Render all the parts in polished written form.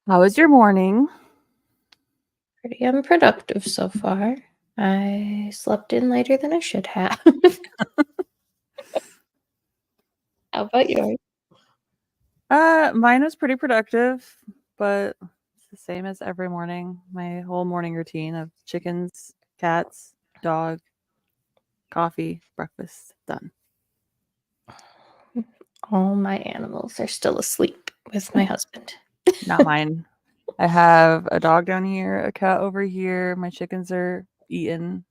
How was your morning? Pretty unproductive so far. I slept in later than I should have. How about yours? Mine was pretty productive, but it's the same as every morning. My whole morning routine of chickens, cats, dog, coffee, breakfast, done. All my animals are still asleep with my husband. Not mine. I have a dog down here, a cat over here. My chickens are eaten.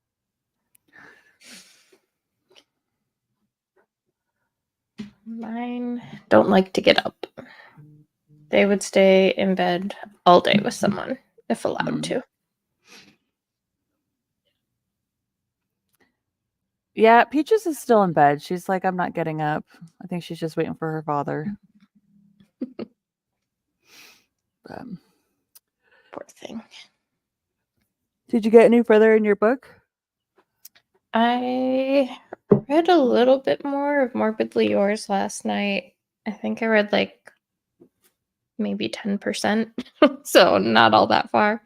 Mine don't like to get up. They would stay in bed all day with someone if allowed to. Yeah, Peaches is still in bed. She's like, I'm not getting up. I think she's just waiting for her father. Poor thing. Did you get any further in your book? I read a little bit more of Morbidly Yours last night. I think I read like maybe 10%, so not all that far.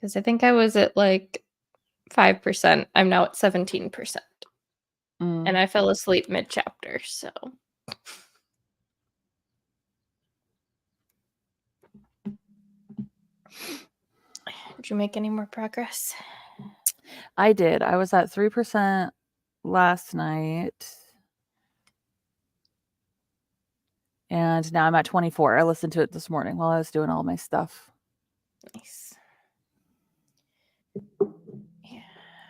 Because I think I was at like 5%. I'm now at 17%. And I fell asleep mid-chapter, so. Did you make any more progress? I did. I was at 3% last night. And now I'm at 24. I listened to it this morning while I was doing all my stuff. Nice. Yeah,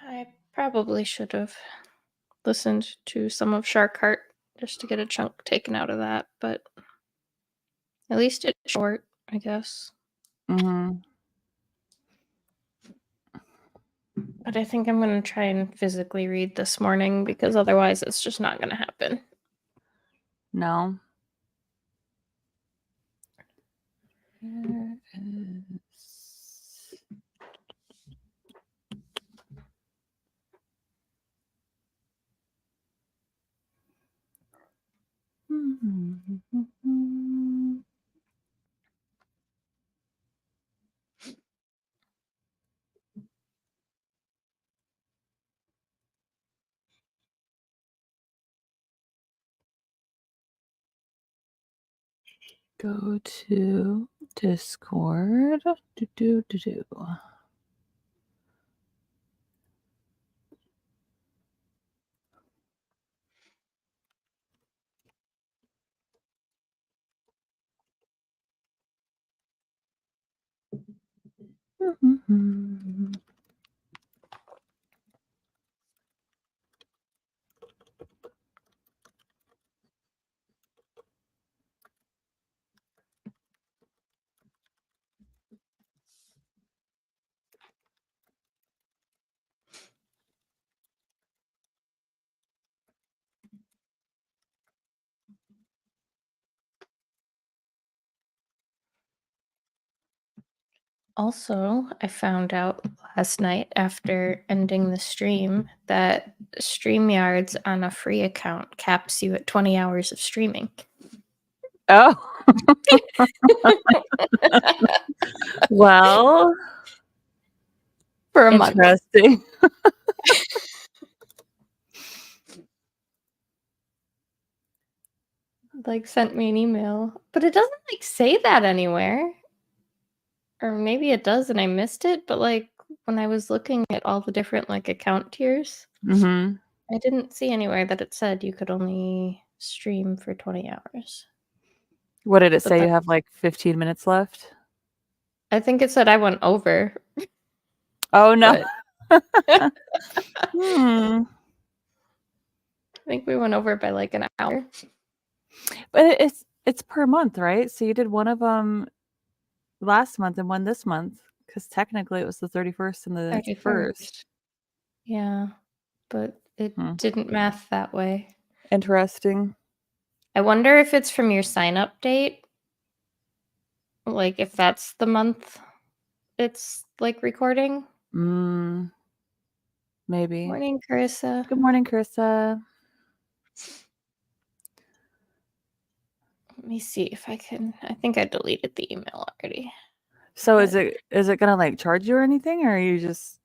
I probably should have listened to some of Shark Heart just to get a chunk taken out of that, but at least it's short, I guess. Mm-hmm. But I think I'm going to try and physically read this morning because otherwise it's just not going to happen. No. Here is... Go to Discord. Do. Also, I found out last night after ending the stream that StreamYards on a free account caps you at 20 hours of streaming. Oh. Well, for a month. Interesting. Like sent me an email, but it doesn't like say that anywhere. Or maybe it does and I missed it, but like when I was looking at all the different like account tiers, Mm-hmm. I didn't see anywhere that it said you could only stream for 20 hours. What did it But say? You have like 15 minutes left? I think it said I went over. Oh, no. I think we went over by like an hour. But it's per month, right? So you did one of them last month and one this month, because technically it was the 31st and the 1st. Yeah, but it didn't math that way. Interesting. I wonder if it's from your sign-up date. Like if that's the month it's like recording. Maybe. Morning, Carissa. Good morning, Carissa. Let me see if I can. I think I deleted the email already. So But is it gonna like charge you or anything, or are you just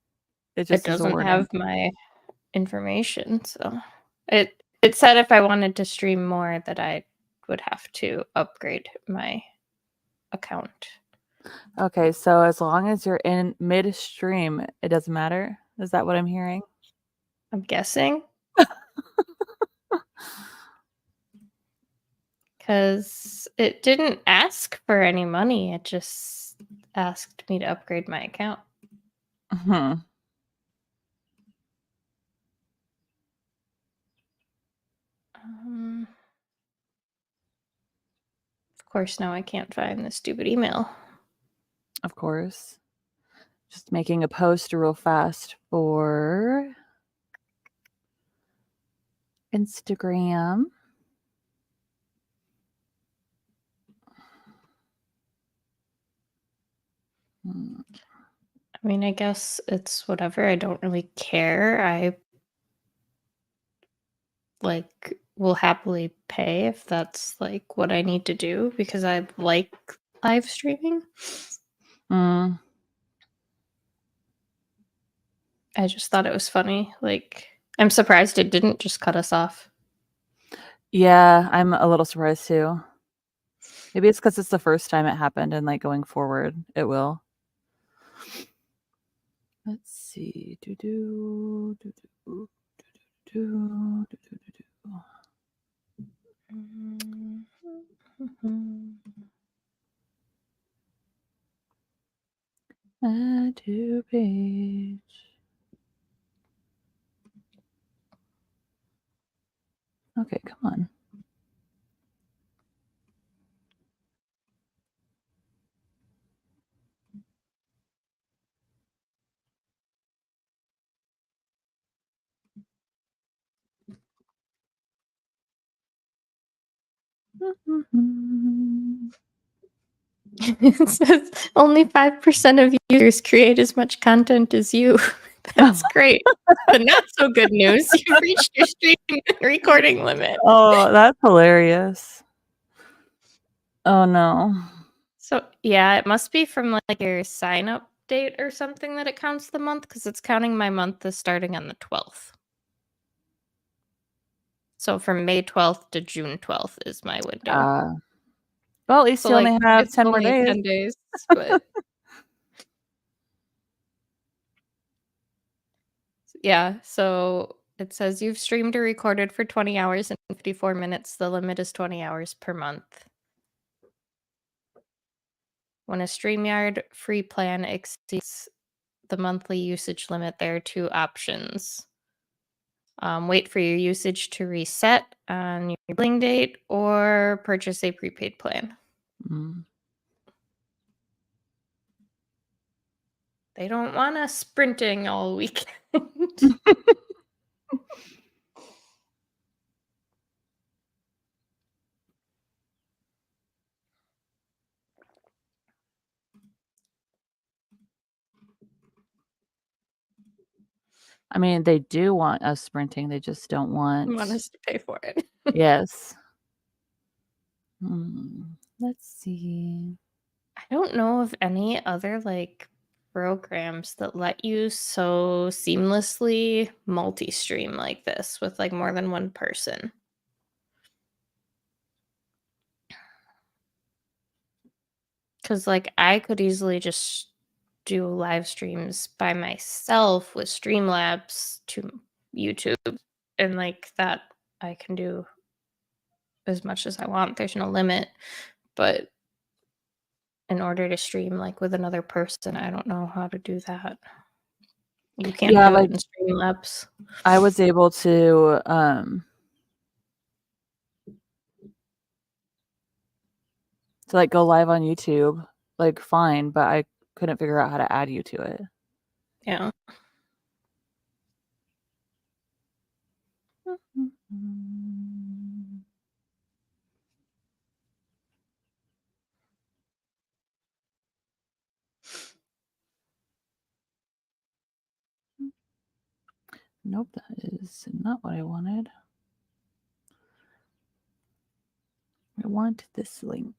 it is a doesn't warning? have my information, so it said if I wanted to stream more that I would have to upgrade my account. Okay, so as long as you're in midstream, it doesn't matter. Is that what I'm hearing? I'm guessing. Because it didn't ask for any money. It just asked me to upgrade my account. Hmm. Of course, now I can't find the stupid email. Of course. Just making a post real fast for Instagram. I mean, I guess it's whatever. I don't really care. I will happily pay if that's like what I need to do because I like live streaming. Mm. I just thought it was funny. Like, I'm surprised it didn't just cut us off. Yeah, I'm a little surprised too. Maybe it's because it's the first time it happened, and like going forward, it will. Let's see. Do do do do do do do do. Add to page. Okay, come on. It says only 5% of users create as much content as you. That's great. The not so good news, you've reached your stream recording limit. Oh, that's hilarious. Oh no. So yeah, it must be from like your sign up date or something that it counts the month because it's counting my month as starting on the 12th. So from May 12th to June 12th is my window. Well, at least So you only like have it's 10 more only days. 10 days, but yeah, so it says you've streamed or recorded for 20 hours and 54 minutes. The limit is 20 hours per month. When a StreamYard free plan exceeds the monthly usage limit, there are two options. Wait for your usage to reset on your billing date or purchase a prepaid plan. Mm. They don't want us sprinting all weekend. I mean, they do want us sprinting. They just don't want. Want us to pay for it. Yes. Let's see. I don't know of any other like programs that let you so seamlessly multi-stream like this with like more than one person. Cause like I could easily just do live streams by myself with Streamlabs to YouTube and like that I can do as much as I want. There's no limit. But in order to stream like with another person, I don't know how to do that. You can't Yeah, do like it in Streamlabs. I was able to like go live on YouTube, like fine, but I couldn't figure out how to add you to it. Yeah. Nope, that is not what I wanted. want this link.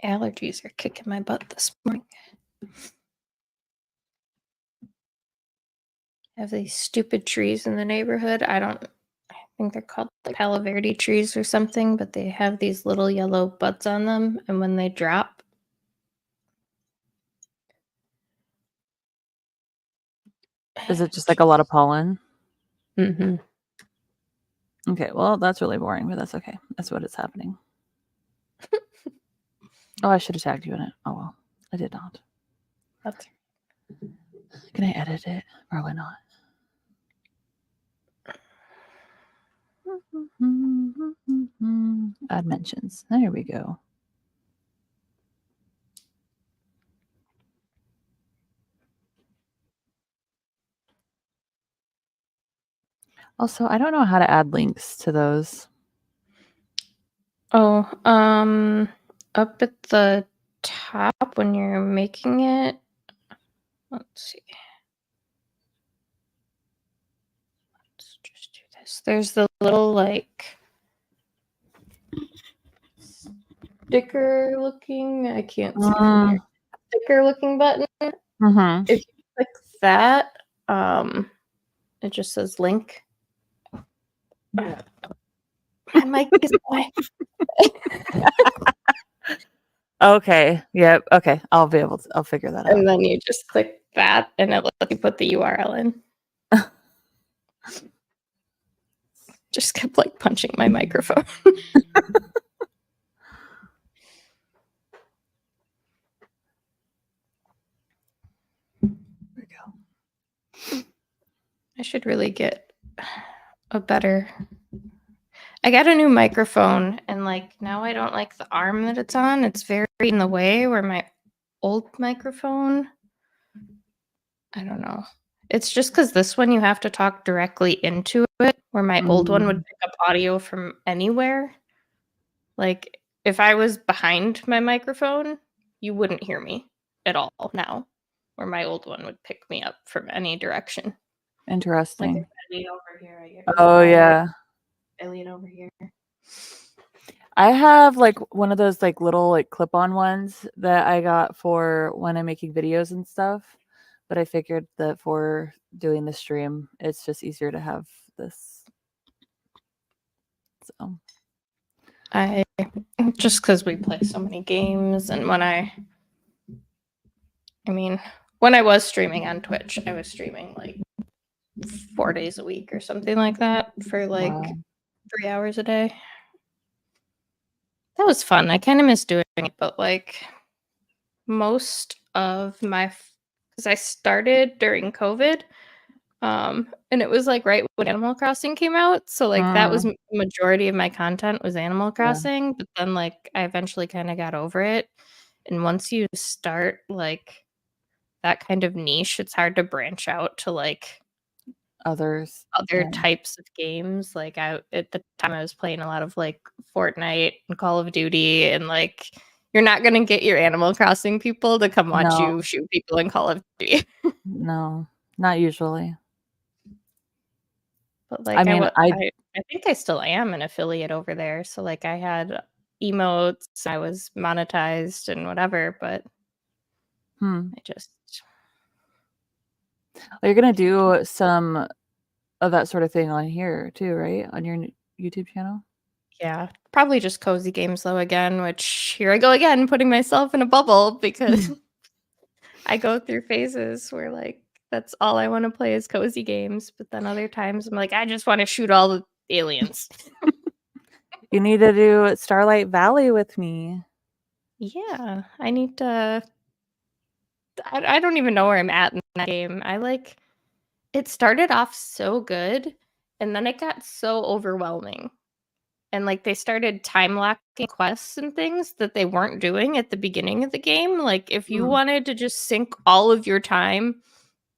Allergies are kicking my butt this morning. I have these stupid trees in the neighborhood. I think they're called like Palo Verde trees or something, but they have these little yellow buds on them, and when they drop, Is it just like a lot of pollen? Mm-hmm. Okay, well, that's really boring, but that's okay. That's what is happening. Oh, I should have tagged you in it. Oh, well, I did not. That's Can I edit it? Or why not? Add mentions. There we go. Also, I don't know how to add links to those. Oh, up at the top when you're making it. Let's see. Let's just do this. There's the little like sticker looking. I can't see from here. Sticker looking button. Mm-hmm. If you click that, it just says link. My mic is my. Okay. Yep. Okay. I'll figure that out. And then you just click that, and it lets you put the URL in. Just kept like punching my microphone. There we go. I should really get a better. I got a new microphone, and like now I don't like the arm that it's on. It's very in the way where my old microphone. I don't know. It's just because this one you have to talk directly into it, where my old one would pick up audio from anywhere. Like if I was behind my microphone, you wouldn't hear me at all now, where my old one would pick me up from any direction. Interesting. Like if I lean over here, I get. Oh yeah. I lean over here. I have like one of those like little like clip-on ones that I got for when I'm making videos and stuff. But I figured that for doing the stream, it's just easier to have this. So I just because we play so many games, and when I was streaming on Twitch, I was streaming like 4 days a week or something like that for like wow. 3 hours a day. That was fun. I kind of miss doing it, but like most of my, because I started during COVID, and it was like right when Animal Crossing came out, so like that was majority of my content was Animal Crossing. But then like I eventually kind of got over it, and once you start like that kind of niche, it's hard to branch out to like other types of games. Like at the time I was playing a lot of like Fortnite and Call of Duty, and like you're not gonna get your Animal Crossing people to come watch you shoot people in Call of Duty. No, not usually. But like I think I still am an affiliate over there. So like I had emotes, I was monetized and whatever, but I just. Well, you're gonna do some of that sort of thing on here too, right? On your YouTube channel? Yeah, probably just cozy games though again, which here I go again, putting myself in a bubble because I go through phases where like that's all I want to play is cozy games, but then other times I'm like, I just want to shoot all the aliens. You need to do Starlight Valley with me. Yeah, I need to. I don't even know where I'm at in that game. It started off so good, and then it got so overwhelming. and like they started time locking quests and things that they weren't doing at the beginning of the game. Like if you wanted to just sink all of your time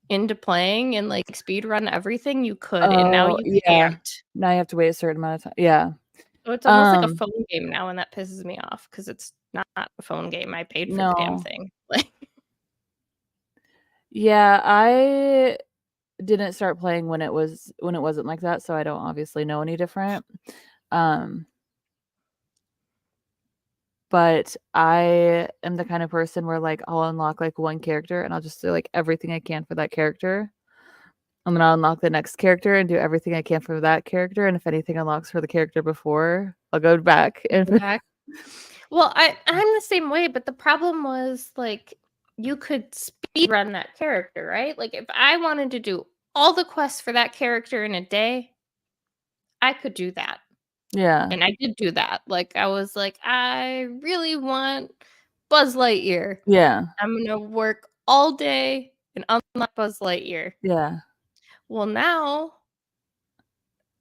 into playing and like speed run everything, you could, and now you can't. Now you have to wait a certain amount of time. Yeah. So it's almost like a phone game now, and that pisses me off because it's not a phone game. I paid for the damn No. thing. Like, Yeah, I didn't start playing when it wasn't like that, so I don't obviously know any different. But I am the kind of person where like I'll unlock like one character and I'll just do like everything I can for that character. And then I'll unlock the next character and do everything I can for that character. And if anything unlocks for the character before, I'll go back and well, I'm the same way, but the problem was like you could speed run that character, right? Like if I wanted to do all the quests for that character in a day, I could do that. yeah. And I did do that. Like I was like, I really want Buzz Lightyear. Yeah. I'm gonna work all day and unlock Buzz Lightyear. Yeah. Well, now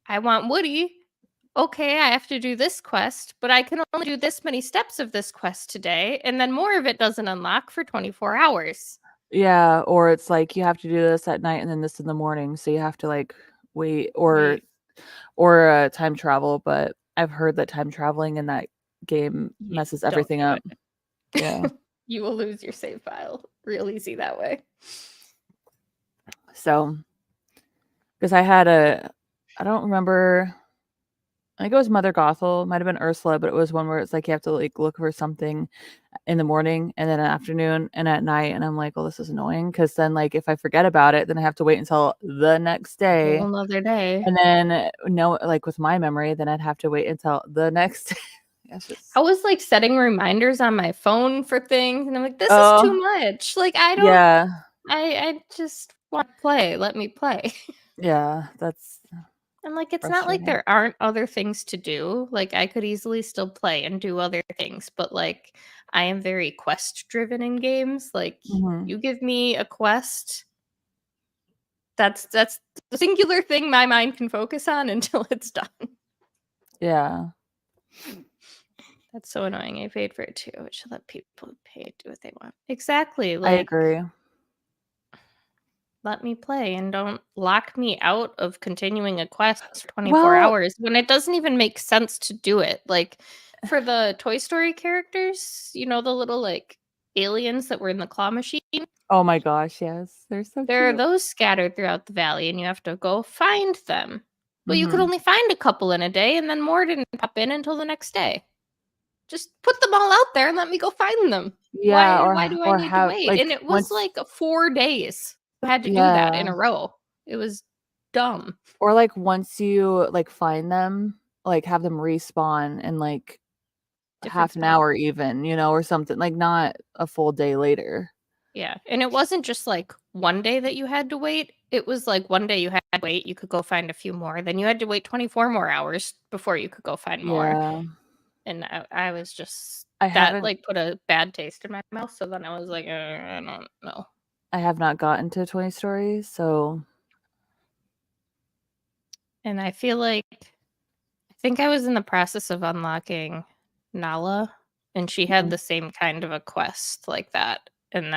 I want Woody. Okay, I have to do this quest, but I can only do this many steps of this quest today, and then more of it doesn't unlock for 24 hours. Yeah. Or it's like you have to do this at night and then this in the morning. So you have to like wait or time travel. But I've heard that time traveling in that game messes everything up. Yeah. You will lose your save file real easy that way. So, because I don't remember, I think it was Mother Gothel, might have been Ursula, but it was one where it's like you have to like look for something in the morning and then in the afternoon and at night. And I'm like, well, this is annoying because then like if I forget about it, then I have to wait until the next day. Another day. And then like with my memory, then I'd have to wait until the next day. I was like setting reminders on my phone for things, and I'm like, this is too much. Like I don't. Yeah. I just want to play. Let me play. Yeah, that's. And like it's not like there aren't other things to do. Like I could easily still play and do other things, but like I am very quest driven in games. Like you give me a quest, that's the singular thing my mind can focus on until it's done. Yeah. That's so annoying. I paid for it too. It should let people pay do what they want. Exactly. Like I agree. let me play and don't lock me out of continuing a quest for 24 hours when it doesn't even make sense to do it. Like for the Toy Story characters, you know, the little like aliens that were in the claw machine. Oh my gosh, yes. They're so cute. There are those scattered throughout the valley and you have to go find them. But you could only find a couple in a day and then more didn't pop in until the next day. Just put them all out there and let me go find them. Yeah. Why do I need to wait? Like, and it was like 4 days. I had to do that in a row. It was dumb. Or like once you like find them, like have them respawn in like half an hour even, you know, or something, like not a full day later. Yeah. And it wasn't just like one day that you had to wait. It was like one day you had to wait, you could go find a few more. Then you had to wait 24 more hours before you could go find more. Yeah. And I was just like put a bad taste in my mouth. So then I was like, I don't know. I have not gotten to 20 stories, so. And I feel like I think I was in the process of unlocking Nala, and she had the same kind of a quest like that. And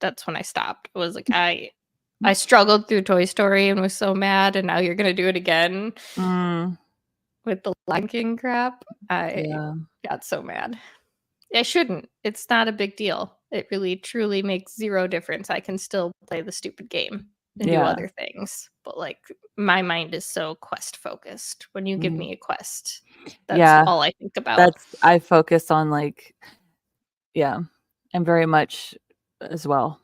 that's when I stopped. It was like I struggled through Toy Story and was so mad, and now you're gonna do it again with the Lion King crap. I got so mad. I shouldn't. It's not a big deal. It really, truly makes zero difference. I can still play the stupid game and do other things. But like my mind is so quest focused. When you give me a quest, that's all I think about. I focus on like, and very much as well.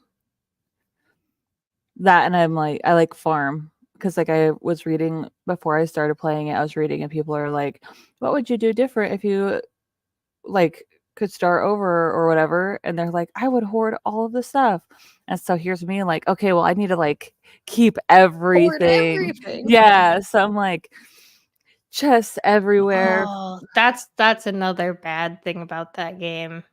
That, and I'm like, I like farm. Because like I was reading before I started playing it, I was reading and people are like, what would you do different if you like could start over or whatever? And they're like, I would hoard all of the stuff. And so here's me like, okay, well I need to like keep everything. Yeah. So I'm like, chests everywhere. Oh, that's another bad thing about that game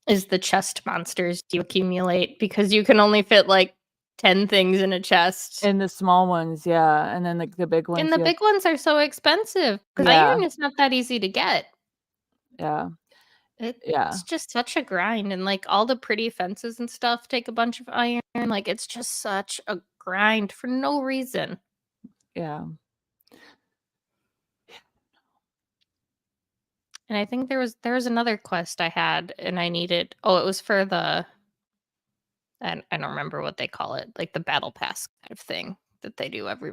is the chest monsters you accumulate, because you can only fit like 10 things in a chest. And the small ones, yeah, and then, like, the big ones, And the you have big ones are so expensive because yeah, iron is not that easy to get. yeah, yeah, It's just such a grind, and, like, all the pretty fences and stuff take a bunch of iron, like, it's just such a grind for no reason. yeah. And I think there was another quest I had, and I needed it was for the I don't remember what they call it, like, the battle pass kind of thing that they do every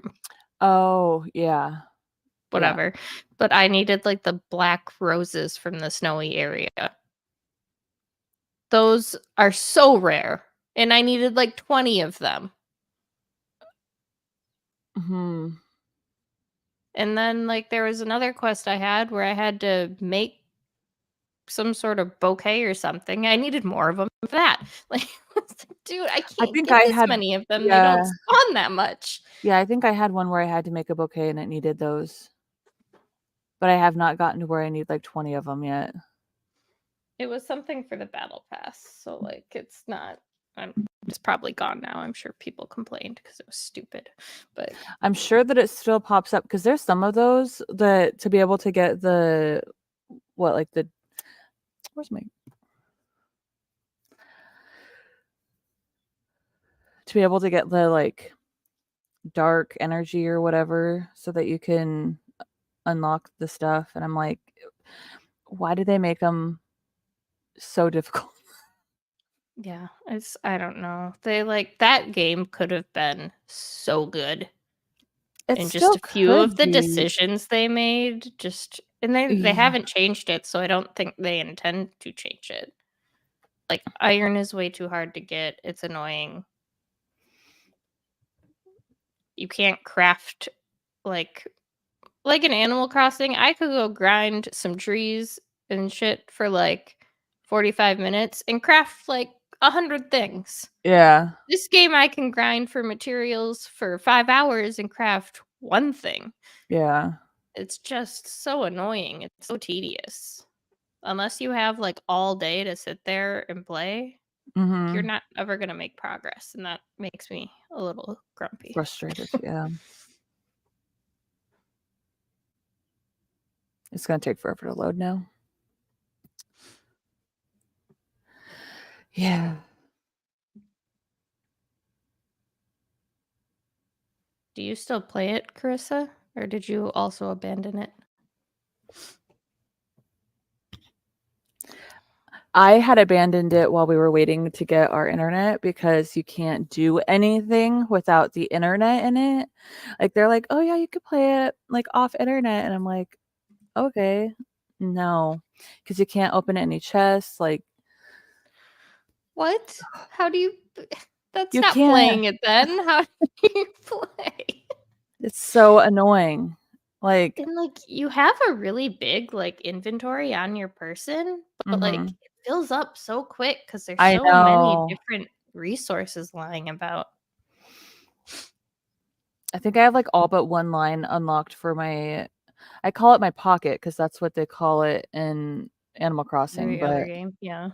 Oh, yeah, yeah. whatever, but I needed, like, the black roses from the snowy area. Those are so rare, and I needed, like, 20 of them. Mhm. And then, like, there was another quest I had where I had to make some sort of bouquet or something. I needed more of them for that. Like, it's like, dude, I I can't think get I this had many of them. They don't yeah, spawn that much. yeah, I think I had one where I had to make a bouquet and it needed those, but I have not gotten to where I need, like, 20 of them yet. It was something for the battle pass, so, like, it's not it's probably gone now. I'm sure people complained because it was stupid, but I'm sure that it still pops up because there's some of those that to be able to get the what, like, the where's my to be able to get the, like, dark energy or whatever so that you can unlock the stuff, and I'm like, "Why do they make them so difficult?" yeah, it's I don't know. They like that game could have been so good. It And just still a few of could the be. decisions they made just and they Yeah. haven't changed it, so I don't think they intend to change it. Like, iron is way too hard to get, it's annoying. You can't craft, like in Animal Crossing, I could go grind some trees and shit for, like, 45 minutes and craft, like, 100 things. Yeah, This game, I can grind for materials for 5 hours and craft 1 thing. yeah. It's just so annoying, it's so tedious. Unless you have, like, all day to sit there and play, you're Mhm. not ever gonna make progress, and that makes me a little grumpy. Frustrated, yeah. It's gonna take forever to load now. Yeah. Do you still play it, Carissa, or did you also abandon it? I had abandoned it while we were waiting to get our internet because you can't do anything without the internet in it. Like, they're like, "Oh, yeah, you could play it, like, off internet," and I'm like, "Okay. No, because you can't open any chests, like" What? How do you that's You not can't. playing it then, how do you play? It's so annoying. Like And, like, you have a really big, like, inventory on your person, but, like, mhm. it fills up so quick because there's I so many know. different resources lying about. I think I have, like, all but one line unlocked for my I call it my pocket because that's what they call it in Animal Crossing, Every other but game, yeah.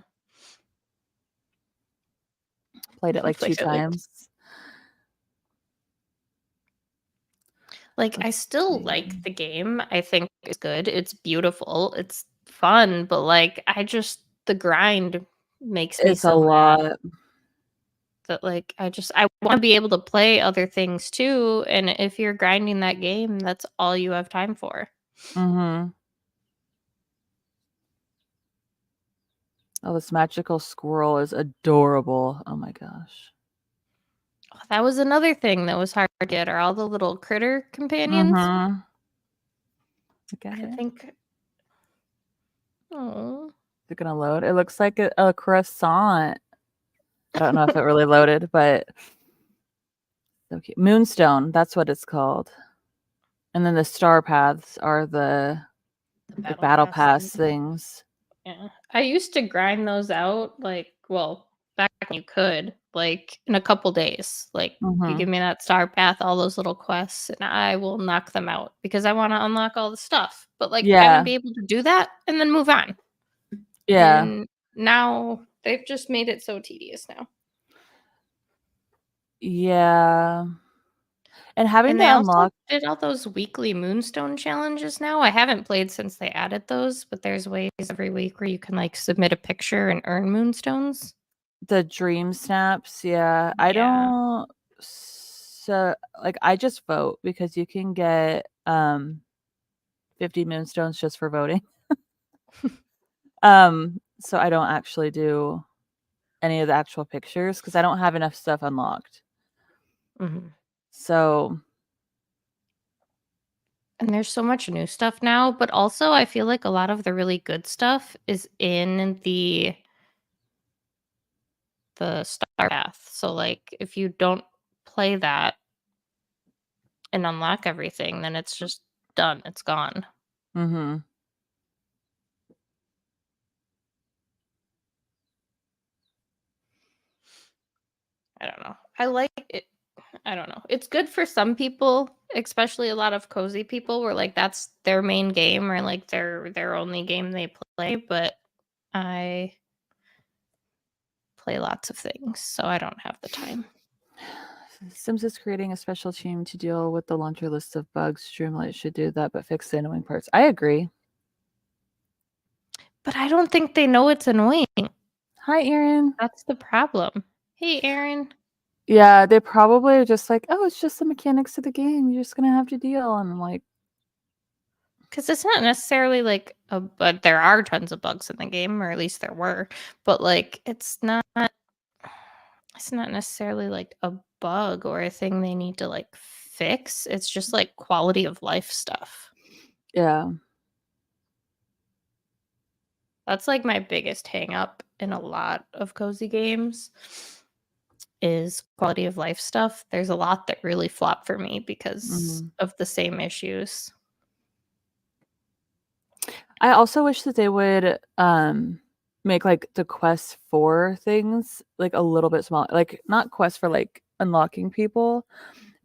played it, like, 2 Like, times. I Let's still like see. the game, I think it's good, it's beautiful, it's fun, but, like, the grind makes me It's a so mad lot. that, like, I wanna be able to play other things too, and if you're grinding that game, that's all you have time for. Mhm. Oh, this magical squirrel is adorable. Oh my gosh. Oh, that was another thing that was hard to get, are all the little critter companions. Mhm. Look at I it. think oh, Is it gonna load? It looks like a croissant. I don't know if it really loaded, but so cute. Moonstone, that's what it's called. And then the star paths are the, the like, battle battle pass pass thing. things. Yeah. I used to grind those out, like well, back when you could, like, in a couple days. Like, you give Mhm. me that star path, all those little quests, and I will knock them out because I wanna unlock all the stuff. But, like, I wanna Yeah. be able to do that and then move on. Yeah. And now they've just made it so tedious now. Yeah. And having And to they also unlock did all those weekly Moonstone challenges now. I haven't played since they added those, but there's ways every week where you can like submit a picture and earn Moonstones. the dream snaps, yeah. I Yeah. don't so like I just vote because you can get 50 moonstones just for voting. So I don't actually do any of the actual pictures because I don't have enough stuff unlocked. Mhm. So And there's so much new stuff now, but also I feel like a lot of the really good stuff is in the star path. So like if you don't play that and unlock everything, then it's just done. It's gone. mhm. I don't know. I like it. I don't know. It's good for some people, especially a lot of cozy people where like that's their main game or like their only game they play, but I play lots of things, so I don't have the time. Sims is creating a special team to deal with the laundry list of bugs. Streamlight should do that, but fix the annoying parts. I agree. But I don't think they know it's annoying. Hi, Aaron. That's the problem. Hey, Aaron. Yeah, they probably are just like, oh, it's just the mechanics of the game. You're just gonna have to deal. And I'm like, Because it's not necessarily like but there are tons of bugs in the game, or at least there were. But like, it's not necessarily like a bug or a thing they need to like fix. It's just like quality of life stuff. yeah. That's like my biggest hang up in a lot of cozy games is quality of life stuff. There's a lot that really flop for me because Mhm. of the same issues. I also wish that they would make like the quests for things like a little bit smaller. Like not quests for like unlocking people,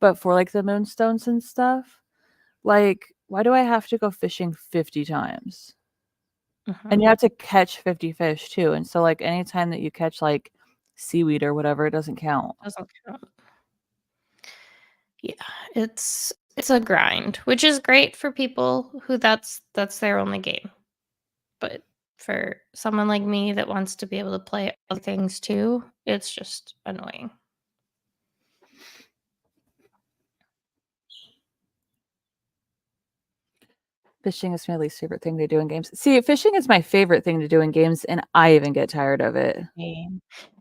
but for like the moonstones and stuff. Like, why do I have to go fishing 50 times? And Mhm. you have to catch 50 fish too. And so like anytime that you catch like seaweed or whatever, it doesn't count. Doesn't count. Yeah, it's a grind, which is great for people who that's their only game. But for someone like me that wants to be able to play other things too, it's just annoying. Fishing is my least favorite thing to do in games. See, fishing is my favorite thing to do in games, and I even get tired of it. Same.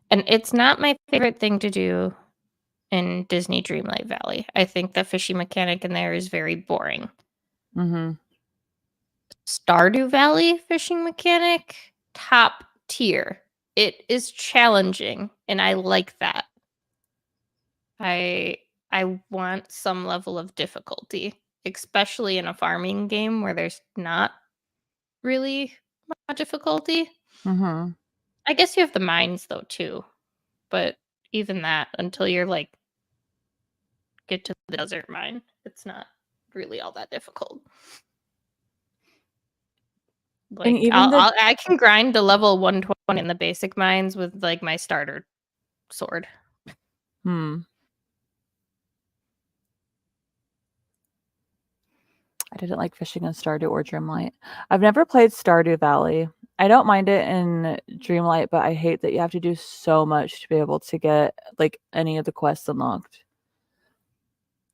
And it's not my favorite thing to do in Disney Dreamlight Valley. I think the fishing mechanic in there is very boring. Mhm. Stardew Valley fishing mechanic, top tier. It is challenging, and I like that. I want some level of difficulty, especially in a farming game where there's not really much difficulty. Mhm. I guess you have the mines though too, but even that until you're like get to the desert mine, it's not really all that difficult. And Like even the I can grind to level 120 in the basic mines with like my starter sword. hmm. I didn't like fishing in Stardew or Dreamlight. I've never played Stardew Valley. I don't mind it in Dreamlight, but I hate that you have to do so much to be able to get like any of the quests unlocked.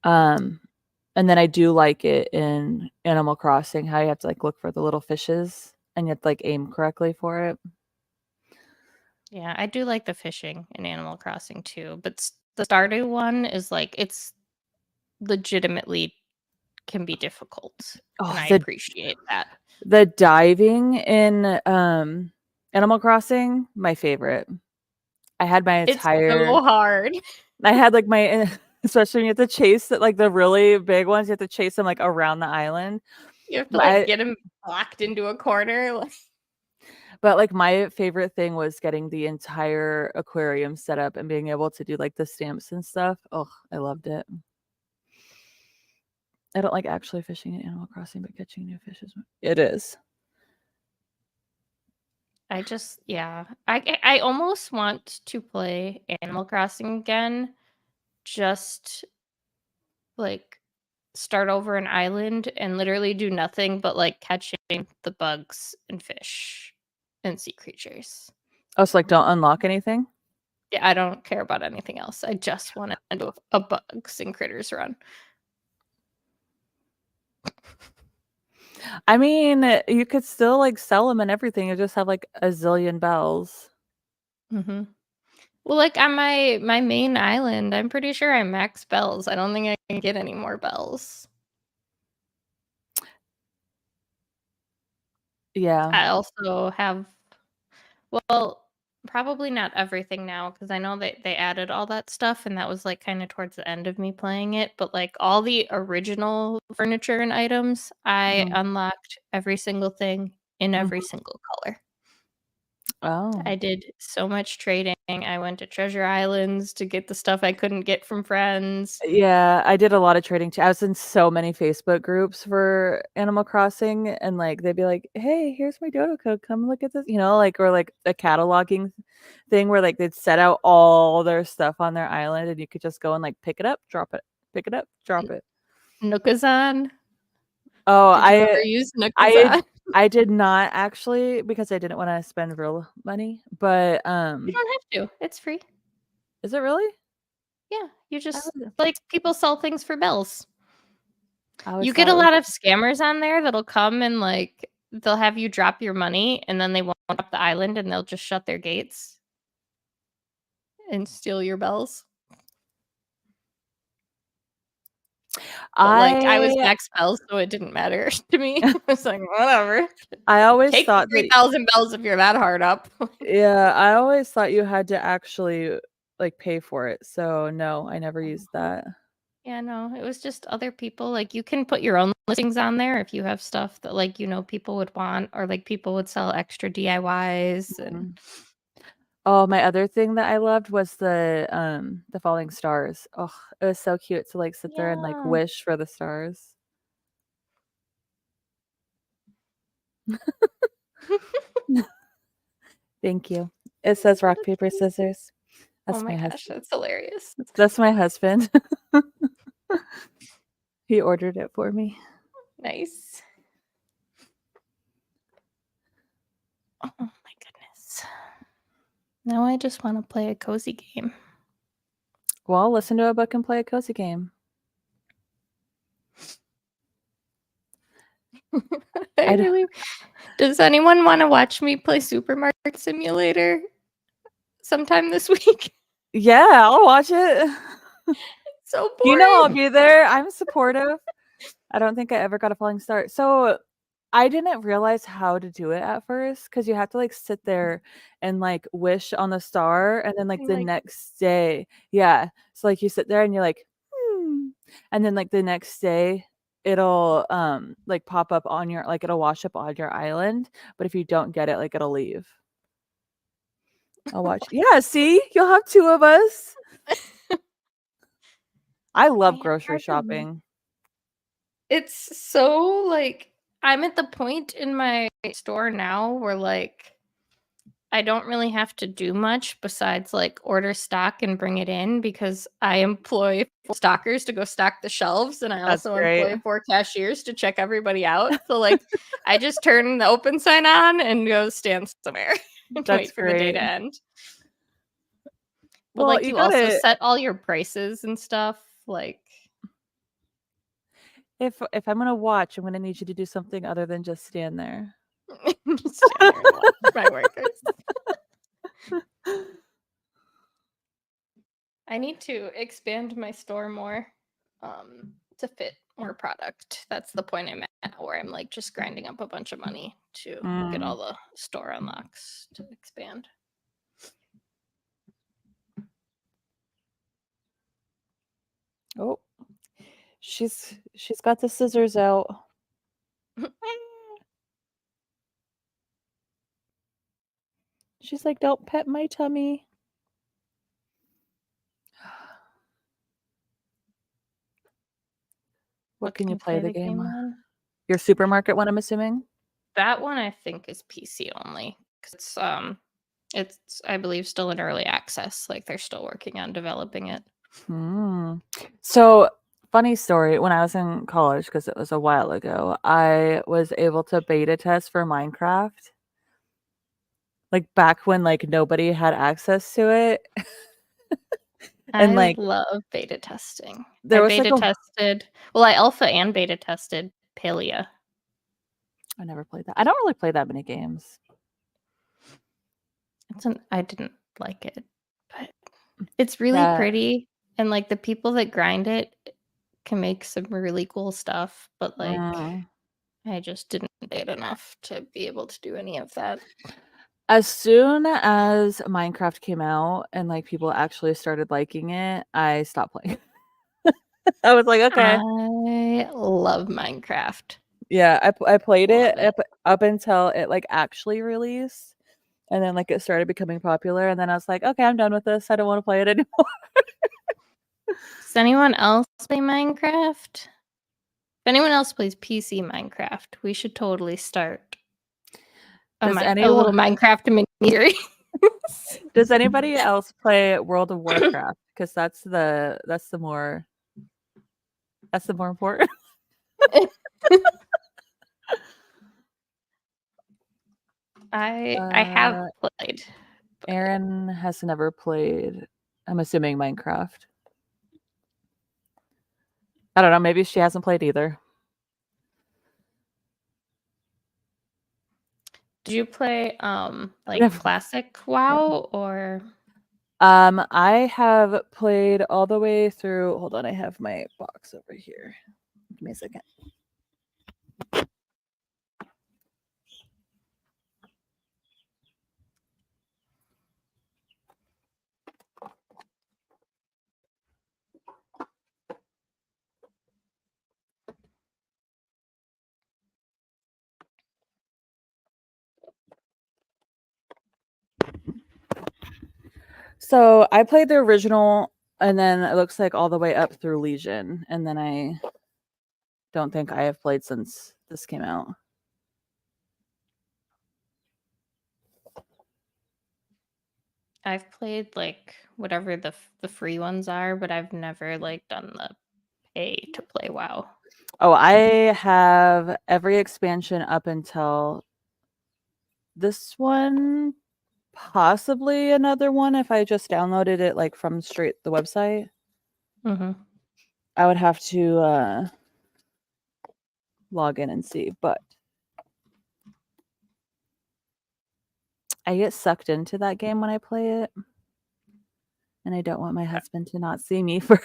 Um, and then I do like it in Animal Crossing, how you have to like look for the little fishes and you have to like aim correctly for it. Yeah, I do like the fishing in Animal Crossing too, but the Stardew one is like it's legitimately can be difficult, and Oh, I appreciate that. the diving in Animal Crossing, my favorite. I had my It's entire so hard. I had like my especially when you have to chase it, like the really big ones, you have to chase them like around the island. You have to But like I get him locked into a corner. Like, but like my favorite thing was getting the entire aquarium set up and being able to do like the stamps and stuff. Oh, I loved it. I don't like actually fishing in Animal Crossing, but catching new fish is it is. I just, yeah, I almost want to play Animal Crossing again just like start over an island and literally do nothing but like catching the bugs and fish and sea creatures. Oh, so like don't unlock anything? Yeah, I don't care about anything else. I just want to do a bugs and critters run. I mean, you could still like sell them and everything. You just have like a zillion bells. Mm-hmm. Well, like on my main island, I'm pretty sure I'm max bells. I don't think I can get any more bells. Yeah. I also have, well, probably not everything now because I know that they added all that stuff and that was like kind of towards the end of me playing it. But like all the original furniture and items, I Mhm. unlocked every single thing in every Mhm. single color. Oh. I did so much trading. I went to treasure islands to get the stuff I couldn't get from friends. Yeah, I did a lot of trading too. I was in so many Facebook groups for Animal Crossing, and like they'd be like, "Hey, here's my dodo code. Come look at this," like, or like a cataloging thing where like they'd set out all their stuff on their island, and you could just go and like pick it up, drop it, pick it up, drop it. Nookazon. Oh, Did you ever use I Nookazon? I did not actually because I didn't want to spend real money, but You don't have to. It's free. is it really? Yeah, you I just would, like people sell things for bells. I always You get thought a it was. lot of scammers on there that'll come and like they'll have you drop your money and then they won't up the island and they'll just shut their gates and steal your bells. But like I was I max bells, so it didn't matter to me. I was like, whatever. I always Take the thought that 3,000 bells if you're that hard up. yeah, I always thought you had to actually like pay for it. So no, I never used that. Yeah, no, it was just other people. Like you can put your own listings on there if you have stuff that like people would want or like people would sell extra DIYs and Mhm. Oh, my other thing that I loved was the falling stars. Oh, it was so cute to like sit there and like yeah. wish for the stars. Thank you. It says rock, That's paper, cute. scissors. Oh That's my my gosh, husband. that's hilarious. That's my husband. He ordered it for me. Nice. Oh my goodness. Now I just want to play a cozy game. Well, listen to a book and play a cozy game. I I d- really. Does anyone want to watch me play Supermarket Simulator sometime this week? yeah, I'll watch it. So You know I'll boring. be there. I'm supportive. I don't think I ever got a falling start. So I didn't realize how to do it at first because you have to like sit there and like wish on the star, and then like I'm the like, next day, yeah. So like you sit there and you're like, and then like the next day it'll like pop up on your like it'll wash up on your island, but if you don't get it, like it'll leave. I'll watch. Yeah, see, you'll have two of us. I love man, grocery shopping. it's so like I'm at the point in my store now where like I don't really have to do much besides like order stock and bring it in because I employ 4 stockers to go stock the shelves and I That's also great. employ 4 cashiers to check everybody out. So like I just turn the open sign on and go stand somewhere and That's wait for the day great. to end. But Well, like you you also gotta set all your prices and stuff like if I'm gonna watch, I'm gonna need you to do something other than just stand there. just stand there and watch my workers. I need to expand my store more to fit more product. That's the point I'm at where I'm like just grinding up a bunch of money to get Mm. all the store unlocks to expand. Oh, she's got the scissors out. She's like, "Don't pet my tummy." What What can can you you play play the the game game on? on? Your supermarket one, I'm assuming? That one I think is PC only because it's I believe still in early access. Like they're still working on developing it. So, funny story, when I was in college, because it was a while ago, I was able to beta test for Minecraft. Like, back when, like, nobody had access to it. And, I like, love beta testing. I there was, like, beta a tested well, I alpha and beta tested Palia. I never played that. I don't really play that many games. I didn't like it, but it's really Yeah. pretty, and, like, the people that grind it can make some really cool stuff, but, like, I just didn't play it enough to be able to do any of that. As soon as Minecraft came out and, like, people actually started liking it, I stopped playing. I was like, "Okay." I love Minecraft. Yeah, I played Love it it. up until it, like, actually released, and then, like, it started becoming popular, and then I was like, "Okay, I'm done with this. I don't wanna play it anymore." Does anyone else play Minecraft? If anyone else plays PC Minecraft, we should totally start a Does little anyone Minecraft mini series. does anybody else play World of Warcraft? 'Cause that's the more important. I have played. But Erin has never played, I'm assuming, Minecraft. I don't know, maybe she hasn't played either. did you play like Never classic yeah. WoW or I have played all the way through hold on, I have my box over here. Give me a second. So, I played the original, and then it looks like all the way up through Legion, and then I don't think I have played since this came out. I've played like whatever the free ones are, but I've never like done the pay to play WoW. Oh, I have every expansion up until this one, possibly another one if I just downloaded it, like, from straight the website. Mm-hmm. I would have to, log in and see, but I get sucked into that game when I play it, and I don't want my husband to not see me for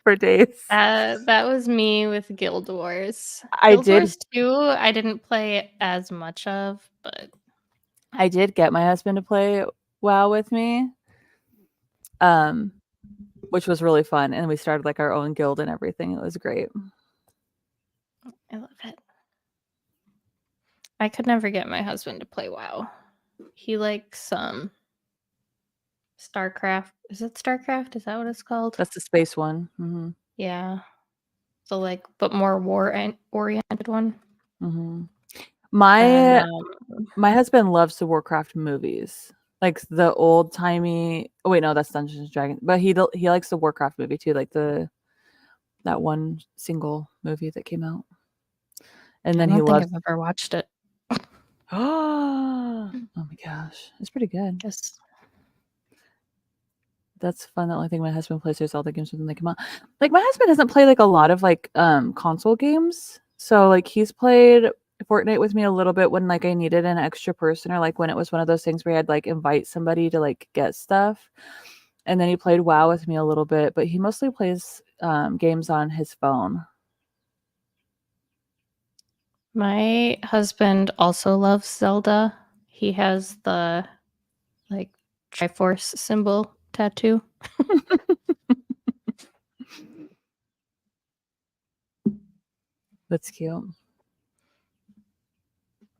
for days. That was me with Guild Wars. I Guild did Wars 2, I didn't play as much of, but I did get my husband to play WoW with me, um, which was really fun, and we started, like, our own guild and everything. It was great. I love it. I could never get my husband to play WoW. He likes StarCraft. Is it StarCraft? Is that what it's called? That's the space one. Mhm. Yeah. So like, but more war oriented one. Mhm. And My husband loves the Warcraft movies, like the old-timey oh, wait, no, that's Dungeons& and Dragons, but he likes the Warcraft movie too, like that one single movie that came out, and I then he don't think loves I've ever watched it. Oh my gosh, it's pretty good. Guess That's fun. The only thing my husband plays is all the games when they come out. Like, my husband doesn't play, like, a lot of, like, console games. So, like, he's played Fortnite with me a little bit when, like, I needed an extra person or, like, when it was one of those things where I had, like, invite somebody to, like, get stuff. And then he played WoW with me a little bit, but he mostly plays, games on his phone. my husband also loves Zelda. He has the like Triforce symbol tattoo. That's cute.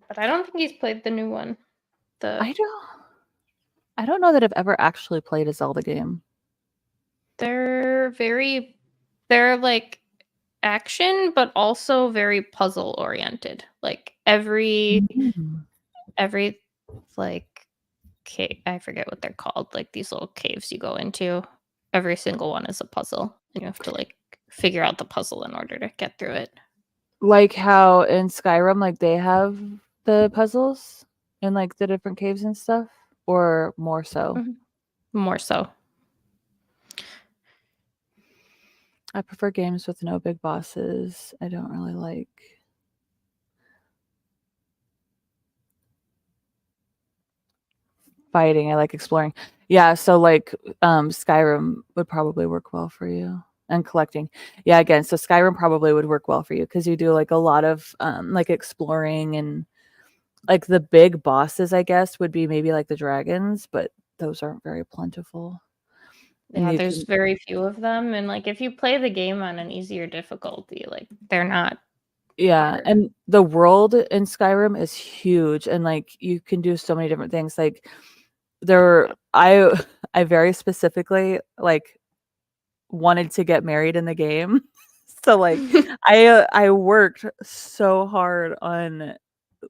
But I don't think he's played the new one. I don't know that I've ever actually played a Zelda game. They're like action, but also very puzzle oriented. Like Mm. every like cave, I forget what they're called, like these little caves you go into. every single one is a puzzle, and you have to like figure out the puzzle in order to get through it. Like how in Skyrim, like they have the puzzles in like the different caves and stuff, or more so? Mhm. More so. I prefer games with no big bosses. I don't really like fighting. I like exploring. Yeah, so like Skyrim would probably work well for you. And collecting. Yeah, again, so Skyrim probably would work well for you because you do like a lot of like exploring, and like the big bosses, I guess, would be maybe like the dragons, but those aren't very plentiful. And Yeah, you there's can, very few of them, and like if you play the game on an easier difficulty, like they're not yeah, hard. and the world in Skyrim is huge, and like you can do so many different things. Like I very specifically like wanted to get married in the game. So like I worked so hard on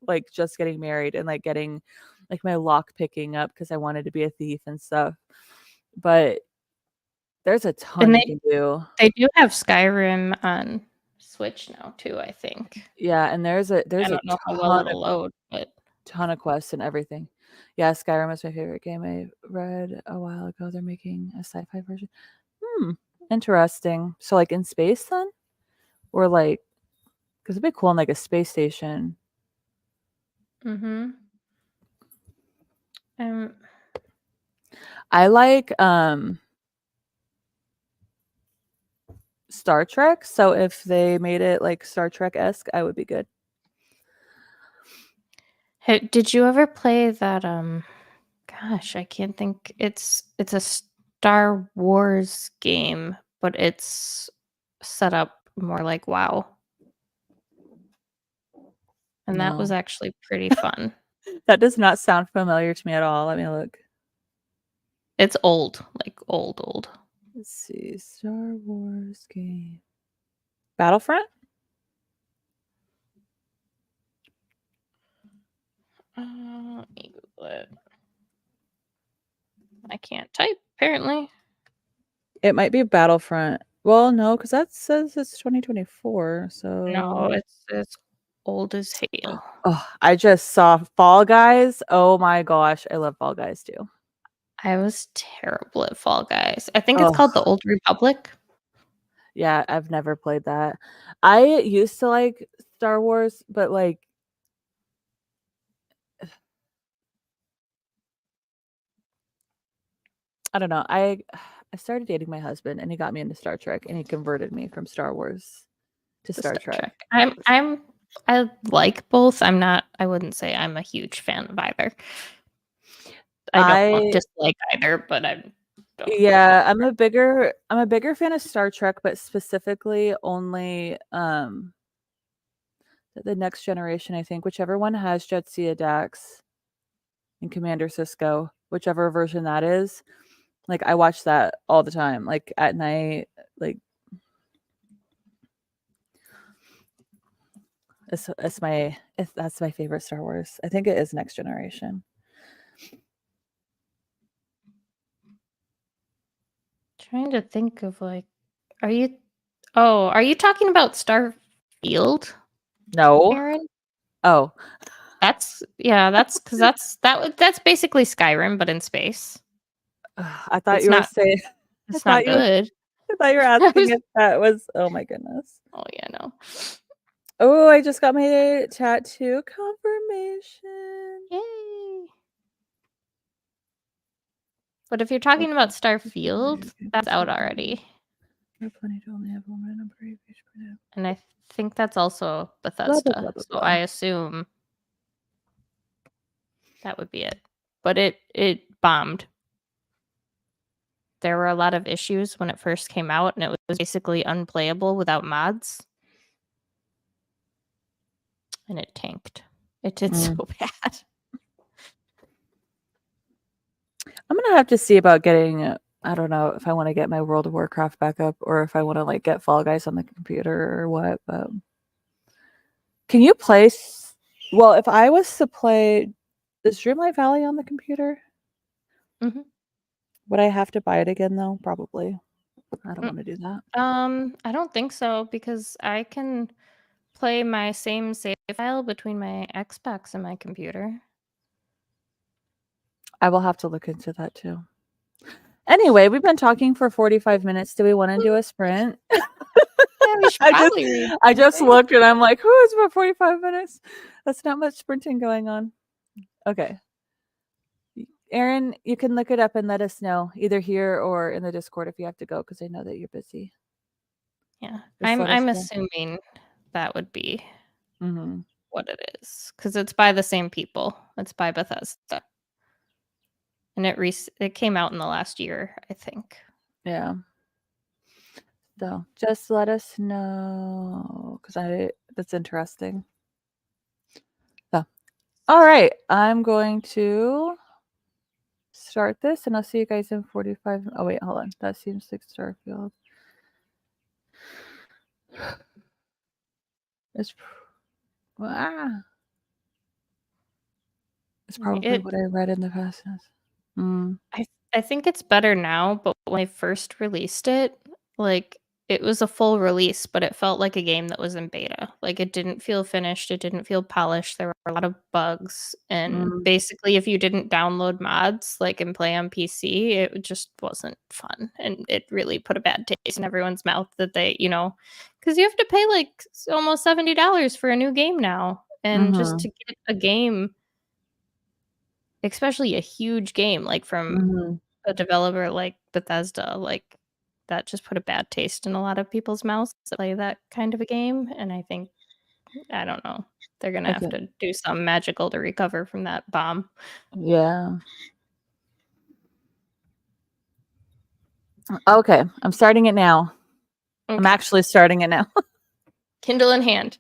like just getting married and like getting like my lock picking up because I wanted to be a thief and stuff. But there's a ton And you can do. they do have Skyrim on Switch now too, I think. Yeah, and there's a I don't know how well it'll load, but ton of quests and everything. Yeah, Skyrim is my favorite game. I read a while ago they're making a sci-fi version. Interesting. So like in space then? Or like, because it'd be cool in like a space station. um I like Star Trek, so if they made it like Star Trek-esque, I would be good. did you ever play that gosh, I can't think. It's a Star Wars game, but it's set up more like WoW. And that was No. actually pretty fun. That does not sound familiar to me at all. Let me look. It's old, like old. Let's see. Star Wars game. Battlefront? Let me Google it. I can't type, apparently. It might be Battlefront. Well, no, because that says it's 2024. No, So it's as old as hell. oh, I just saw Fall Guys. Oh my gosh, I love Fall Guys too. I was terrible at Fall Guys. I think it's Oh called the Old Republic. yeah, I've never played that. I used to like Star Wars, but like I don't know. I started dating my husband and he got me into Star Trek and he converted me from Star Wars to The Star Star Trek. Trek. I like both. I wouldn't say I'm a huge fan of either. I don't dislike either, but I don't. Yeah, I'm a bigger fan of Star Trek, but specifically only the Next Generation, I think, whichever one has Jadzia Dax and Commander Cisco, whichever version that is. Like I watch that all the time, like at night, like that's my favorite Star Wars. I think it is Next Generation. Trying to think of like, are you talking about Starfield, No. Aaron? Oh, That's because that's basically Skyrim, but in space. I thought It's you were not saying. I it's not thought you. good. I thought you were I asking was, if that was. Oh my goodness. oh yeah, no. Oh, I just got my tattoo confirmation. Yay. But if you're talking about Starfield, that's out already. And I think that's also Bethesda. Blah, blah, blah, So blah. I assume that would be it. But it bombed. There were a lot of issues when it first came out, and it was basically unplayable without mods. And it tanked. It did so bad. I'm gonna have to see about getting. I don't know if I want to get my World of Warcraft back up or if I want to like get Fall Guys on the computer or what. But can you play? Well, if I was to play, is Dreamlight Valley on the computer? Mm-hmm. Would I have to buy it again though? Probably. I don't Mm, want to do that. I don't think so because I can play my same save file between my Xbox and my computer. I will have to look into that too. Anyway, we've been talking for 45 minutes. Do we want to do a sprint? Yeah, we should I just probably read I just something. looked and I'm like, "Who is about 45 minutes?" That's not much sprinting going on. Okay. Erin, you can look it up and let us know either here or in the Discord if you have to go because I know that you're busy. Yeah, Just let us I'm know. assuming that would be Mm-hmm. what it is because it's by the same people. It's by Bethesda, and it came out in the last year, I think. Yeah. So just let us know because that's interesting. So, all right, I'm going to start this and I'll see you guys in 45. Oh, wait, hold on. That seems like Starfield. It's, it's probably It what I read in the past. Mm, I think it's better now, but when I first released it, like it was a full release, but it felt like a game that was in beta. Like it didn't feel finished, it didn't feel polished. There were a lot of bugs, and mm, basically if you didn't download mods like and play on PC, it just wasn't fun. And it really put a bad taste in everyone's mouth that cuz you have to pay like almost $70 for a new game now. And just mm-hmm, to get a game, especially a huge game like from mm-hmm. a developer like Bethesda, like, that just put a bad taste in a lot of people's mouths that play that kind of a game, and I don't know, they're gonna have Okay. to do something magical to recover from that bomb. Yeah. Okay. I'm starting it now. I'm Okay. actually starting it now. Kindle in hand.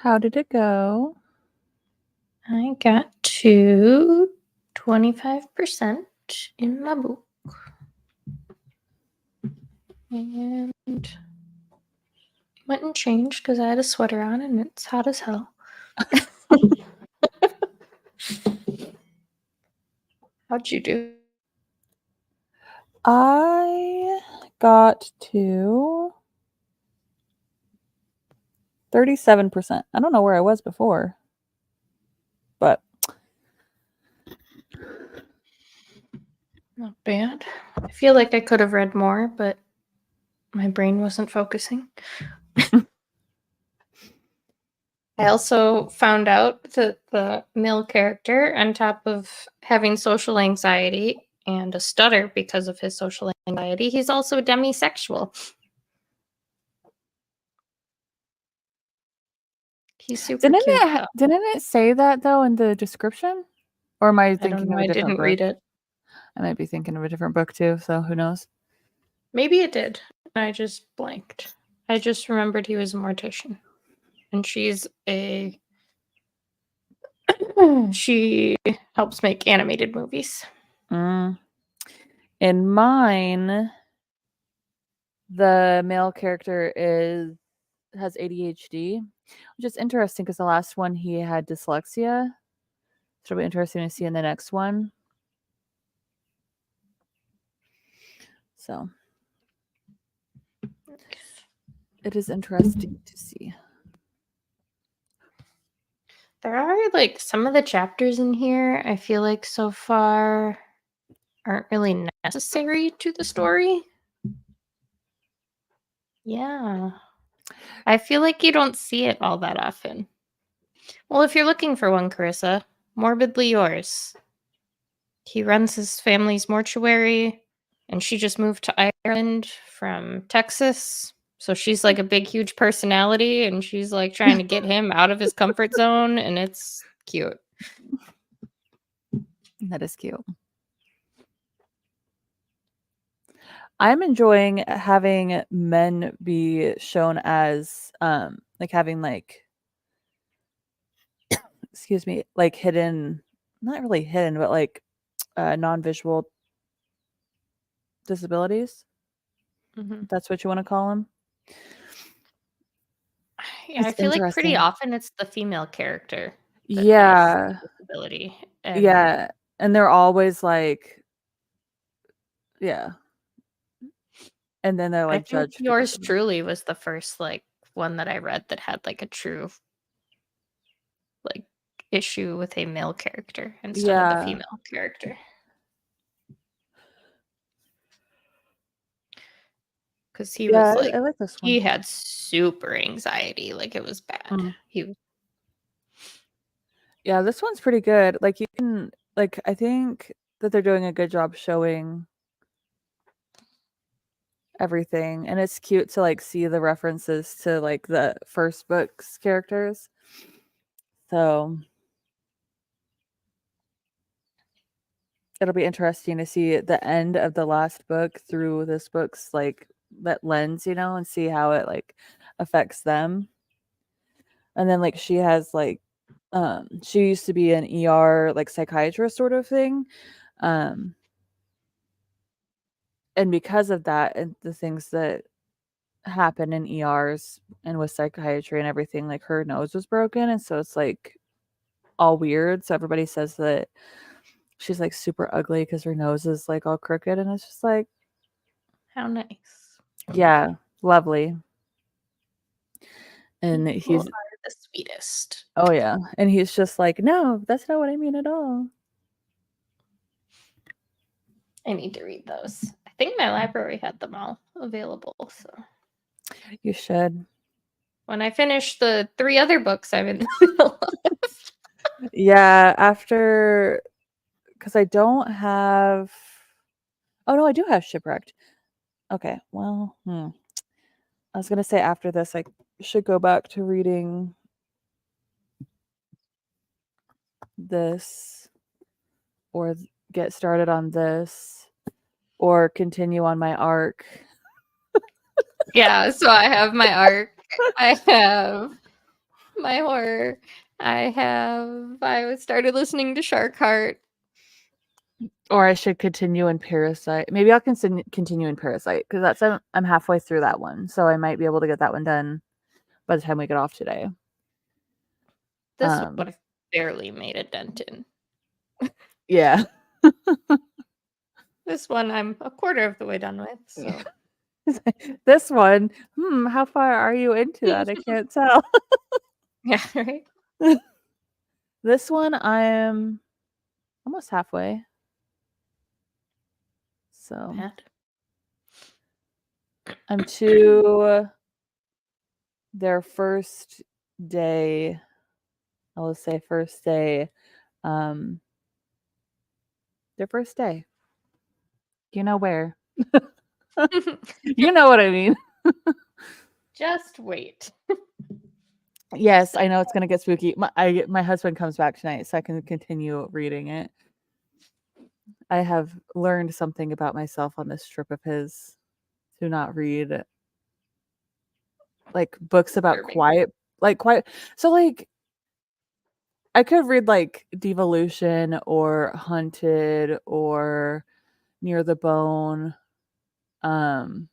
How did it go? I got to 25% in my book. And went and changed because I had a sweater on and it's hot as hell. How'd you do? I got to 37%. I don't know where I was before, but Not bad. I feel like I could have read more, but my brain wasn't focusing. I also found out that the male character, on top of having social anxiety and a stutter because of his social anxiety, he's also demisexual. He's super cute. didn't it say that though in the description? Or am I I don't thinking know. of a I different didn't book? read it. I might be thinking of a different book too, so who knows? Maybe it did. I just blanked. I just remembered he was a mortician. And she helps make animated movies. In mine, the male character has ADHD, which is interesting because the last one he had dyslexia. So it'll be interesting to see in the next one. So it is interesting to see. There are like some of the chapters in here I feel like so far aren't really necessary to the story. Yeah. I feel like you don't see it all that often. Well, if you're looking for one, Carissa, Morbidly Yours. He runs his family's mortuary, and she just moved to Ireland from Texas. So she's like a big, huge personality, and she's like trying to get him out of his comfort zone, and it's cute. That is cute. I'm enjoying having men be shown as like having like excuse me, like hidden, not really hidden, but like non-visual disabilities. Mm-hmm. That's what you want to call them. Yeah, I feel like pretty often it's the female character that has disability. Yeah. And they're always like, yeah. And then they're like judged. Yours truly was the first like one that I read that had like a true like issue with a male character instead of the female character. Because he was like, I like this one. he had super anxiety, like it was bad. Yeah, this one's pretty good. Like you can, like I think that they're doing a good job showing everything, and it's cute to like see the references to like the first book's characters. So it'll be interesting to see the end of the last book through this book's like that lens, you know, and see how it like affects them. And then like she has like she used to be an ER like psychiatrist sort of thing. And because of that and the things that happen in ERs and with psychiatry and everything, like her nose was broken, and so it's like all weird. So everybody says that she's like super ugly because her nose is like all crooked, and it's just like, how nice. Yeah, lovely. And he's the sweetest. Oh yeah, and he's just like, no, that's not what I mean at all. I need to read those. I think my library had them all available, so you should. When I finish the 3 other books I'm in the middle of. Yeah, after, because I don't have. Oh no, I do have Shipwrecked. Okay, well, I was gonna say after this, I should go back to reading this, or get started on this, or continue on my arc. Yeah, so I have my arc. I have My horror. I started listening to Shark Heart. Or I should continue in Parasite. Maybe I'll continue in Parasite because I'm halfway through that one, so I might be able to get that one done by the time we get off today. This one I barely made a dent in. Yeah. This one I'm a quarter of the way done with, so. This one, how far are you into that? I can't tell. Yeah, right? This one, I'm almost halfway. So Bad. I'm to their first day. I'll just say first day. Their first day. You know where? You know what I mean. Just wait. Yes, I know it's gonna get spooky. My husband comes back tonight, so I can continue reading it. I have learned something about myself on this trip of his to not read like books about quiet. So like I could read like Devolution or Hunted or Near the Bone, Our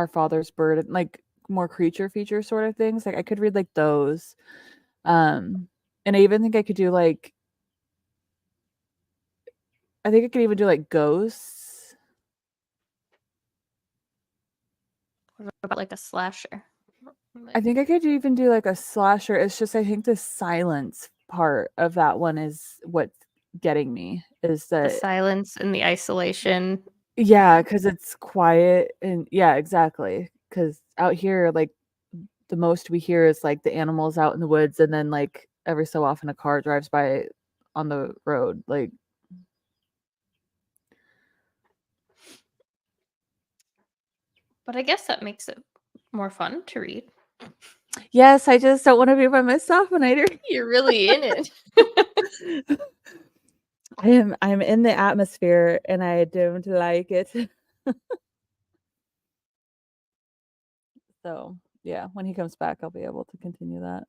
Father's Bird, and like more creature feature sort of things. Like I could read like those. And I even think I could do like I think I could even do like ghosts. What about like a slasher? I think I could even do like a slasher. It's just I think the silence part of that one is what's getting me. Is The that silence and the isolation. yeah, because it's quiet and yeah, exactly. Because out here, like the most we hear is like the animals out in the woods, and then like every so often a car drives by on the road. Like But I guess that makes it more fun to read. yes, I just don't want to be by myself when I do. You're really in it. I'm in the atmosphere and I don't like it. So yeah, when he comes back, I'll be able to continue that.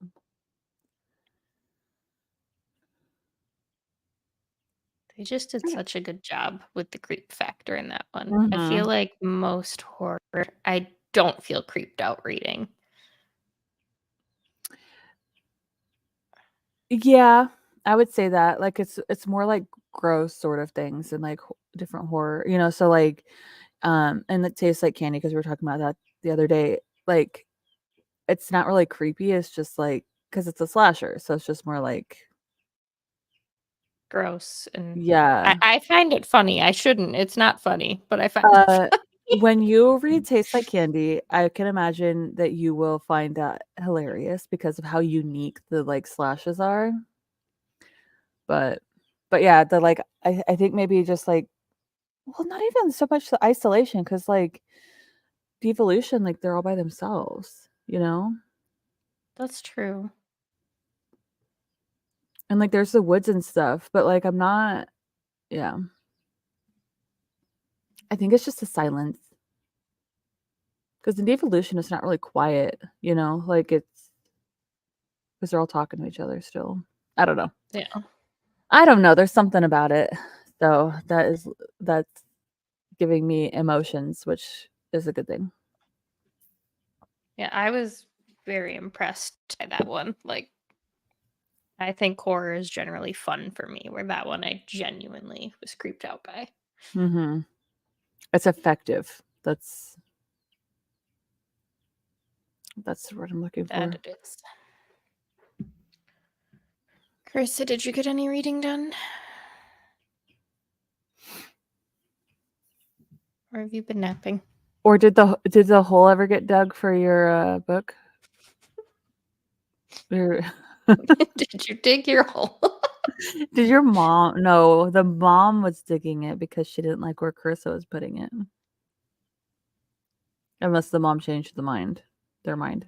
They just did such a good job with the creep factor in that one. I Mhm. feel like most horror, I don't feel creeped out reading. Yeah, I would say that. Like it's more like gross sort of things and like different horror, so like and it tastes like candy because we were talking about that the other day. Like it's not really creepy, it's just like because it's a slasher, so it's just more like Gross. And yeah. I find it funny. I shouldn't. It's not funny, but I find it Uh funny. when you read Tastes Like Candy, I can imagine that you will find that hilarious because of how unique the like slashes are. But yeah, the like I think maybe just like well, not even so much the isolation because like devolution, like they're all by themselves, you know? That's true. And like there's the woods and stuff, but like I'm not yeah. I think it's just the silence. Because in devolution it's not really quiet, like it's because they're all talking to each other still. I don't know. Yeah. I don't know. There's something about it. So that's giving me emotions, which is a good thing. Yeah, I was very impressed by that one. Like, I think horror is generally fun for me, where that one I genuinely was creeped out by. Mhm. It's effective. That's what I'm looking That for. it is. Carissa, did you get any reading done? Or have you been napping? Or did the hole ever get dug for your book? Or Did you dig your hole? did your mom? No, the mom was digging it because she didn't like where Carissa was putting it. Unless the mom changed their mind.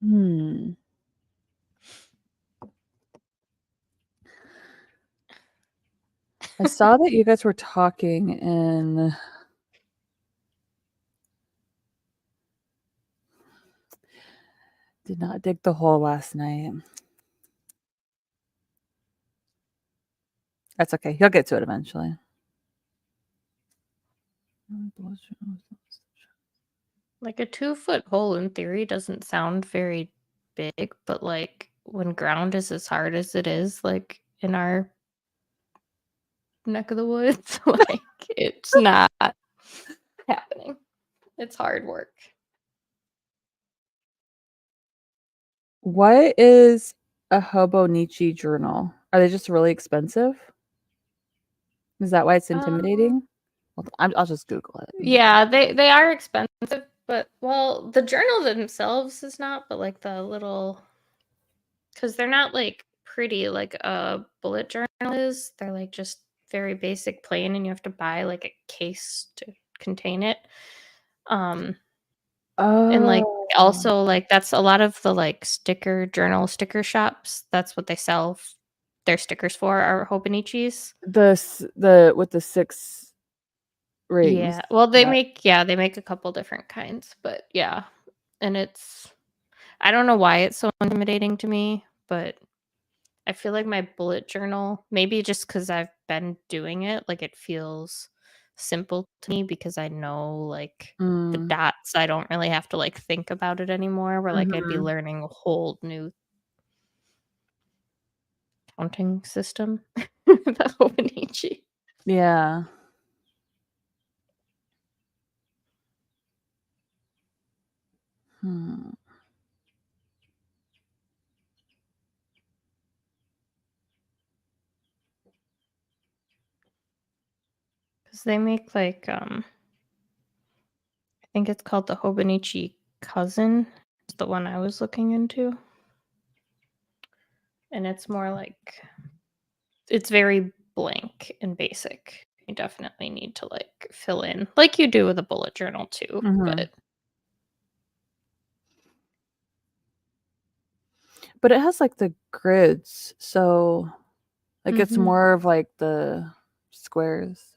Hmm. I saw that you guys were talking and did not dig the hole last night. That's okay. He'll get to it eventually. Like a 2-foot hole in theory doesn't sound very big, but like when ground is as hard as it is, like in our neck of the woods, like it's not happening. It's hard work. What is a Hobonichi journal? Are they just really expensive? Is that why it's intimidating? I'll just Google it. Yeah, they are expensive, but well, the journal themselves is not, but like the little, because they're not like pretty like a bullet journal is. They're like just very basic plain, and you have to buy like a case to contain it. And like also like that's a lot of the like journal sticker shops. That's what they sell their stickers for, are Hobonichis. The with the 6 rings. Yeah. Well, they make a couple different kinds, but yeah. And I don't know why it's so intimidating to me, but I feel like my bullet journal, maybe just because I've been doing it, like it feels simple to me because I know like the dots. I don't really have to like think about it anymore. Where like I'd be learning a whole new counting system. The Hobonichi. Yeah. Because they make like I think it's called the Hobonichi Cousin. It's the one I was looking into. And it's more like it's very blank and basic. You definitely need to like fill in like you do with a bullet journal too, but it has like the grids, so like it's more of like the squares.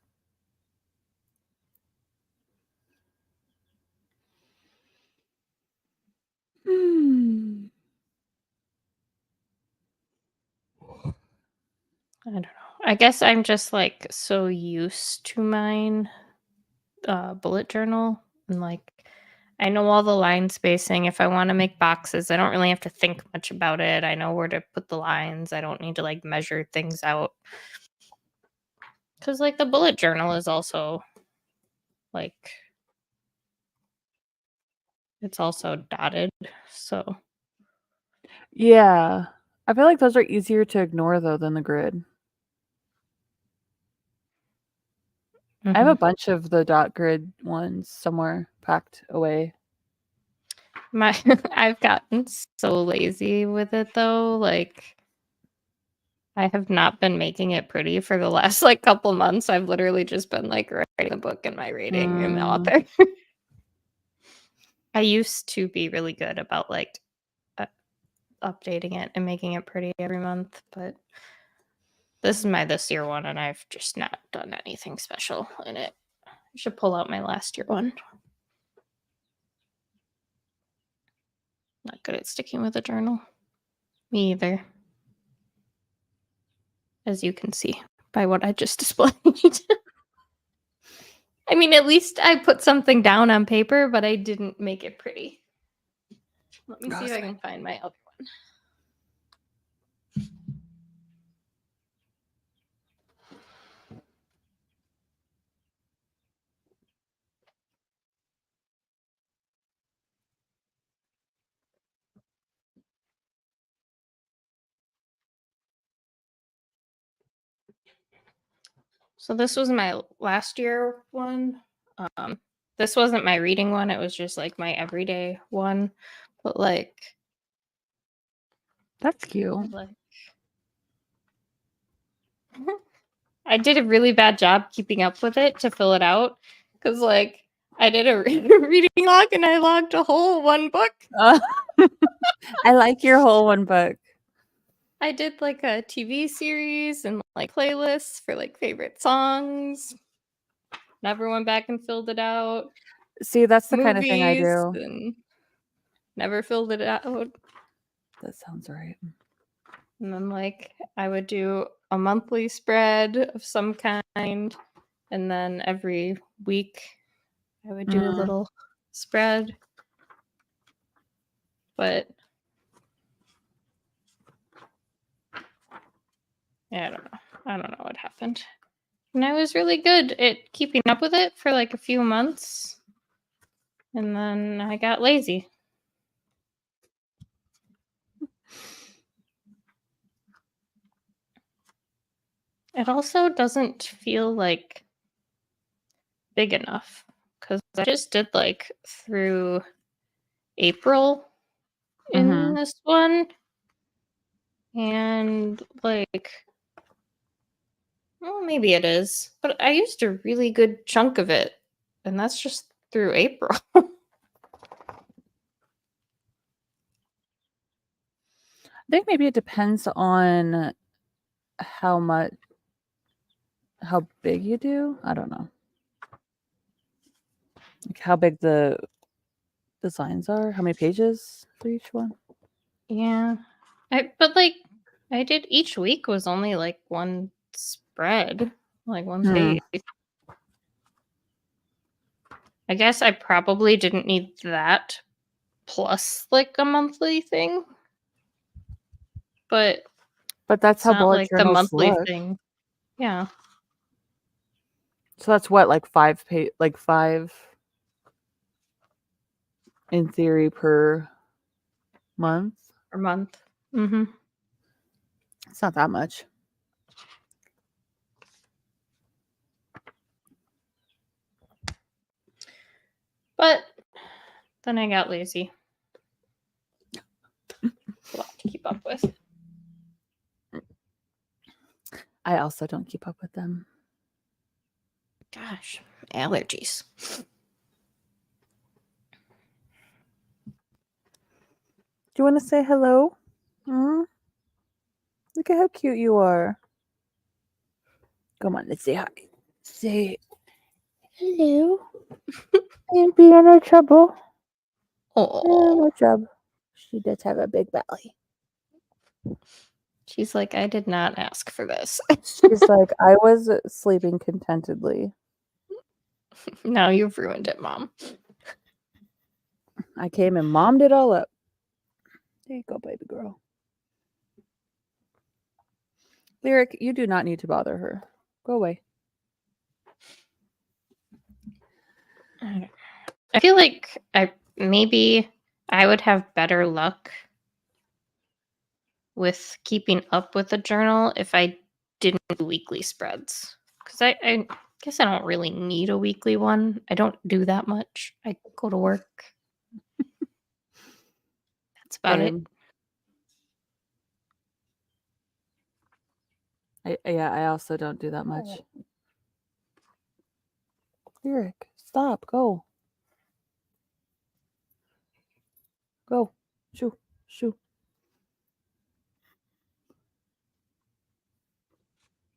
I don't know. I guess I'm just like so used to mine bullet journal, and like I know all the line spacing. If I want to make boxes, I don't really have to think much about it. I know where to put the lines. I don't need to like measure things out. Cuz like the bullet journal is also like it's also dotted. So yeah. I feel like those are easier to ignore though than the grid. I have a bunch of the dot grid ones somewhere packed away. I've gotten so lazy with it though. Like I have not been making it pretty for the last like couple months. I've literally just been like writing a book and my rating and the author. I used to be really good about like updating it and making it pretty every month, but this is my this year one and I've just not done anything special in it. I should pull out my last year one. Not good at sticking with a journal. Me either. As you can see by what I just displayed. I mean, at least I put something down on paper, but I didn't make it pretty. Let me see if I can find my other one. So this was my last year one. This wasn't my reading one. It was just like my everyday one. But like, that's cute. Like, I did a really bad job keeping up with it to fill it out because like I did a reading log and I logged a whole one book. I like your whole one book. I did like a TV series and like playlists for like favorite songs. Never went back and filled it out. See, that's the kind of thing I Movies do. and never filled it out. That sounds right. And then like I would do a monthly spread of some kind, and then every week I would do a little spread. But yeah, I don't know what happened. And I was really good at keeping up with it for like a few months. And then I got lazy. It also doesn't feel like big enough because I just did like through April in this one. And like, well, maybe it is, but I used a really good chunk of it. And that's just through April. I think maybe it depends on how big you do. I don't know. Like how big the designs are, how many pages for each one. Yeah. But like I did each week was only like one spread, like one page. I guess I probably didn't need that plus like a monthly thing. But that's it's how not bullet like the journals monthly look. thing. Yeah. So that's what, like 5 in theory per month. Per month. Mm-hmm. It's not that much. But then I got lazy. A lot to keep up with. I also don't keep up with them. Gosh, allergies. Do you want to say hello? Look at how cute you are. Come on, let's say hi. Say hello. Ain't be in no trouble. Oh, No trouble. She does have a big belly. she's like, I did not ask for this. She's like, I was sleeping contentedly. Now you've ruined it, Mom. I came and mommed it all up. There you go, baby girl. Lyric, you do not need to bother her. Go away. I feel like maybe I would have better luck with keeping up with the journal if I didn't do weekly spreads. Because I guess I don't really need a weekly one. I don't do that much. I go to work. That's about it. I also don't do that much. Lyric, stop. Go. Go. Shoo. Shoo.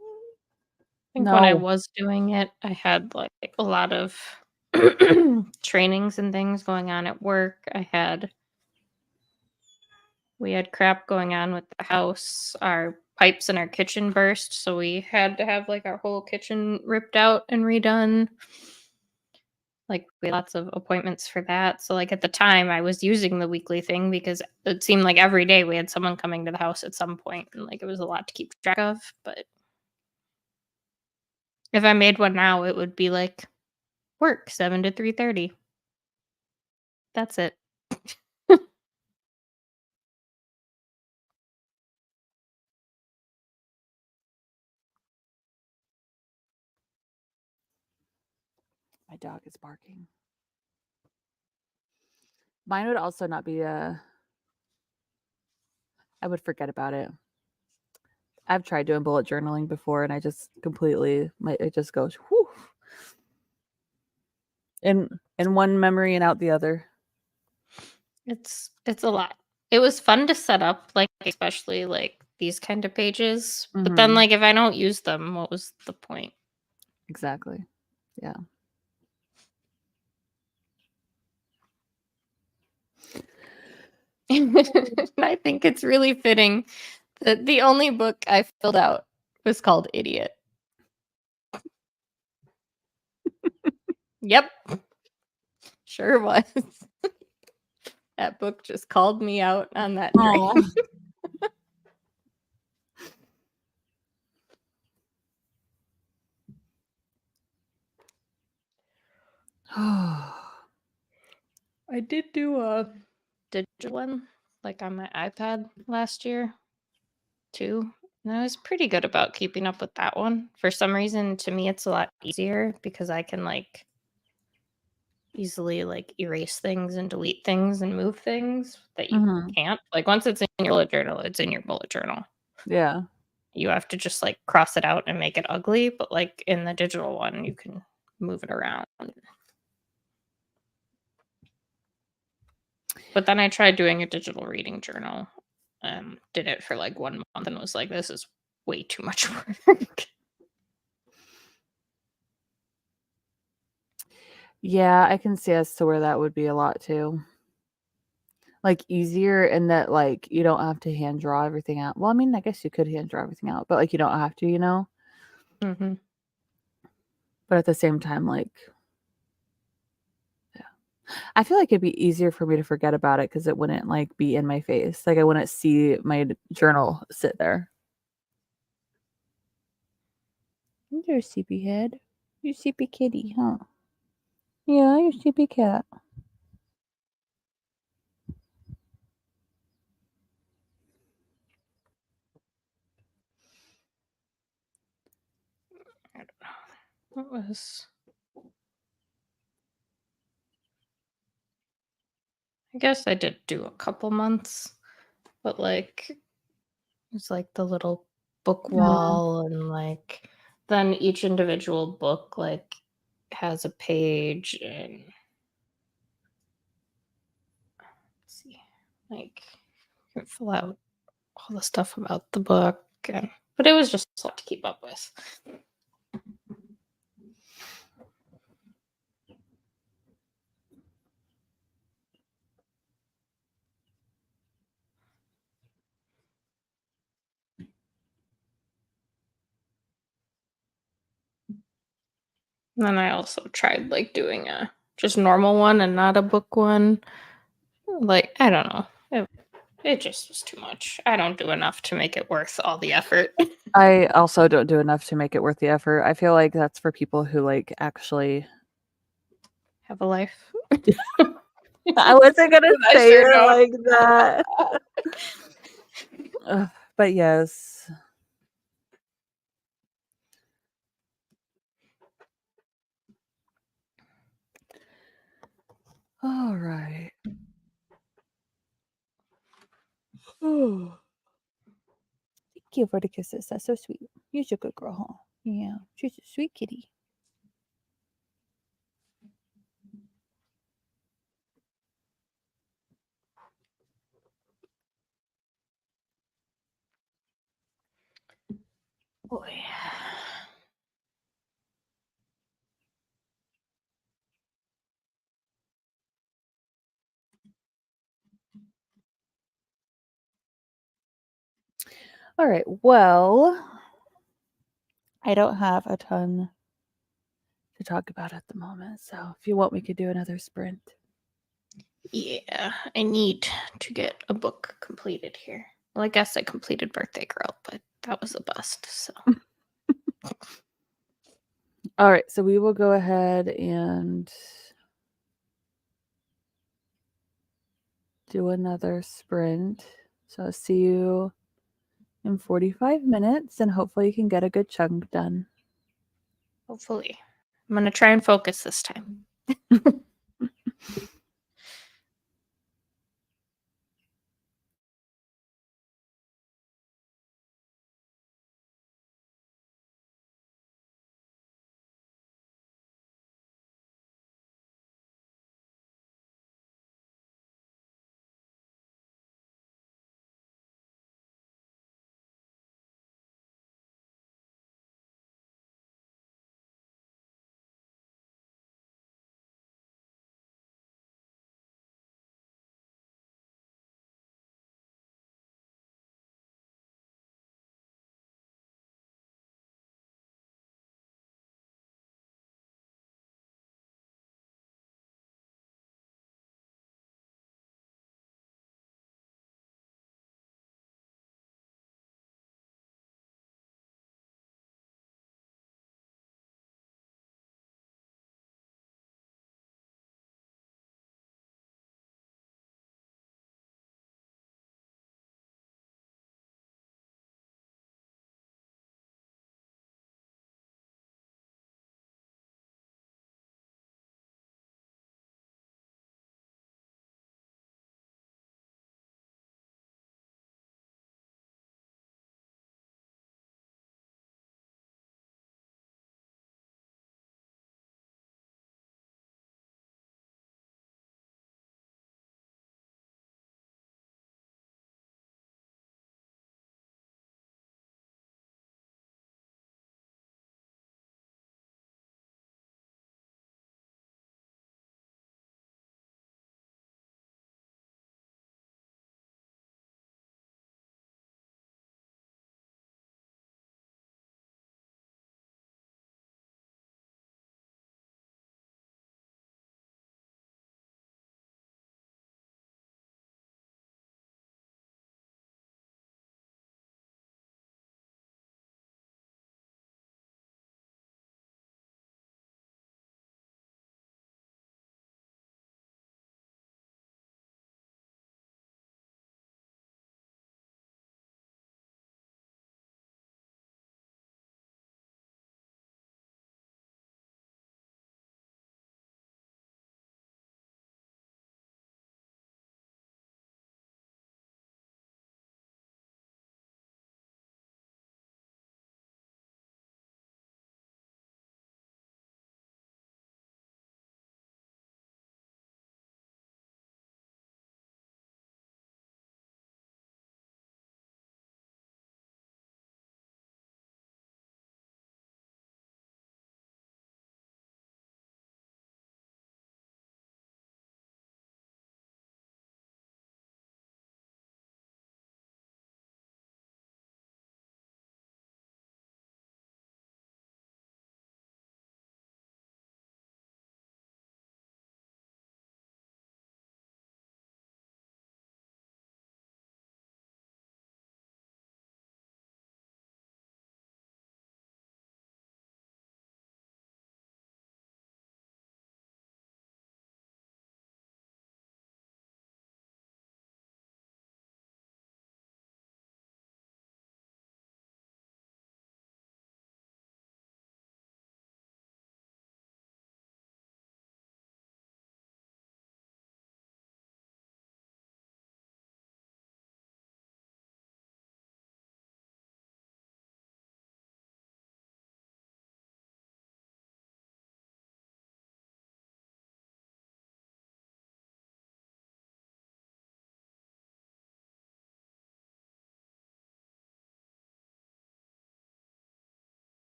I think when I was doing it, I had like a lot of trainings and things going on at work. We had crap going on with the house. Our pipes in our kitchen burst, so we had to have like our whole kitchen ripped out and redone. Like we had lots of appointments for that. So like at the time I was using the weekly thing because it seemed like every day we had someone coming to the house at some point, and like it was a lot to keep track of. But if I made one now, it would be like work 7 to 3:30. That's it. My dog is barking. Mine would also not be I would forget about it. I've tried doing bullet journaling before and I just completely, it just goes whew. In one memory and out the other. It's a lot. It was fun to set up, like especially like these kind of pages. But then, Mhm. like, if I don't use them, what was the point? Exactly. Yeah. And I think it's really fitting that the only book I filled out was called Idiot. Yep, sure was. That book just called me out on that Aw. dream. I did do a digital one, like on my iPad last year too. And I was pretty good about keeping up with that one. For some reason, to me, it's a lot easier because I can like easily like erase things and delete things and move things that you Mhm. can't. Like once it's in your bullet journal, it's in your bullet journal. Yeah. You have to just like cross it out and make it ugly, but like in the digital one, you can move it around. But then I tried doing a digital reading journal. Did it for like 1 month and was like, this is way too much work. Yeah, I can see as to where that would be a lot too. Like, easier in that, like, you don't have to hand draw everything out. Well, I mean, I guess you could hand draw everything out, but, like, you don't have to, you know? Hmm. But at the same time, like, yeah. I feel like it'd be easier for me to forget about it because it wouldn't, like, be in my face. Like, I wouldn't see my journal sit there. You're a sleepy head. You sleepy kitty, huh? Yeah, you're sleepy cat. I don't know. What was I guess I did do a couple months, but like it's like the little book Mm. wall and like then each individual book like has a page and let's see like you can fill out all the stuff about the book and but it was just a lot to keep up with. And then I also tried like doing a just normal one and not a book one. Like I don't know. It just was too much. I don't do enough to make it worth all the effort. I also don't do enough to make it worth the effort. I feel like that's for people who, like, actually Have a life. I wasn't gonna I say sure it don't. like that. Ugh, but yes. All right. Oh, thank you for the kisses. That's so sweet. You're a good girl, huh? Yeah, she's a sweet kitty. Boy. All right. Well, I don't have a ton to talk about at the moment. So if you want, we could do another sprint. Yeah, I need to get a book completed here. Well, I guess I completed Birthday Girl, but that was a bust. So All right. So we will go ahead and do another sprint. So I'll see you in 45 minutes and hopefully you can get a good chunk done. hopefully, I'm gonna try and focus this time.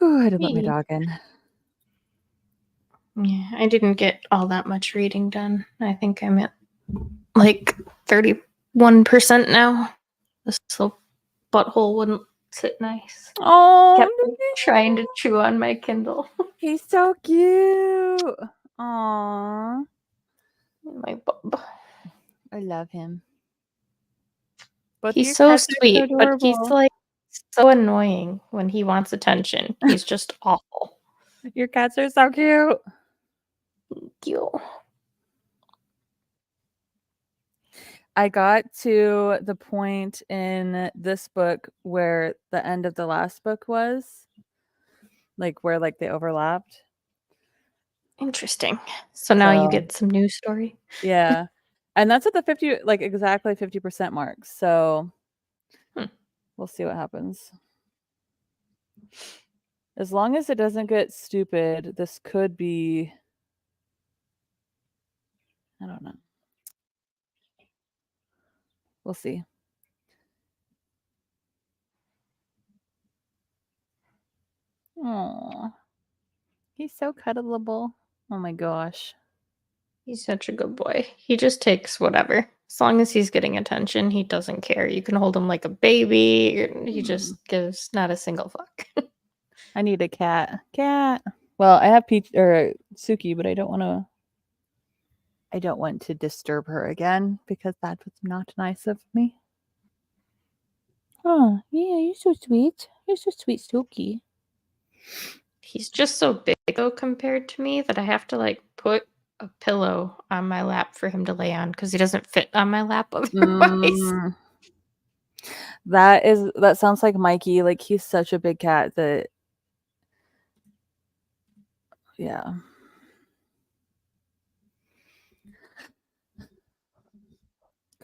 Ooh, I had to let my Hey. dog in. Yeah, I didn't get all that much reading done. I think I'm at like 31% now. This little butthole wouldn't sit nice. Oh, Kept trying to chew on my Kindle. he's so cute. Aww. My bub. I love him. Both of He's your so cats are sweet, but he's adorable. like so annoying when he wants attention. He's just awful. Your cats are so cute. You. I got to the point in this book where the end of the last book was, like where like they overlapped. Interesting. So now you So get some news story. yeah, and that's at the 50, like exactly 50% mark. So we'll see what happens. As long as it doesn't get stupid, this could be. I don't know. We'll see. Aww. He's so cuddleable. Oh my gosh. He's such a good boy. He just takes whatever. As long as he's getting attention, he doesn't care. You can hold him like a baby. He just gives not a single fuck. I need a cat. Cat. Well, I have Peach or Suki, but I don't want to disturb her again because that was not nice of me. Oh, yeah, you're so sweet. You're so sweet, Suki. He's just so big though compared to me that I have to like put a pillow on my lap for him to lay on because he doesn't fit on my lap otherwise. That sounds like Mikey. Like he's such a big cat that yeah.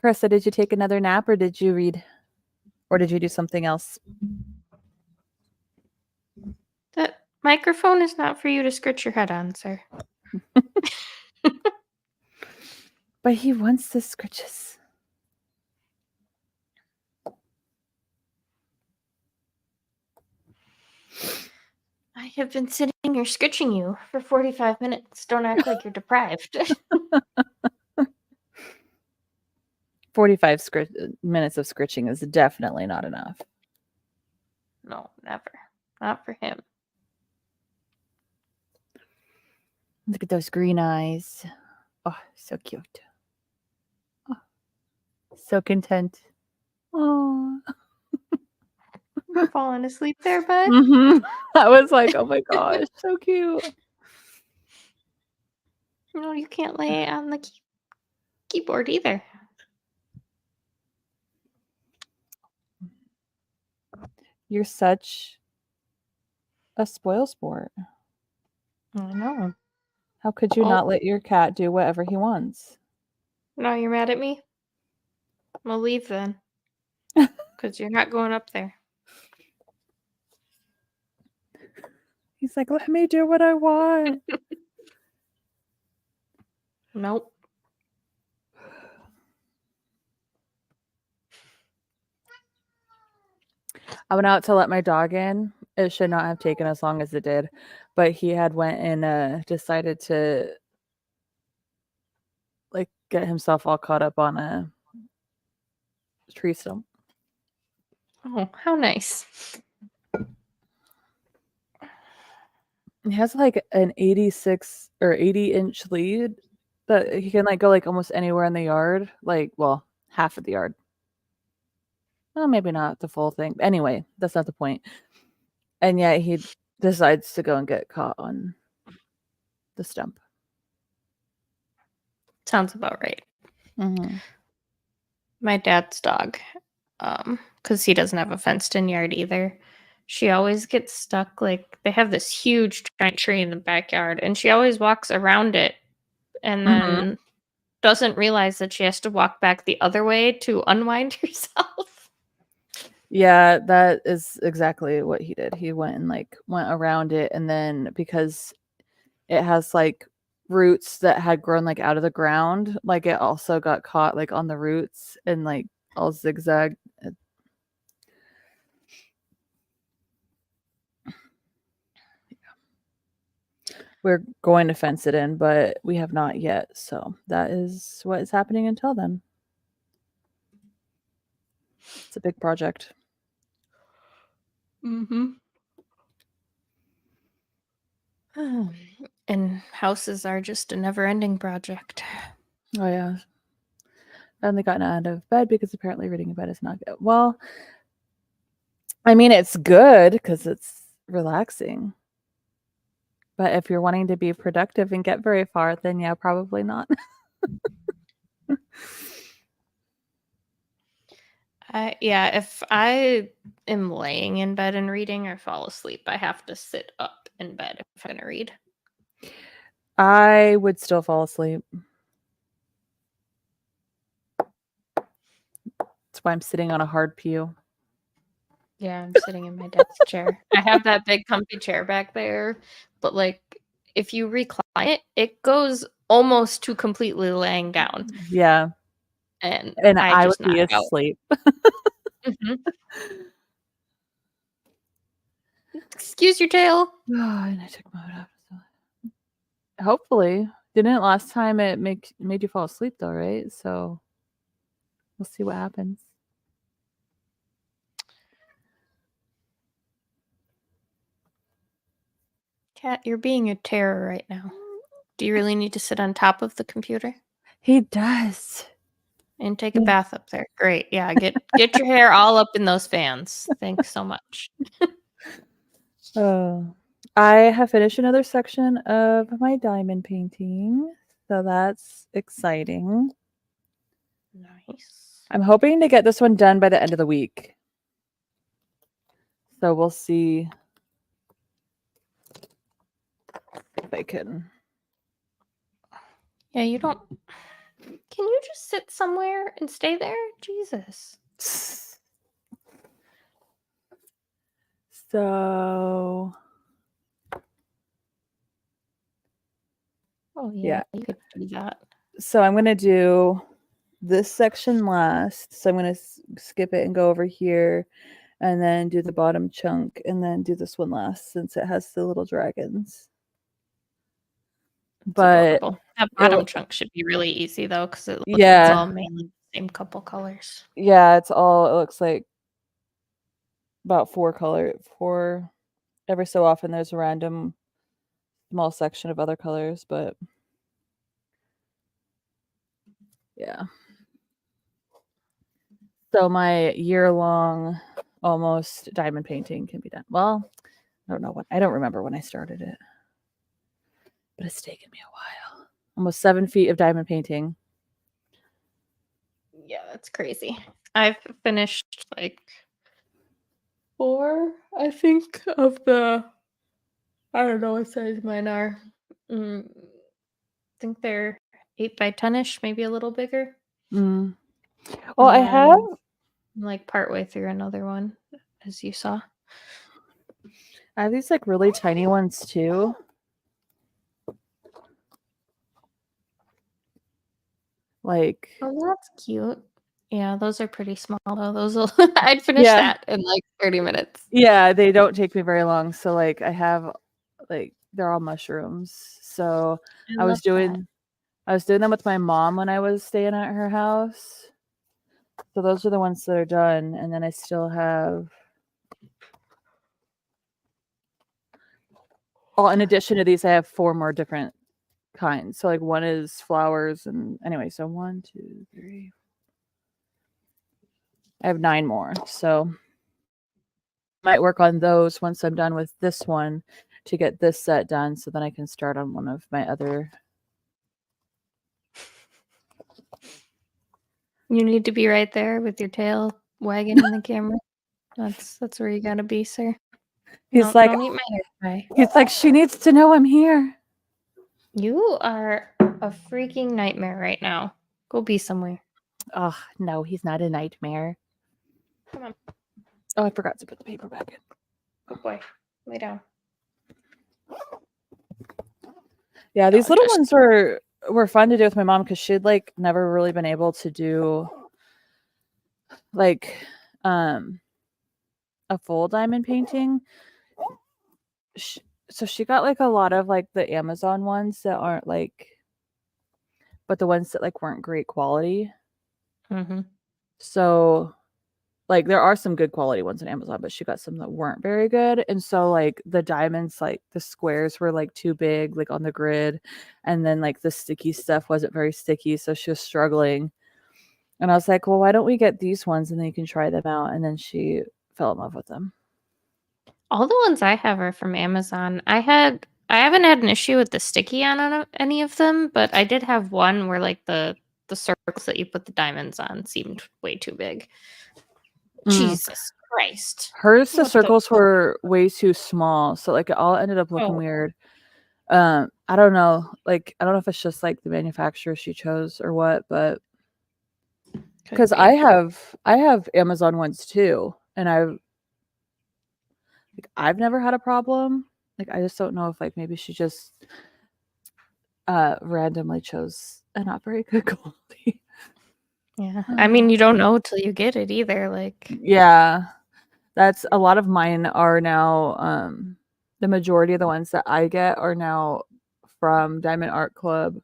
Carissa, did you take another nap or did you read? Or did you do something else? That microphone is not for you to scratch your head on, sir. But he wants the scritches. I have been sitting here scritching you for 45 minutes. Don't act like you're deprived. 45 minutes of scritching is definitely not enough. No, never. Not for him. Look at those green eyes. Oh, so cute. Oh, so content. Oh. Falling asleep there, bud? I was like, oh my gosh, so cute. No, you can't lay on the keyboard either. You're such a spoil sport. I know. How could you not let your cat do whatever he wants? Now you're mad at me? We'll leave then. Because you're not going up there. He's like, let me do what I want. Nope. I went out to let my dog in. It should not have taken as long as it did, but he had went and decided to like get himself all caught up on a tree stump. Oh, how nice. He has like an 86 or 80-inch lead that he can like go like almost anywhere in the yard, like well, half of the yard. Well, maybe not the full thing. Anyway, that's not the point. And yet he decides to go and get caught on the stump. Sounds about right. Mm-hmm. My dad's dog, because he doesn't have a fenced-in yard either. She always gets stuck. Like they have this huge giant tree in the backyard, and she always walks around it, and then doesn't realize that she has to walk back the other way to unwind herself. Yeah, that is exactly what he did. He went and like went around it, and then because it has like roots that had grown like out of the ground, like it also got caught like on the roots and like all zigzag. we're going to fence it in, but we have not yet. So that is what is happening until then. It's a big project. Mm-hmm. And houses are just a never-ending project. Oh yeah. I only gotten out of bed because apparently reading in bed is not good. Well, I mean, it's good because it's relaxing. But if you're wanting to be productive and get very far, then yeah, probably not. If I am laying in bed and reading or fall asleep, I have to sit up in bed if I'm gonna read. I would still fall asleep. That's why I'm sitting on a hard pew. Yeah, I'm sitting in my desk chair. I have that big comfy chair back there, but like if you recline it, it goes almost to completely laying down, Yeah. and And I I would just knock be out. asleep. Mhm. Excuse your tail. And I took my hood off. Hopefully. Didn't last time it made you fall asleep though, right? So we'll see what happens. Cat, you're being a terror right now. Do you really need to sit on top of the computer He does. and take a Yeah. bath up there? Great. Yeah, get your hair all up in those fans. Thanks so much. Oh. I have finished another section of my diamond painting. So that's exciting. Nice. I'm hoping to get this one done by the end of the week. So we'll see if I can. Yeah, you don't. Can you just sit somewhere and stay there? Jesus. So Oh yeah. you could do that. So I'm going to do this section last. So I'm going to skip it and go over here and then do the bottom chunk and then do this one last since it has the little dragons. It's But adorable. That bottom chunk should be really easy though, because it looks yeah, all mainly the same couple colors. yeah, it looks like about four. Every so often there's a random small section of other colors, but yeah. So my year-long almost diamond painting can be done. Well, I don't remember when I started it, but it's taken me a while. Almost 7 feet of diamond painting. Yeah, that's crazy. I've finished like 4, I think, of the. I don't know what size mine are. I think they're 8 by 10ish, maybe a little bigger. Well, And I have I'm like partway through another one, as you saw. these like really tiny ones too. Like, Oh, that's cute. Yeah, those are pretty small though. Those will I'd finish yeah, that in like 30 minutes. yeah, they don't take me very long. So like I have like they're all mushrooms. So I love that. I was doing them with my mom when I was staying at her house. So those are the ones that are done, and then I still have. Well, in addition to these, I have 4 more different kinds. So like one is flowers, and anyway, so 1, 2, 3. I have 9 more. So I might work on those once I'm done with this one to get this set done, so then I can start on one of my other. You need to be right there with your tail wagging in the camera. That's where you gotta be, sir. He's No, like, don't eat my hair pie. he's like, she needs to know I'm here. You are a freaking nightmare right now. Go be somewhere. Oh no, he's not a nightmare. Come on. Oh, I forgot to put the paper back in. Good boy. Lay down. Yeah, these little ones were fun to do with my mom because she'd like never really been able to do like a full diamond painting. so she got like a lot of like the Amazon ones that aren't like, but the ones that like weren't great quality. Mm-hmm. So like there are some good quality ones on Amazon, but she got some that weren't very good. And so like the diamonds, like the squares were like too big, like on the grid. And then like the sticky stuff wasn't very sticky. So she was struggling. And I was like, well, why don't we get these ones and then you can try them out? And then she fell in love with them. All the ones I have are from Amazon. I haven't had an issue with the sticky on any of them, but I did have one where like the circles that you put the diamonds on seemed way too big. Jesus Christ. Hers, the What the circles were way too small. So like it all ended up looking Oh. weird. I don't know. Like, I don't know if it's just like the manufacturer she chose or what, but because Could I be. have Amazon ones too, and I've never had a problem. Like, I just don't know if like maybe she just randomly chose a not very good quality. Yeah. I mean, you don't know till you get it either. Like, Yeah, that's a lot of mine are now. The majority of the ones that I get are now from Diamond Art Club.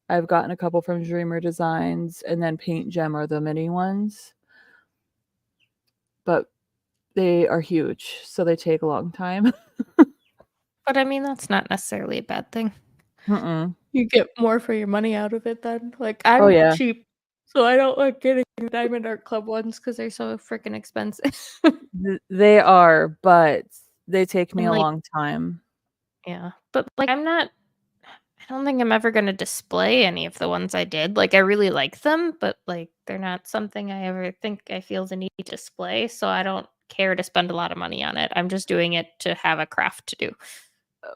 I've gotten a couple from Dreamer Designs, and then Paint Gem are the mini ones. But they are huge, so they take a long time. but I mean, that's not necessarily a bad thing. Mm-mm. You get more for your money out of it then. Like, Oh I'm yeah, cheap, so I don't like getting the Diamond Art Club ones because they're so freaking expensive. they are, but they take me And a like, long time. yeah, but like, I don't think I'm ever gonna display any of the ones I did. Like, I really like them, but like, they're not something I ever think I feel the need to display. So I don't care to spend a lot of money on it. I'm just doing it to have a craft to do.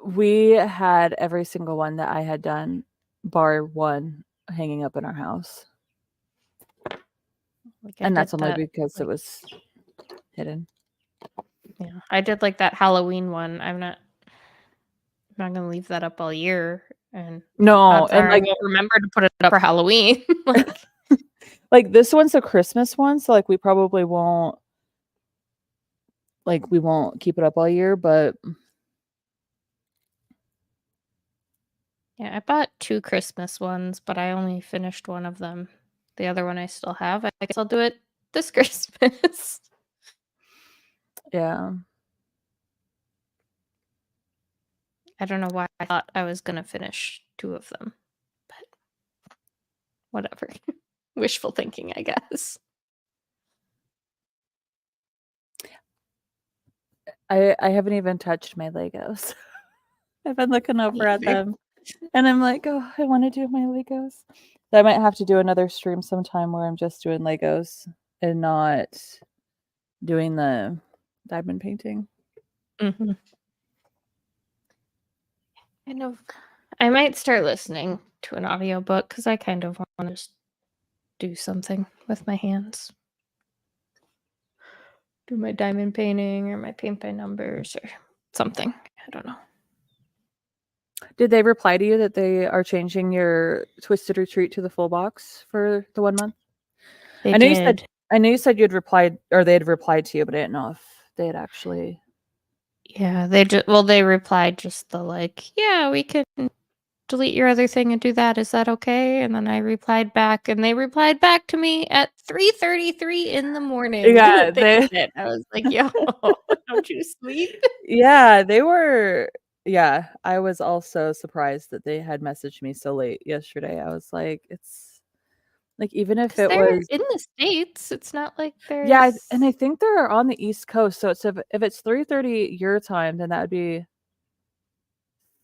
We had every single one that I had done, bar one, hanging up in our house, Like, I and did that's only that. because it Like, was hidden. yeah, I did like that Halloween one. I'm not gonna leave that up all year, and No, odds and are I won't remember to put it up for Halloween. like this one's a Christmas one, so like we probably won't keep it up all year, but Yeah, I bought 2 Christmas ones, but I only finished one of them. The other one I still have. I guess I'll do it this Christmas. yeah. I don't know why I thought I was gonna finish 2 of them, but whatever. Wishful thinking, I guess. I haven't even touched my Legos. I've been looking over at them, and I'm like, oh, I want to do my Legos. So I might have to do another stream sometime where I'm just doing Legos and not doing the diamond painting. Mhm. Kind of. I might start listening to an audiobook because I kind of want to just do something with my hands. Do my diamond painting or my paint by numbers or something. I don't know. Did they reply to you that they are changing your Twisted Retreat to the full box for the 1 month? They I know you said did. you'd replied, or they had replied to you, but I didn't know if they had actually. Yeah, they replied just the like, yeah, we can delete your other thing and do that. Is that okay? And then I replied back, and they replied back to me at 3:33 in the morning Yeah, that they did it. I was like, yo, don't you sleep? yeah, they were. Yeah, I was also surprised that they had messaged me so late yesterday. I was like, it's like even if Because it they're was, in the States. It's not like yeah, and there's. I think they're on the East Coast, so it's if it's 3:30 your time, then that would be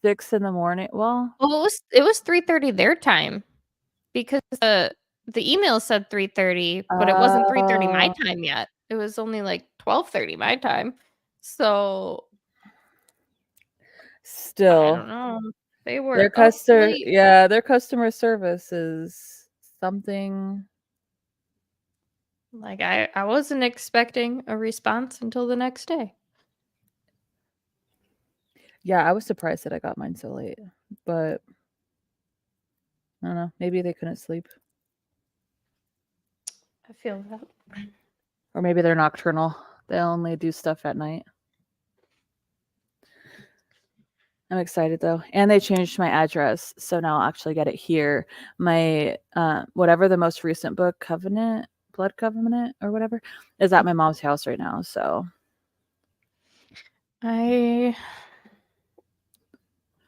6 in the morning. Well, Well, it was 3:30 their time because the email said 3:30, but it wasn't 3:30 my uh, time yet. It was only like 12:30 my time. So I still don't know. They were up late. their customer service is something. Like I wasn't expecting a response until the next day. Yeah, I was surprised that I got mine so late, but I don't know. Maybe they couldn't sleep, I feel that. or maybe they're nocturnal. They only do stuff at night. I'm excited though. And they changed my address, so now I'll actually get it here. My whatever the most recent book, Blood Covenant or whatever, is at my mom's house right now. So I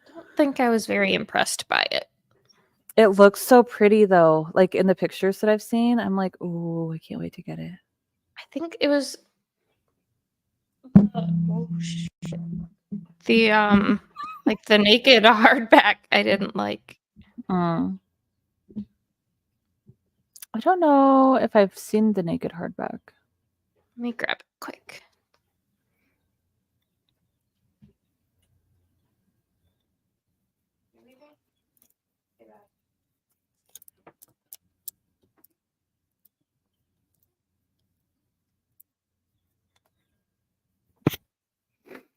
don't think I was very impressed by it. it looks so pretty though. Like in the pictures that I've seen, I'm like, ooh, I can't wait to get it. I think it was the like the naked hardback I didn't like. I don't know if I've seen the naked hardback. Let me grab it quick.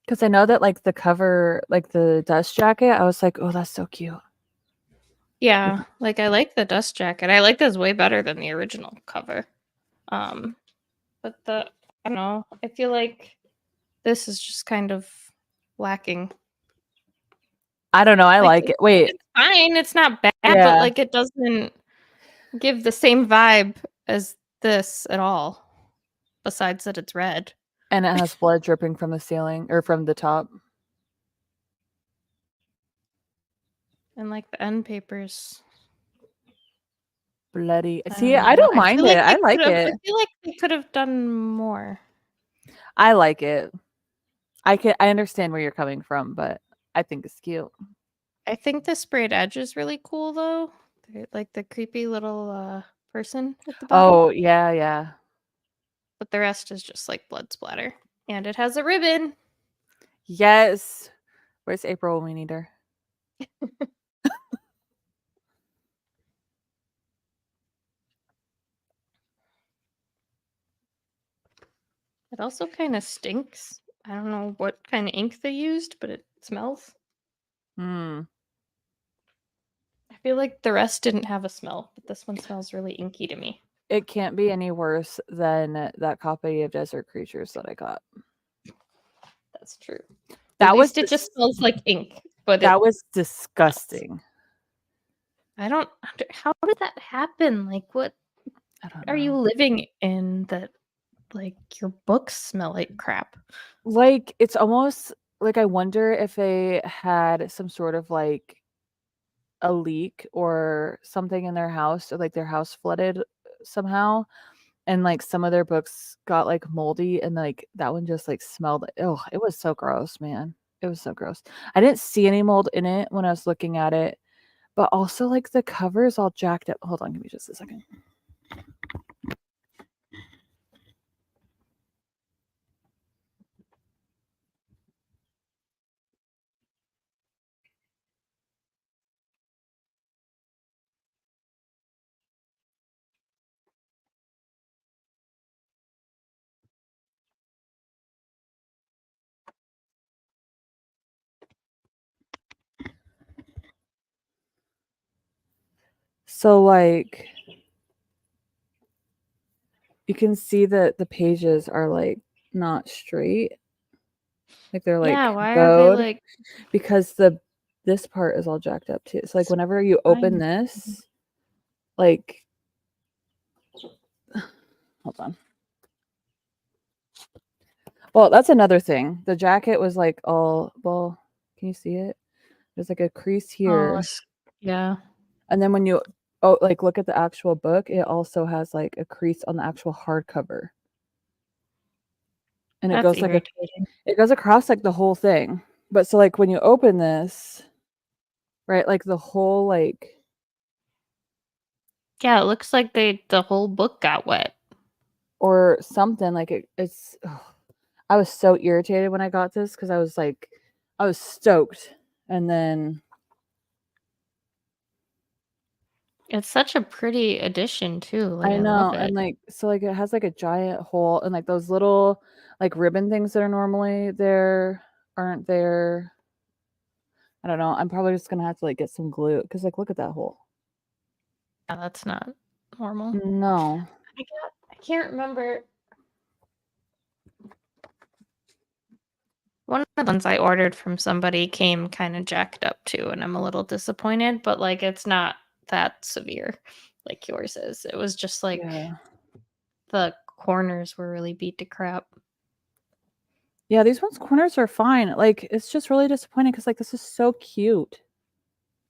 Because I know that like the cover, like the dust jacket, I was like, oh, that's so cute. Yeah, like I like the dust jacket. I like this way better than the original cover. But I don't know. I feel like this is just kind of lacking. I don't know. I like it. Wait. It's fine. It's not bad, Yeah. but like it doesn't give the same vibe as this at all. Besides that it's red. And it has blood dripping from the ceiling or from the top. And like the end papers. Bloody. I See, don't I know. don't I mind feel it. like I they like could've- it. I feel like they could have done more. I like it. I understand where you're coming from, but I think it's cute. I think the sprayed edge is really cool though. Like the creepy little person at the bottom. Oh, yeah, yeah. But the rest is just like blood splatter. And it has a ribbon. Yes. Where's April when we need her? It also kind of stinks. I don't know what kind of ink they used, but it smells. Hmm. I feel like the rest didn't have a smell, but this one smells really inky to me. It can't be any worse than that copy of Desert Creatures that I got. That's true. That At was least it just smells like ink. But that was disgusting. I don't. How did that happen? Like, what I don't know. are you living in that? Like your books smell like crap. Like it's almost like I wonder if they had some sort of like a leak or something in their house, or like their house flooded somehow, and like some of their books got like moldy, and like that one just like smelled. Oh, it was so gross, man. It was so gross. I didn't see any mold in it when I was looking at it, but also like the cover is all jacked up. Hold on, give me just a second. So like you can see that the pages are like not straight. Like they're like Yeah, why are they bowed like because this part is all jacked up too. So like whenever you open this, like hold on. Well, that's another thing. The jacket was like all well, can you see it? There's like a crease here. yeah. And then when you like look at the actual book, it also has like a crease on the actual hardcover. And it That's goes like irritating. it goes across like the whole thing. But so like when you open this, right, like the whole like Yeah, it looks like the whole book got wet. or something like it's I was so irritated when I got this because I was stoked, and then It's such a pretty addition too. Like I I love know, it. and like so like it has like a giant hole, and like those little like ribbon things that are normally there aren't there. I don't know. I'm probably just gonna have to like get some glue because like look at that hole. Yeah, that's not normal. No. I can't remember. One of the ones I ordered from somebody came kind of jacked up too, and I'm a little disappointed, but like it's not that severe like yours is. It was just like Yeah. the corners were really beat to crap. Yeah, these ones corners are fine. Like, it's just really disappointing because like this is so cute.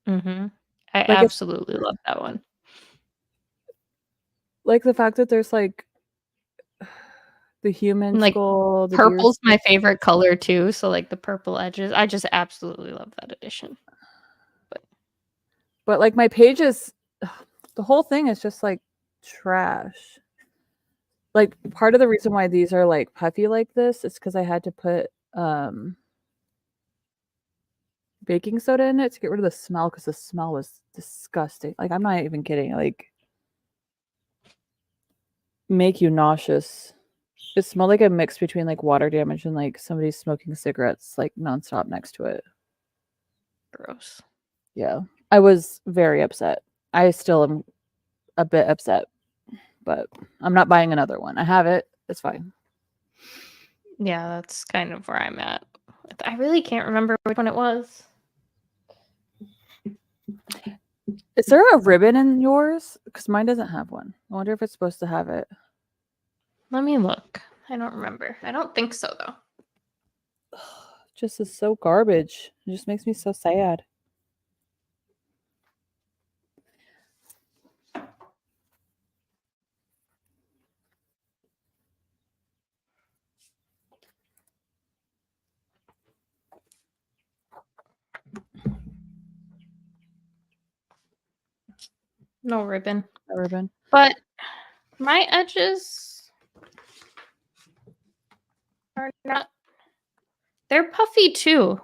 Mm-hmm. I Like it's absolutely love that one. like the fact that there's like the human And like skull, the deer purple's my skull. favorite color too, so like the purple edges. I just absolutely love that edition. But like my pages, the whole thing is just like trash. Like part of the reason why these are like puffy like this is because I had to put baking soda in it to get rid of the smell because the smell was disgusting. Like I'm not even kidding. Like make you nauseous. It smelled like a mix between like water damage and like somebody smoking cigarettes like nonstop next to it. Gross. Yeah. I was very upset. I still am a bit upset, but I'm not buying another one. I have it. It's fine. Yeah, that's kind of where I'm at. I really can't remember which one it was. Is there a ribbon in yours? Because mine doesn't have one. I wonder if it's supposed to have it. Let me look. I don't remember. I don't think so though. Just is so garbage. It just makes me so sad. No ribbon. A ribbon. But my edges are not, they're puffy too.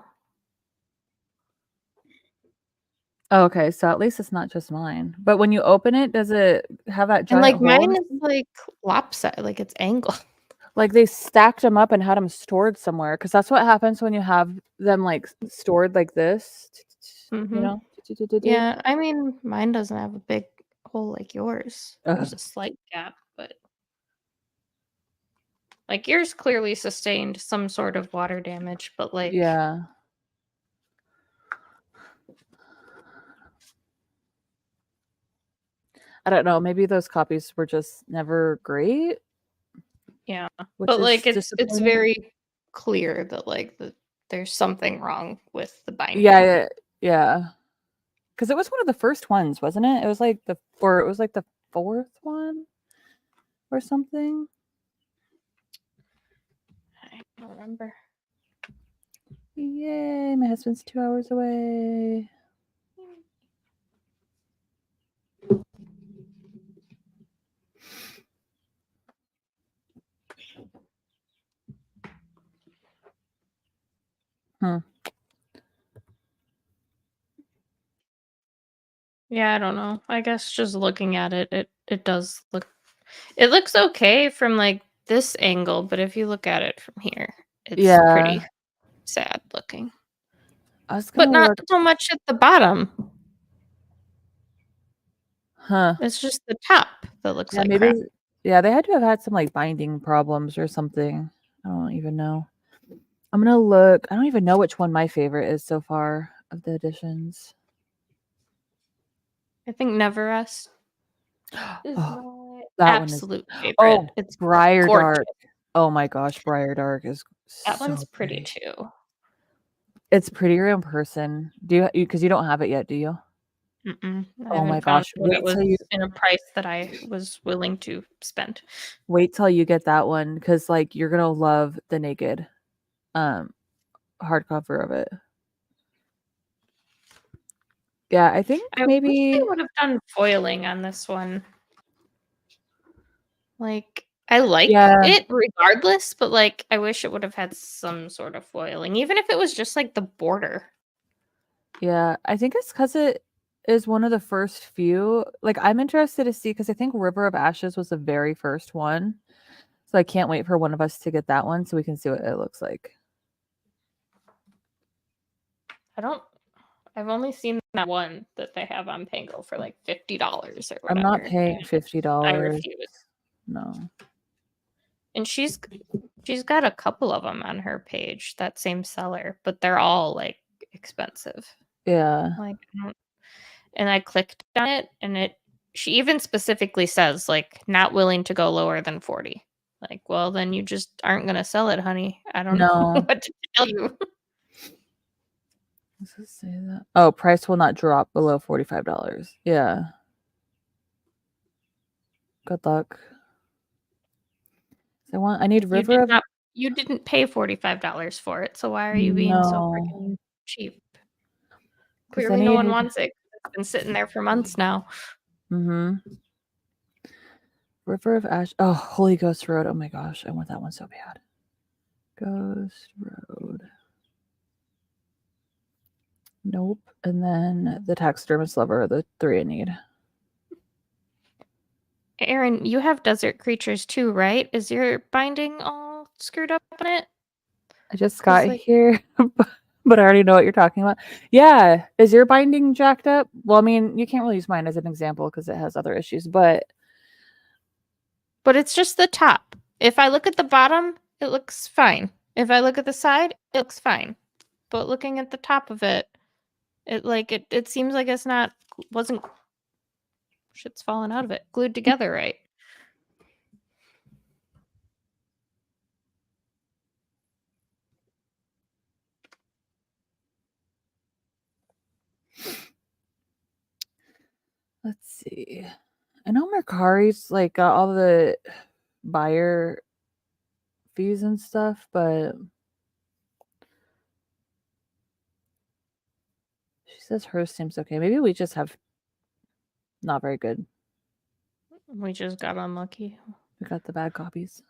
Oh, okay, so at least it's not just mine. But when you open it, does it have that And giant like hole? mine is like lopsided, like it's angled. Like they stacked them up and had them stored somewhere because that's what happens when you have them like stored like this. You Mm-hmm. know? Yeah, I mean, mine doesn't have a big hole like yours. There's Ugh. a slight gap, but like yours clearly sustained some sort of water damage, but like Yeah. I don't know. Maybe those copies were just never great, yeah. which But is like it's disappointing. very clear that like there's something wrong with the binding. Yeah, yeah. Because it was one of the first ones, wasn't it? It was like the fourth one or something. I don't remember. Yay! My husband's 2 hours away. Yeah, I don't know. I guess just looking at it, it does look, it looks okay from like this angle, but if you look at it from here, it's Yeah, pretty sad looking. I was But gonna not look. so much at the bottom. Huh? It's just the top that looks Yeah, like maybe. crap. Yeah, they had to have had some like binding problems or something. I don't even know. I'm gonna look. I don't even know which one my favorite is so far of the editions. I think Never Rest is Oh, my that one is. absolute favorite. Oh, It's Briar gorgeous. Dark. Oh my gosh, Briar Dark is That so one's pretty pretty. too. It's prettier in person. Do you? Because you don't have it yet, do you? I Oh my haven't found gosh, one that was in a price that I was willing to spend. wait till you get that one because like you're gonna love the naked hardcover of it. Yeah, I think I wish they maybe. would have done foiling on this one. Like, I like Yeah, it regardless, but like, I wish it would have had some sort of foiling, even if it was just like the border. yeah. I think it's because it is one of the first few. Like I'm interested to see because I think River of Ashes was the very first one. So I can't wait for one of us to get that one so we can see what it looks like. I've only seen that one that they have on Pango for like $50 or whatever. I'm not paying I $50. refuse. No. And she's She's got a couple of them on her page, that same seller, but they're all like expensive. Yeah. Like, and I clicked on it, and she even specifically says like not willing to go lower than 40. Like, well, then you just aren't gonna sell it, honey. I don't know No. what to tell you. Does it say that? Oh, price will not drop below $45. Yeah. Good luck. I need River of You didn't pay $45 for it, so why are you being so freaking cheap? Clearly no one wants it. It's been sitting there for months now. River of Ash. Oh, Holy Ghost Road. Oh my gosh, I want that one so bad. Ghost Road. Nope. And then the Taxidermist Lover are the 3 I need. Aaron, you have desert creatures too, right? Is your binding all screwed up on it? I just got here, but I already know what you're talking about. Yeah. Is your binding jacked up? Well, I mean, you can't really use mine as an example because it has other issues, but it's just the top. If I look at the bottom, it looks fine. If I look at the side, it looks fine. But looking at the top of it, it seems like shit's falling out of it, glued together right. let's see. I know Mercari's like got all the buyer fees and stuff, but she says hers seems okay. Maybe we just have not very good. We just got unlucky. We got the bad copies.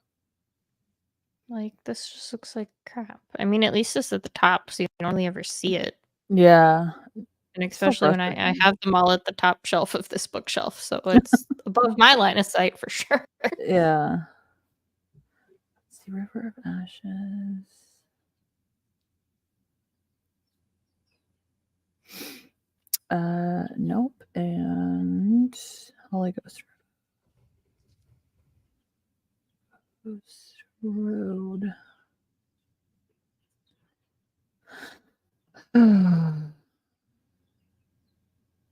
Like, this just looks like crap. I mean, at least it's at the top, so you don't really ever see it. Yeah. And especially when I have them all at the top shelf of this bookshelf, so it's above my line of sight for sure. Yeah. Let's see, River of Ashes. Nope. And Holy Ghost Road.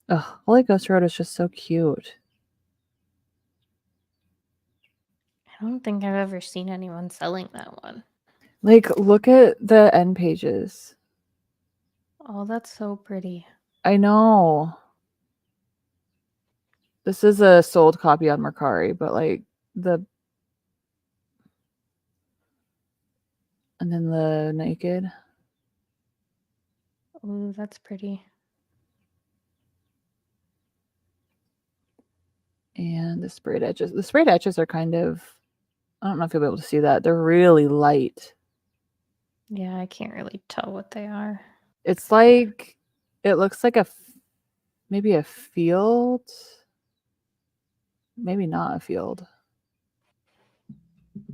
Oh, Holy Ghost Road is just so cute. I don't think I've ever seen anyone selling that one. Like, look at the end pages. Oh, that's so pretty. I know. This is a sold copy on Mercari, but like and then the naked. Oh, that's pretty. And the sprayed edges. The sprayed edges are kind of, I don't know if you'll be able to see that. They're really light. Yeah, I can't really tell what they are. It's like, it looks like maybe a field. Maybe not a field.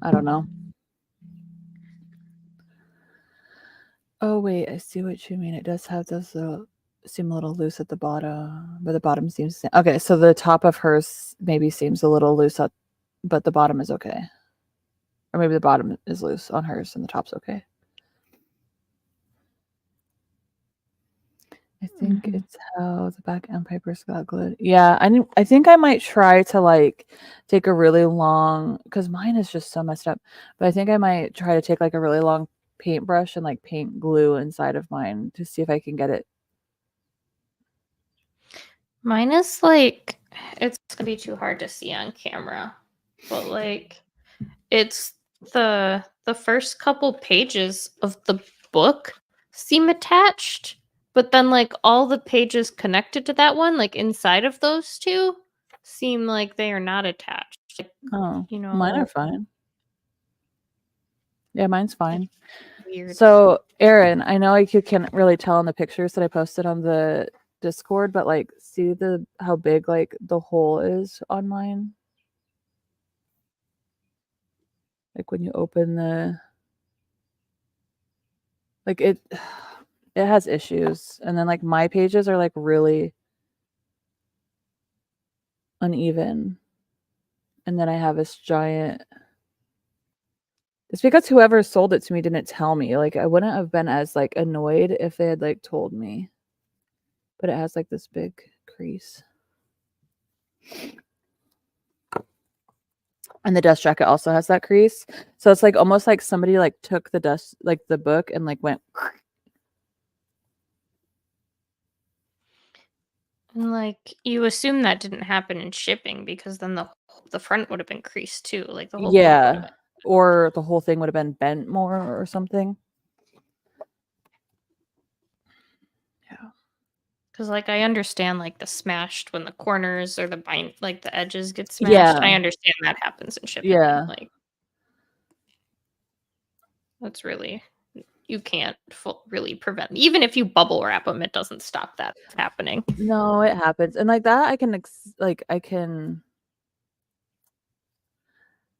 I don't know. Oh, wait, I see what you mean. It does have those seem a little loose at the bottom, but the bottom seems okay. So the top of hers maybe seems a little loose, but the bottom is okay. Or maybe the bottom is loose on hers and the top's okay. I think it's how the back end papers got glued. Yeah, I think I might try to like take a really long, because mine is just so messed up. But I think I might try to take like a really long paintbrush and like paint glue inside of mine to see if I can get it. Mine is like, it's gonna be too hard to see on camera, but like, it's the first couple pages of the book seem attached, but then like all the pages connected to that one, like inside of those two, seem like they are not attached. Like, Oh, mine are fine. Yeah, mine's fine. Weird. So, Erin, I know like you can't really tell in the pictures that I posted on the Discord, but like see how big like the hole is on mine? Like when you open it has issues. And then like my pages are like really uneven. And then I have this giant It's because whoever sold it to me didn't tell me. Like, I wouldn't have been as, like, annoyed if they had, like, told me. But it has, like, this big crease. And the dust jacket also has that crease. So it's, like, almost like somebody, like, took the dust, like, the book and, like, went. And like you assume that didn't happen in shipping because then the front would have been creased too. Like the whole book would have Yeah. been. Or the whole thing would have been bent more or something. Yeah. Because like I understand like the smashed when the corners or like the edges get smashed. I Yeah. understand that happens in shipping. Yeah. Like that's really you can't really prevent. Even if you bubble wrap them, it doesn't stop that happening. No, it happens. And like that I can I can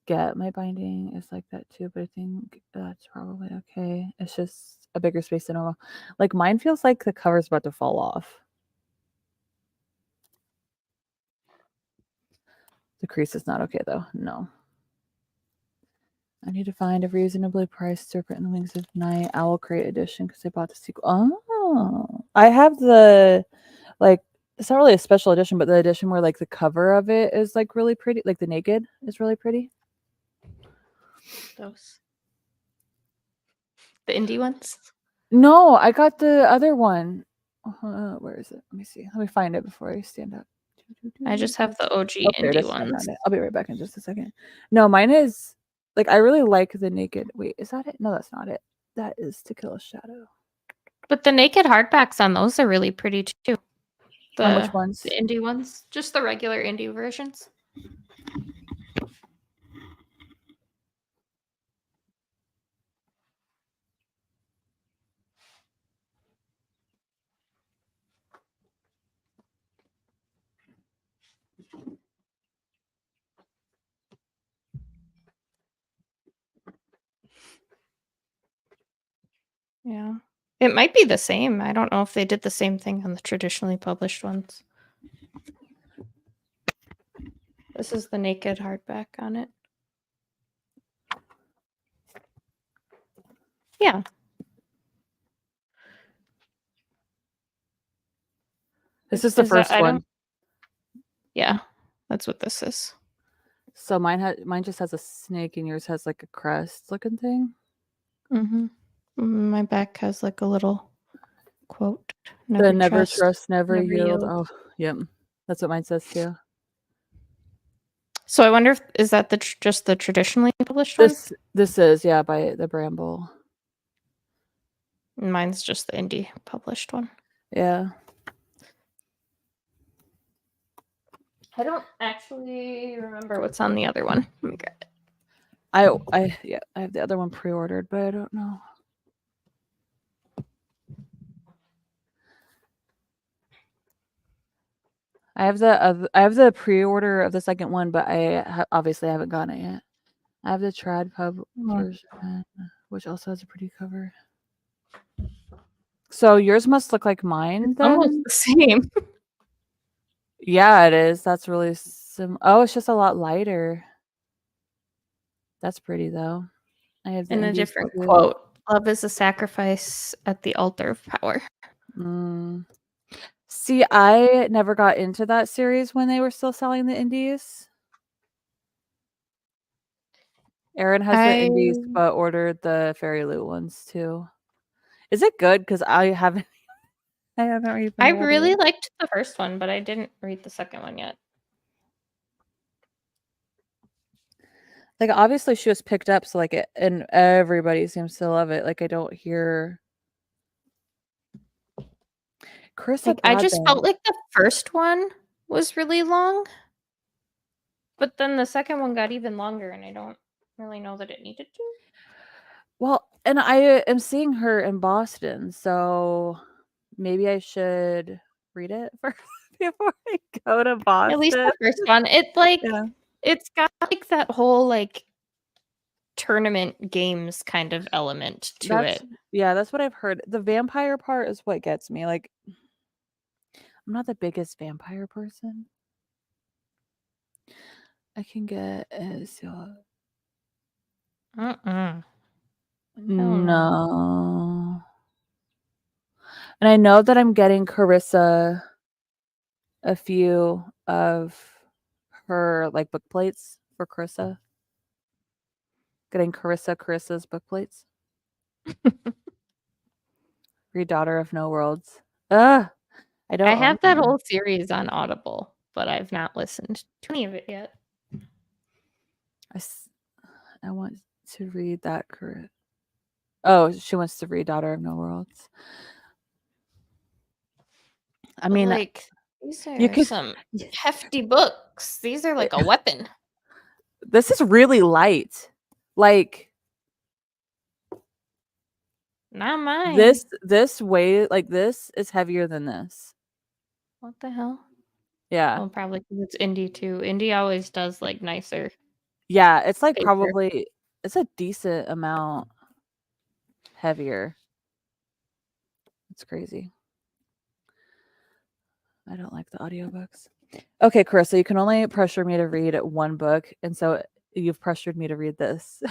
get my binding is like that too, but I think that's probably okay. It's just a bigger space than normal. Like mine feels like the cover's about to fall off. The crease is not okay though. No. I need to find a reasonably priced Serpent and the Wings of Night Owl Crate edition because I bought the sequel. Oh, I have the like it's not really a special edition, but the edition where like the cover of it is like really pretty, like the naked is really pretty. Those the indie ones. No, I got the other one. Where is it? Let me see. Let me find it before I stand up. I just have the OG Oh, there it indie is. I ones. found it. I'll be right back in just a second. No, mine is like I really like the naked. Wait, is that it? No, that's not it. That is To Kill a Shadow. But the naked hardbacks on those are really pretty too. On which ones? The indie ones, just the regular indie versions. Yeah. It might be the same. I don't know if they did the same thing on the traditionally published ones. This is the naked hardback on it. Yeah. This is the first one. Yeah, that's what this is. So mine just has a snake and yours has like a crest looking thing. Mm-hmm. My back has like a little quote. Never trust, never never yield. yield. Oh, yep. That's what mine says too. So I wonder if is that just the traditionally published one? This is by the Bramble. Mine's just the indie published one. Yeah. I don't actually remember what's on the other one. Let me grab it. I have the other one pre-ordered, but I don't know. I have the pre-order of the second one, but I obviously haven't gotten it yet. I have the Trad Pub version, which also has a pretty cover. So yours must look like mine then? Almost the same. Yeah, it is. That's really oh, it's just a lot lighter. That's pretty though. I have the In a Indies different logo. quote. Love is a sacrifice at the altar of power. See, I never got into that series when they were still selling the indies. Erin has the indies, but ordered the Fairy Loot ones too. Is it good? Because I haven't read. I really liked the first one, but I didn't read the second one yet. Like obviously she was picked up, so like and everybody seems to love it. Like I don't hear. Chris, Like, I just felt like the first one was really long, but then the second one got even longer, and I don't really know that it needed to. Well, and I am seeing her in Boston, so maybe I should read it first before I go to Boston. At least the first one. It's got like that whole like tournament games kind of element to it. Yeah, that's what I've heard. The vampire part is what gets me. Like, I'm not the biggest vampire person. I can get Mm-mm. No. And I know that I'm getting Carissa a few of her like book plates for Carissa. Getting Carissa's book plates. Your Daughter of No Worlds. Ugh. I don't I own have that her. whole series on Audible, but I've not listened to any of it yet. I want to read that. Oh, she wants to read Daughter of No Worlds. I But, mean, like, these you are could. some hefty books. These are like a weapon. This is really light. Like Not mine. this way, like this is heavier than this. What the hell? Yeah. Well, probably because it's indie too. Indie always does like nicer Yeah, it's like paper. probably it's a decent amount heavier. It's crazy. I don't like the audiobooks. Okay, Carissa, you can only pressure me to read one book, and so you've pressured me to read this.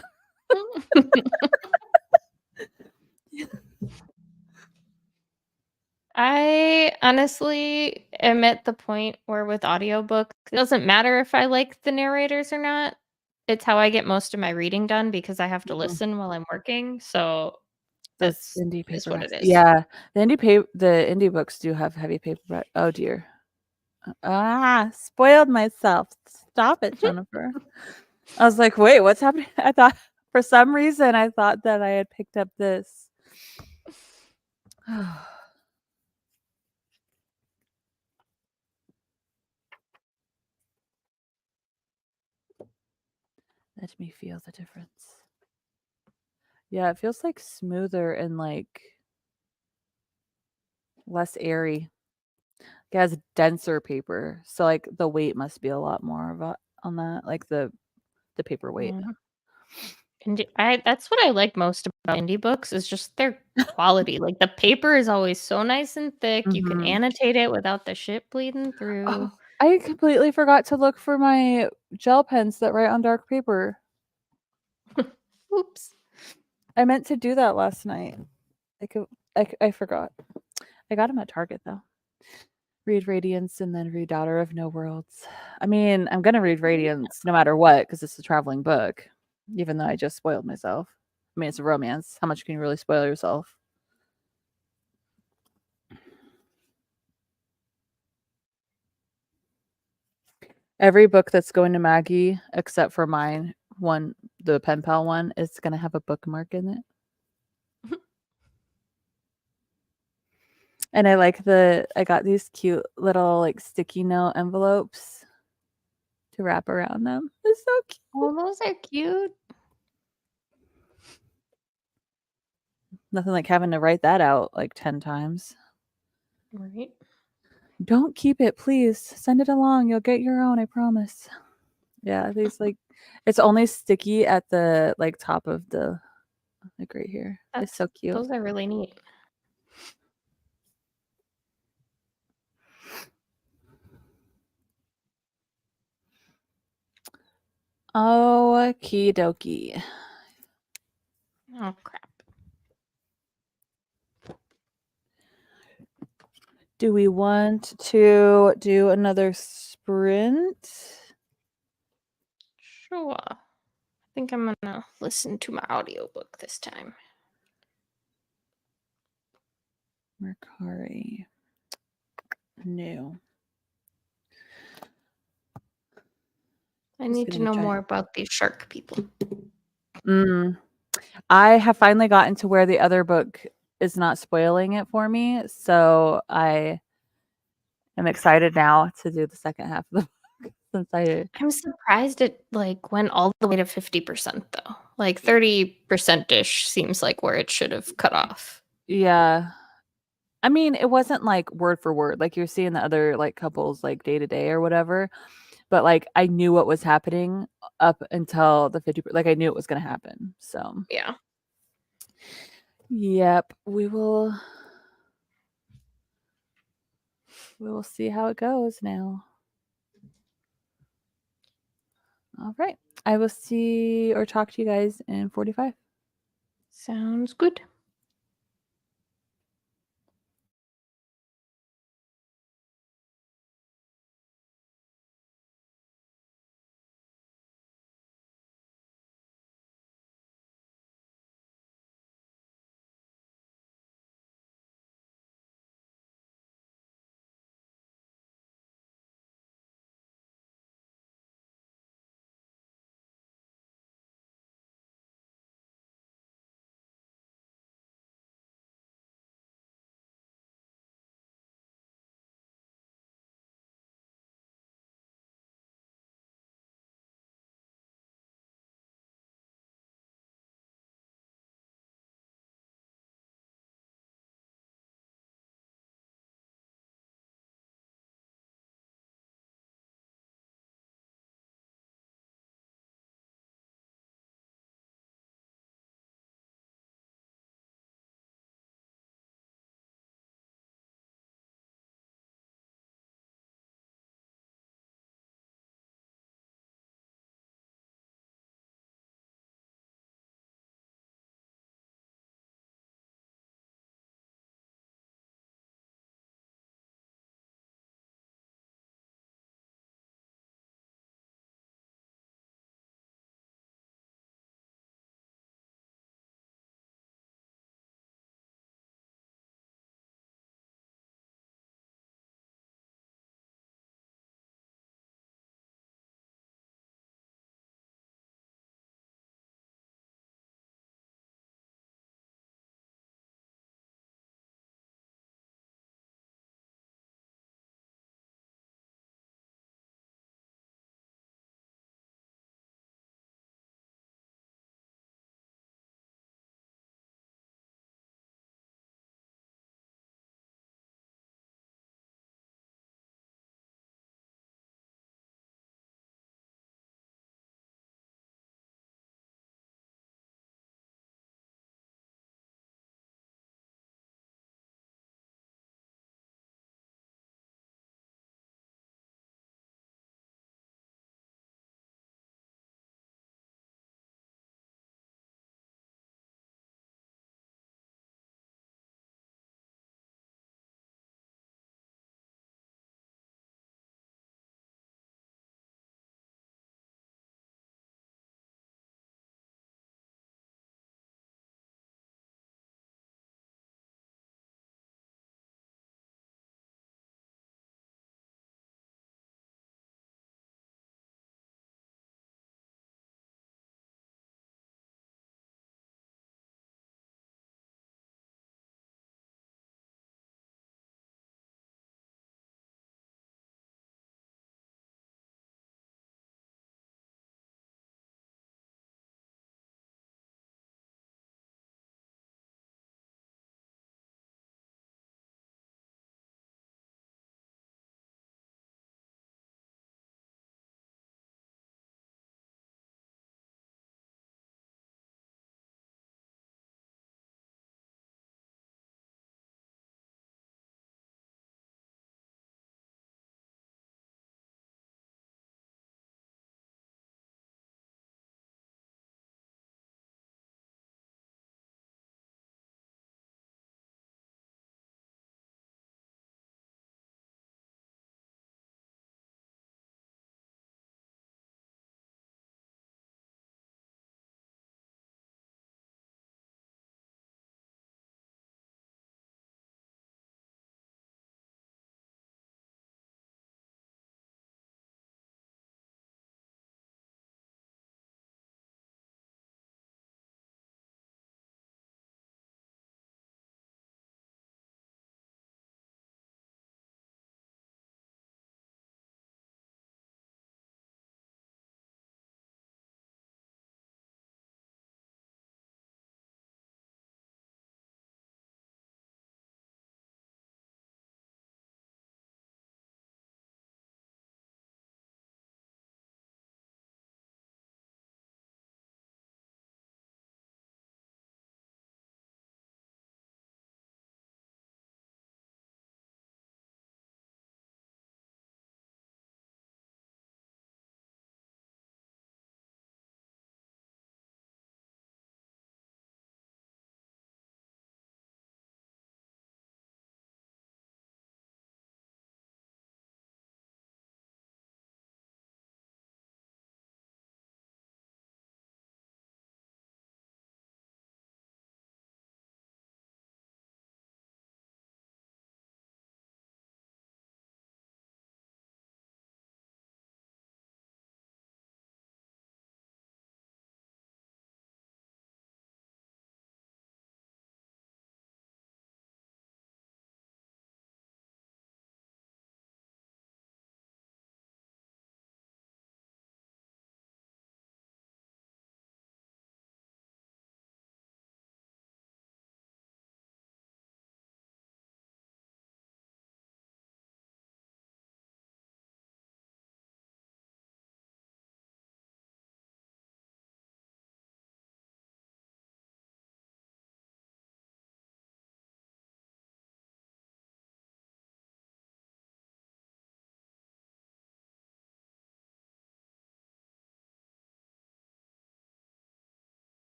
I honestly am at the point where with audiobooks, it doesn't matter if I like the narrators or not. It's how I get most of my reading done because I have to listen while I'm working. So Those that's indie is what it paperbacks. is. Yeah, the indie books do have heavy paperback. Oh dear. Spoiled myself. Stop it, Jennifer. I was like, wait, what's happening? I thought for some reason I thought that I had picked up this. Let me feel the difference. Yeah, it feels like smoother and like less airy. It has denser paper, so like the weight must be a lot more of on that, like the paper weight. Mhm. That's what I like most about indie books is just their quality. Like the paper is always so nice and thick. You can Mhm. annotate it without the shit bleeding Oh, through. I completely forgot to look for my gel pens that write on dark paper. Oops. I meant to do that last night. I forgot. I got them at Target though. Read Radiance and then read Daughter of No Worlds. I mean, I'm gonna read Radiance no matter what because it's a traveling book, even though I just spoiled myself. I mean, it's a romance. How much can you really spoil yourself? Every book that's going to Maggie, except for mine, the pen pal one, is gonna have a bookmark in it. And I got these cute little like sticky note envelopes to wrap around them. It's so cute. Oh, those are cute. Nothing like having to write that out like 10 times. Right. Don't keep it, please. Send it along. You'll get your own, I promise. Yeah, these like it's only sticky at the like top of the like right here. It's so cute. Those are really neat. Okie dokie. Oh crap. Do we want to do another sprint? Sure. I think I'm gonna listen to my audiobook this time. Mercari. No. I need to know more about these shark people. I have finally gotten to where the other book is not spoiling it for me, so I am excited now to do the second half of the book since I'm surprised it like went all the way to 50% though. Like 30%ish seems like where it should have cut off. yeah. I mean, it wasn't like word for word, like you're seeing the other like couples like day to day or whatever, but like I knew what was happening up until the 50, like I knew it was going to happen. So, Yeah. yep, we will see how it goes now. All right. I will see or talk to you guys in 45. Sounds good.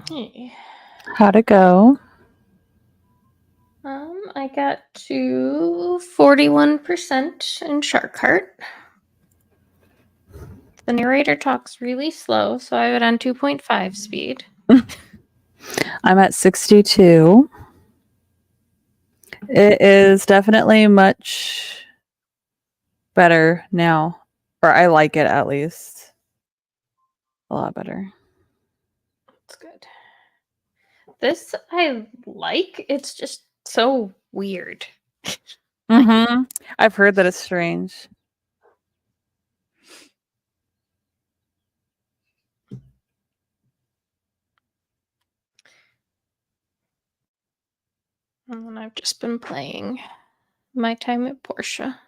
Hey. How'd it go? I got to 41% in Shark Heart. The narrator talks really slow, so I have it on 2.5 speed. I'm at 62. It is definitely much better now, or I like it at least a lot better. That's good. This I like. It's just so weird. Mm-hmm. I've heard that it's strange. And then I've just been playing My Time at Portia.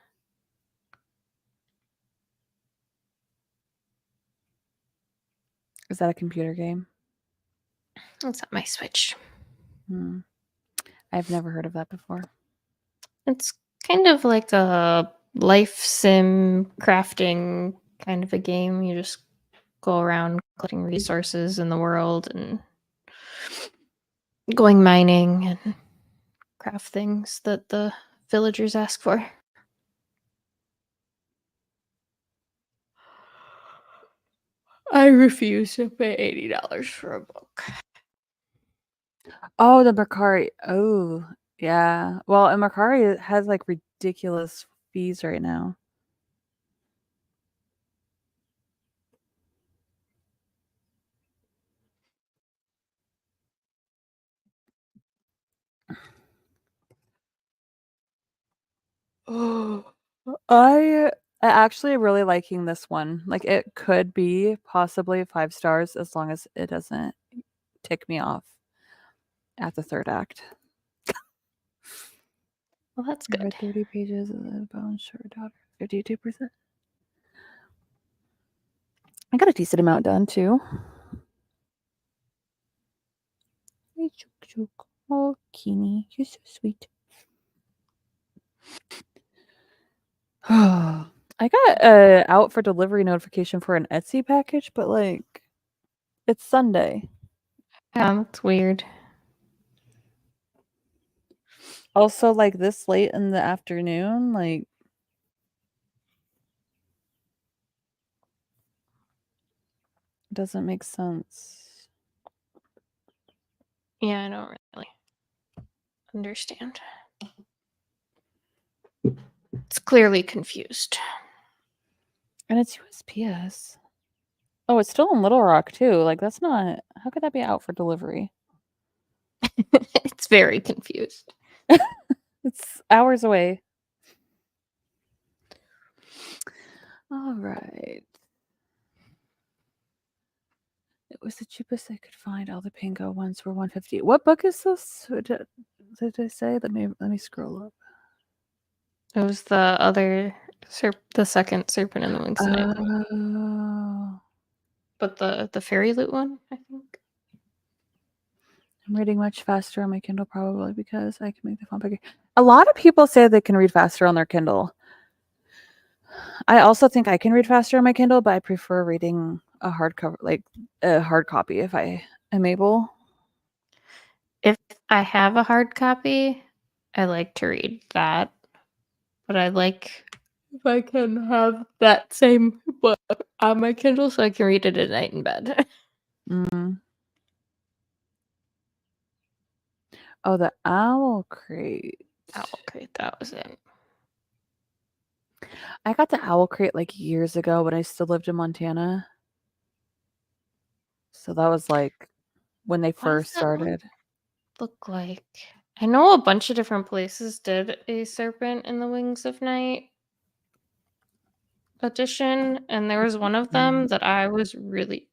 Is that a computer game? It's on my Switch. I've never heard of that before. It's kind of like a life sim crafting kind of a game. You just go around collecting resources in the world and going mining and craft things that the villagers ask for. I refuse to pay $80 for a book. Oh, the Mercari. Oh, yeah. Well, and Mercari has like ridiculous fees right now. Oh, I actually really liking this one. Like it could be possibly 5 stars as long as it doesn't tick me off at the third act. Well, that's I good. read 30 pages of the Bone Short Daughter, 52%. I got a decent amount done too. Hey, Chook Chook. Oh, Keeney, you're so sweet. I got a out for delivery notification for an Etsy package, but like it's Sunday. Yeah, that's weird. Also, like this late in the afternoon, like doesn't make sense. Yeah, I don't really understand. It's clearly confused. And it's USPS. Oh, it's still in Little Rock too. Like that's not how could that be out for delivery? It's very confused. It's hours away. All right. It was the cheapest I could find. All the Pingo ones were 150. What book is this? Did I say? Let me scroll up. It was the other the second Serpent in the Wings of Night one. Oh. But the fairy loot one, I think. I'm reading much faster on my Kindle probably because I can make the font bigger. A lot of people say they can read faster on their Kindle. I also think I can read faster on my Kindle, but I prefer reading a hardcover, like a hard copy if I am able. If I have a hard copy, I like to read that. But I like if I can have that same book on my Kindle so I can read it at night in bed. Mm. Oh, the Owl Crate. Oh, okay, that was it. I got the Owl Crate like years ago when I still lived in Montana. So that was like when they What does first that one started. look like? I know a bunch of different places did a Serpent in the Wings of Night edition, and there was one of them that I was really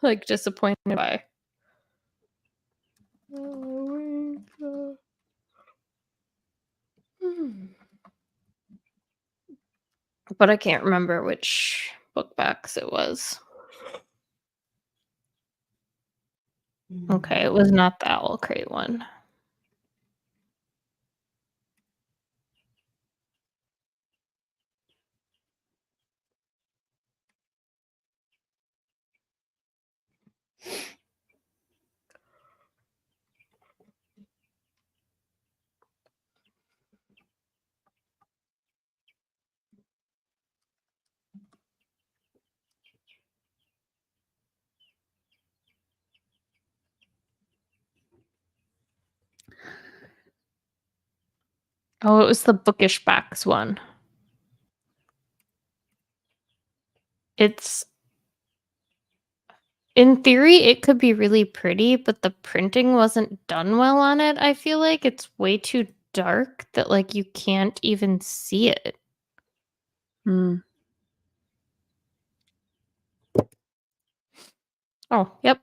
like disappointed by. But I can't remember which book backs it was. Okay, it was not the Owl Crate one. Oh, it was the bookish box one. It's in theory, it could be really pretty, but the printing wasn't done well on it. I feel like it's way too dark that like you can't even see it. Hmm. Oh, yep.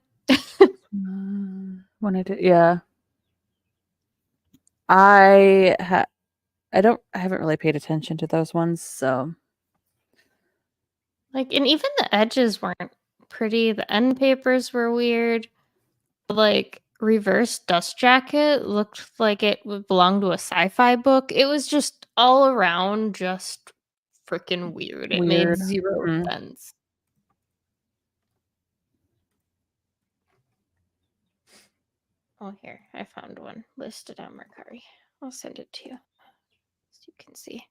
When I did, yeah. I haven't really paid attention to those ones, so Like, and even the edges weren't pretty. The end papers were weird. Like, reverse dust jacket looked like it would belong to a sci-fi book. It was just all around just freaking weird. It made weird. zero Mhm. sense. Oh, here, I found one listed on Mercari. I'll send it to you so you can see.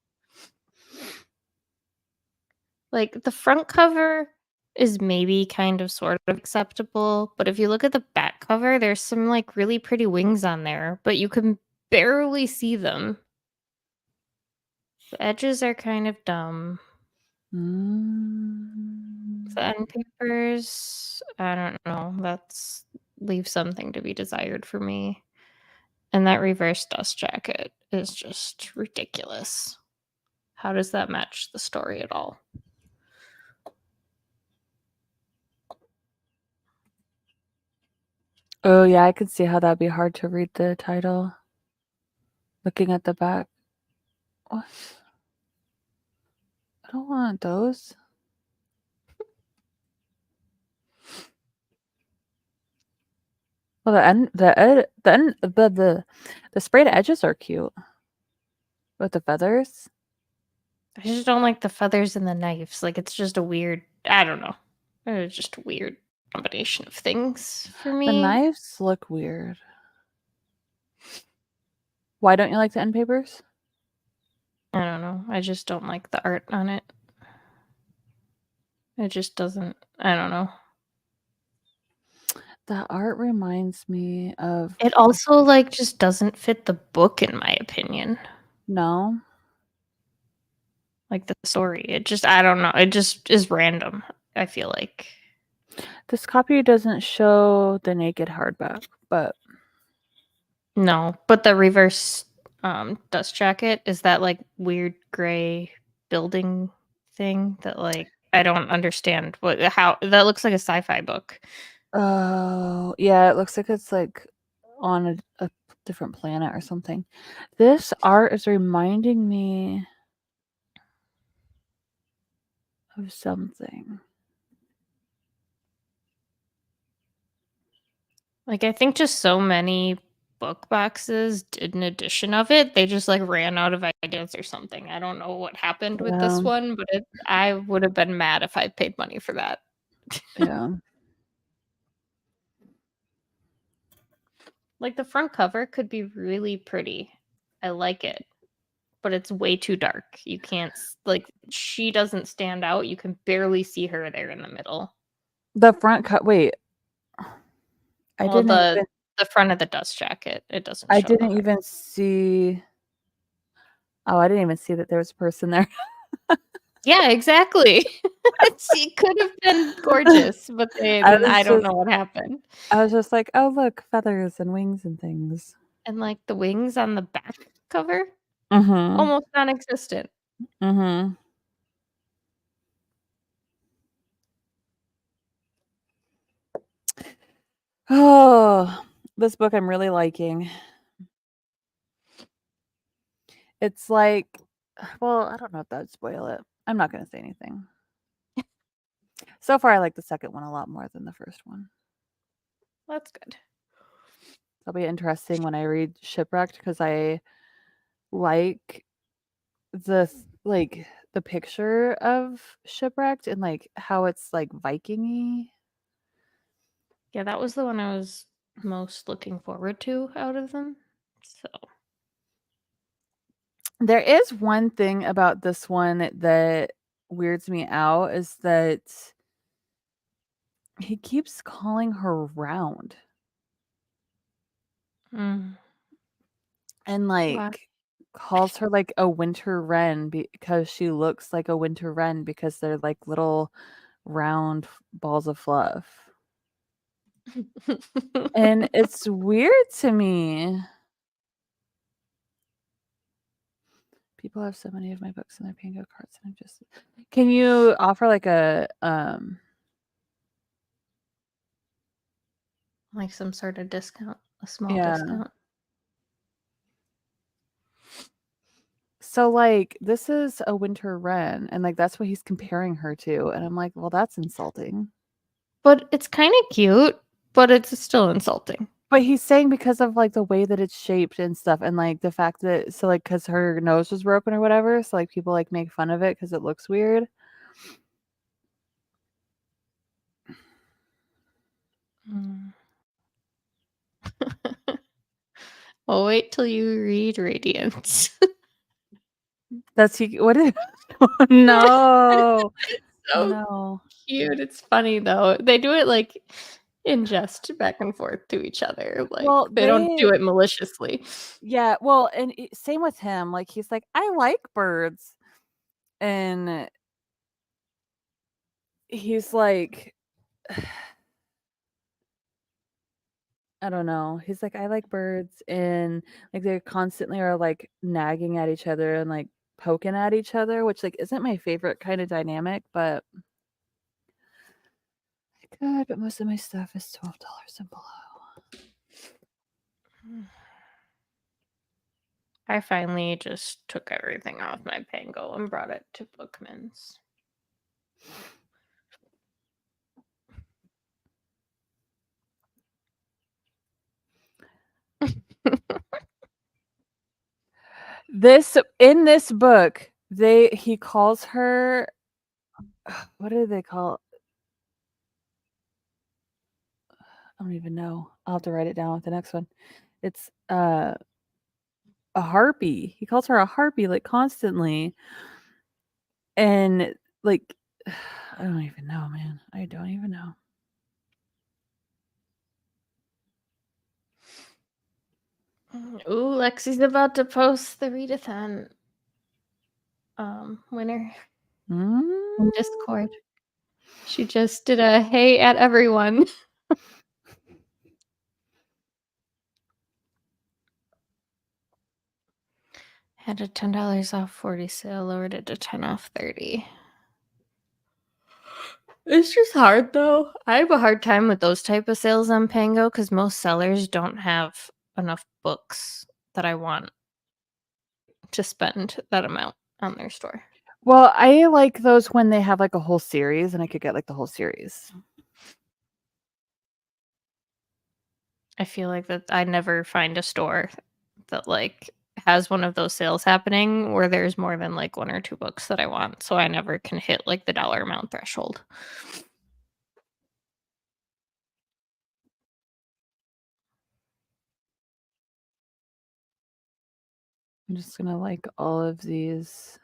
Like, the front cover is maybe kind of sort of acceptable, but if you look at the back cover, there's some like really pretty wings on there, but you can barely see them. The edges are kind of dumb. Mm. The end papers, I don't know. That's leaves something to be desired for me. And that reverse dust jacket is just ridiculous. How does that match the story at all? Oh yeah, I could see how that'd be hard to read the title. Looking at the back. What? I don't want those. Well, the sprayed edges are cute with the feathers. I just don't like the feathers and the knives. Like, it's just a weird, I don't know. It's just a weird combination of things for The me. knives look weird. Why don't you like the end papers? I don't know. I just don't like the art on it. It just doesn't, I don't know. That art reminds me of It also like just doesn't fit the book in my opinion. no. Like the story. It just I don't know. It just is random, I feel like. This copy doesn't show the naked hardback, but No, but the reverse dust jacket is that like weird gray building thing that like I don't understand what how that looks like a sci-fi book. oh yeah, it looks like it's like on a different planet or something. This art is reminding me of something. Like I think just so many book boxes did an edition of it. They just like ran out of ideas or something. I don't know what happened with Yeah, this one, but I would have been mad if I paid money for that. yeah. Like the front cover could be really pretty. I like it, but it's way too dark. You can't like she doesn't stand out. You can barely see her there in the middle. The front cut. Wait, I Well, didn't even. the front of the dust jacket, it doesn't I show the didn't heart. even see. Oh, I didn't even see that there was a person there. Yeah, exactly. She could have been gorgeous, but I I was don't just, know what happened. I was just like, oh look, feathers and wings and things. And like the wings on the back cover, Mm-hmm. almost non-existent. Mm-hmm. Oh, this book I'm really liking. It's like, well, I don't know if that would spoil it. I'm not going to say anything. So far, I like the second one a lot more than the first one. That's good. It'll be interesting when I read Shipwrecked because I like like the picture of Shipwrecked and like how it's like Viking-y. Yeah, that was the one I was most looking forward to out of them. So There is one thing about this one that weirds me out is that he keeps calling her round. mm, And why? like calls her like a winter wren because she looks like a winter wren because they're like little round balls of fluff. And it's weird to me. People have so many of my books in their Pango carts, and I'm just. Can you offer like a Like some sort of discount, a small yeah. discount. So like this is a winter wren, and like that's what he's comparing her to, and I'm like, well, that's insulting. But it's kind of cute, but it's still insulting. But he's saying because of like the way that it's shaped and stuff, and like the fact that so like because her nose was broken or whatever, so like people like make fun of it because it looks weird. Well, wait till you read Radiance. That's he. What is? No, So no. cute. It's funny though. They do it like in jest back and forth to each other. Like Well, they don't do it maliciously. yeah. Well, and same with him. Like he's like, I like birds, and he's like, I don't know. He's like, I like birds, and like they constantly are like nagging at each other and like poking at each other, which like isn't my favorite kind of dynamic, but I could. But most of my stuff is $12 and below. I finally just took everything off my Pango and brought it to Bookman's. This in this book, he calls her. What do they call? I don't even know. I'll have to write it down with the next one. It's a harpy. He calls her a harpy like constantly. And like I don't even know, man. I don't even know. Ooh, Lexi's about to post the readathon winner in Discord. She just did a hey at everyone. Had a $10 off 40 sale, lowered it to 10 off 30. It's just hard though. I have a hard time with those type of sales on Pango because most sellers don't have enough books that I want to spend that amount on their store. Well, I like those when they have like a whole series and I could get like the whole series. I feel like that I never find a store that like has one of those sales happening where there's more than like one or two books that I want. So I never can hit like the dollar amount threshold. I'm just gonna like all of these.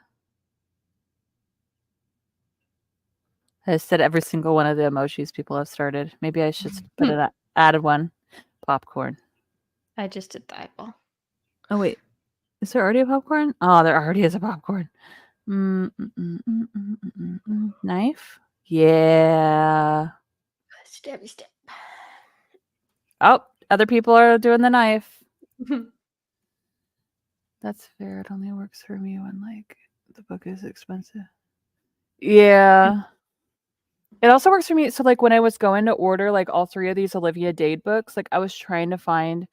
I said every single one of the emojis people have started. Maybe I should put it added one. Popcorn. I just did the eyeball. Oh wait. Is there already a popcorn? Oh, there already is a popcorn. Knife? Yeah. Stabby stab. Oh, other people are doing the knife. That's fair. It only works for me when like the book is expensive. Yeah. It also works for me. So like when I was going to order like all three of these Olivia Dade books, like I was trying to find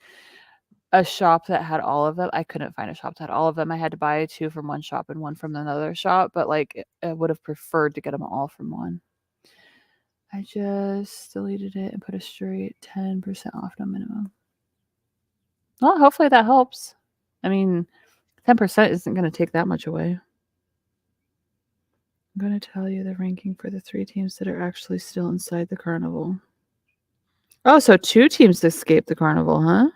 a shop that had all of them. I couldn't find a shop that had all of them. I had to buy two from one shop and one from another shop, but like I would have preferred to get them all from one. I just deleted it and put a straight 10% off no minimum. Well, hopefully that helps. I mean, 10% isn't going to take that much away. I'm going to tell you the ranking for the 3 teams that are actually still inside the carnival. Oh, so 2 teams escaped the carnival, huh?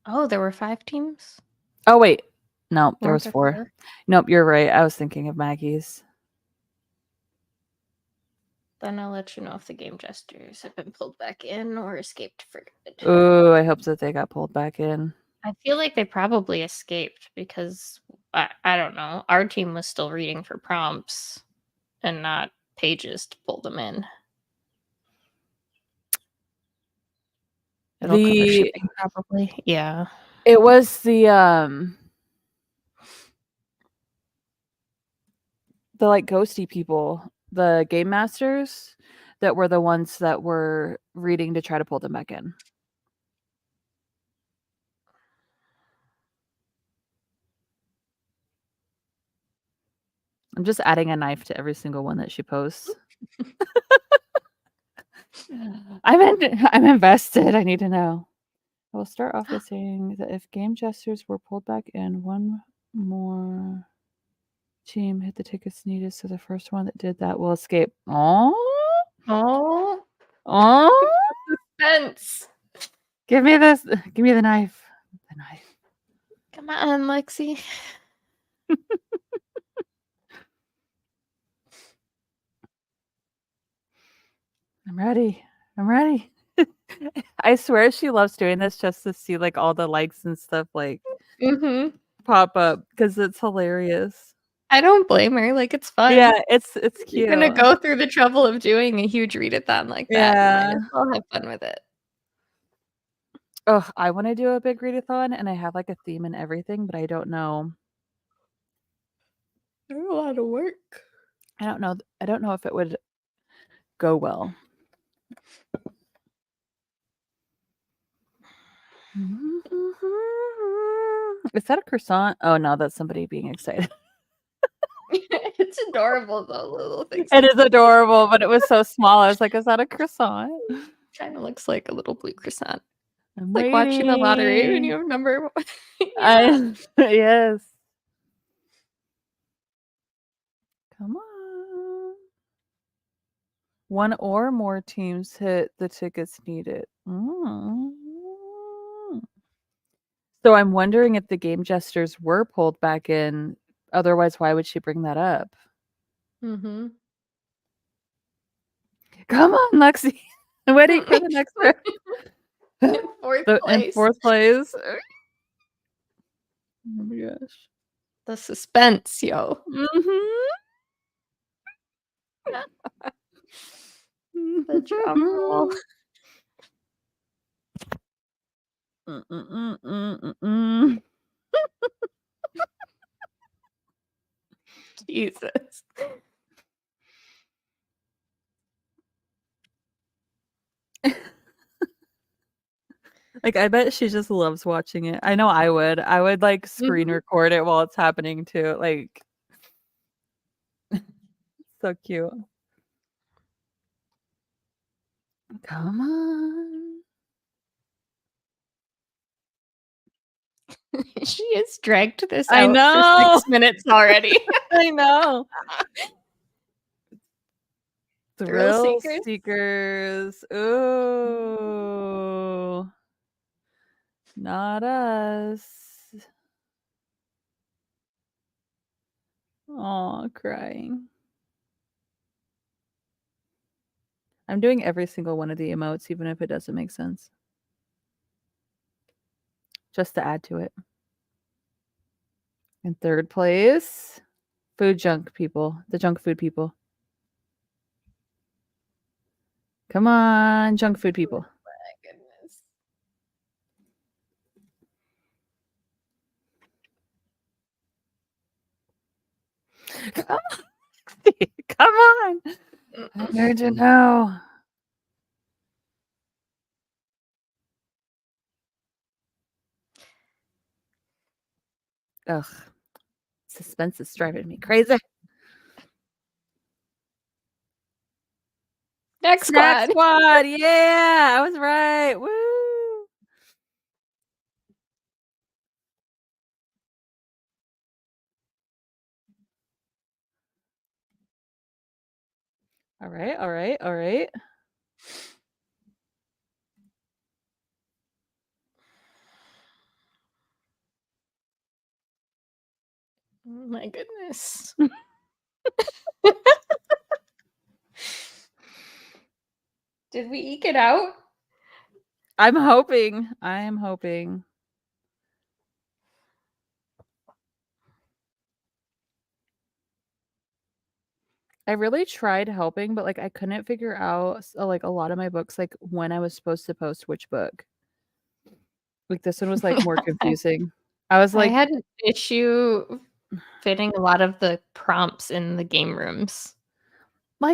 Oh, there were 5 teams? Oh, wait. No, there was Weren't 4. Nope, you're right. I was thinking of Maggie's. Then I'll let you know if the game jesters have been pulled back in or escaped for good. Ooh, I hope that they got pulled back in. I feel like they probably escaped because I don't know. Our team was still reading for prompts and not pages to pull them in. It'll cover shipping probably. Yeah. It was the like ghosty people, the game masters that were the ones that were reading to try to pull them back in. I'm just adding a knife to every single one that she posts. I'm invested. I need to know. I will start off by saying that if game gestures were pulled back in, one more team hit the tickets needed, so the first one that did that will escape. Oh, oh! Suspense. Give me this. Give me the knife. The knife. Come on, Lexi. I'm ready. I'm ready. I swear she loves doing this just to see like all the likes and stuff like pop up because it's hilarious. I don't blame her. Like, it's fun. Yeah, it's cute. You're gonna go through the trouble of doing a huge readathon like that. You might as well have fun with it. Oh, I want to do a big readathon, and I have like a theme and everything, but I don't know. There's a lot of work. I don't know. I don't know if it would go well. Is that a croissant? Oh no, that's somebody being excited. It's adorable though, little things. It is adorable, but it was so small. I was like, is that a croissant? Kind of looks like a little blue croissant. I'm like watching the lottery when you remember. Yes. Come on. One or more teams hit the tickets needed. So I'm wondering if the game gestures were pulled back in. Otherwise, why would she bring that up? Mm-hmm. Come on, Lexi. I'm waiting for the next round. In fourth place. Oh my gosh. The suspense, yo. The drum roll. Jesus. Like, I bet she just loves watching it. I know I would. I would like screen record it while it's happening too. Like, so cute. Come on. She has dragged this I out know. for 6 minutes already. I know. Thrill seekers. Ooh. Not us. Oh, crying. I'm doing every single one of the emotes, even if it doesn't make sense. Just to add to it. In third place, food junk people. The junk food people. Come on, junk food people. My goodness. Come on. Come on. I need to know. Ugh. Suspense is driving me crazy. Next squad. Yeah, I was right. Woo. All right. Oh my goodness. Did we eke it out? I'm hoping. I really tried helping, but like I couldn't figure out like a lot of my books, like when I was supposed to post which book. Like this one was like more confusing. I was I like, had an issue fitting a lot of the prompts in the game rooms.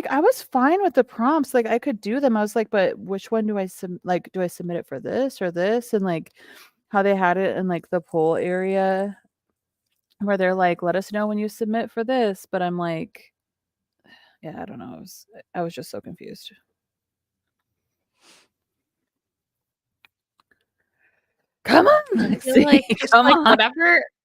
I was fine with the prompts. Like I could do them. I was like, but which one do I do I submit it for this or this? And like how they had it in like the poll area where they're like, let us know when you submit for this. But I'm like, yeah, I don't know. I was just so confused. Come on, I feel Lexi. like just Come like on.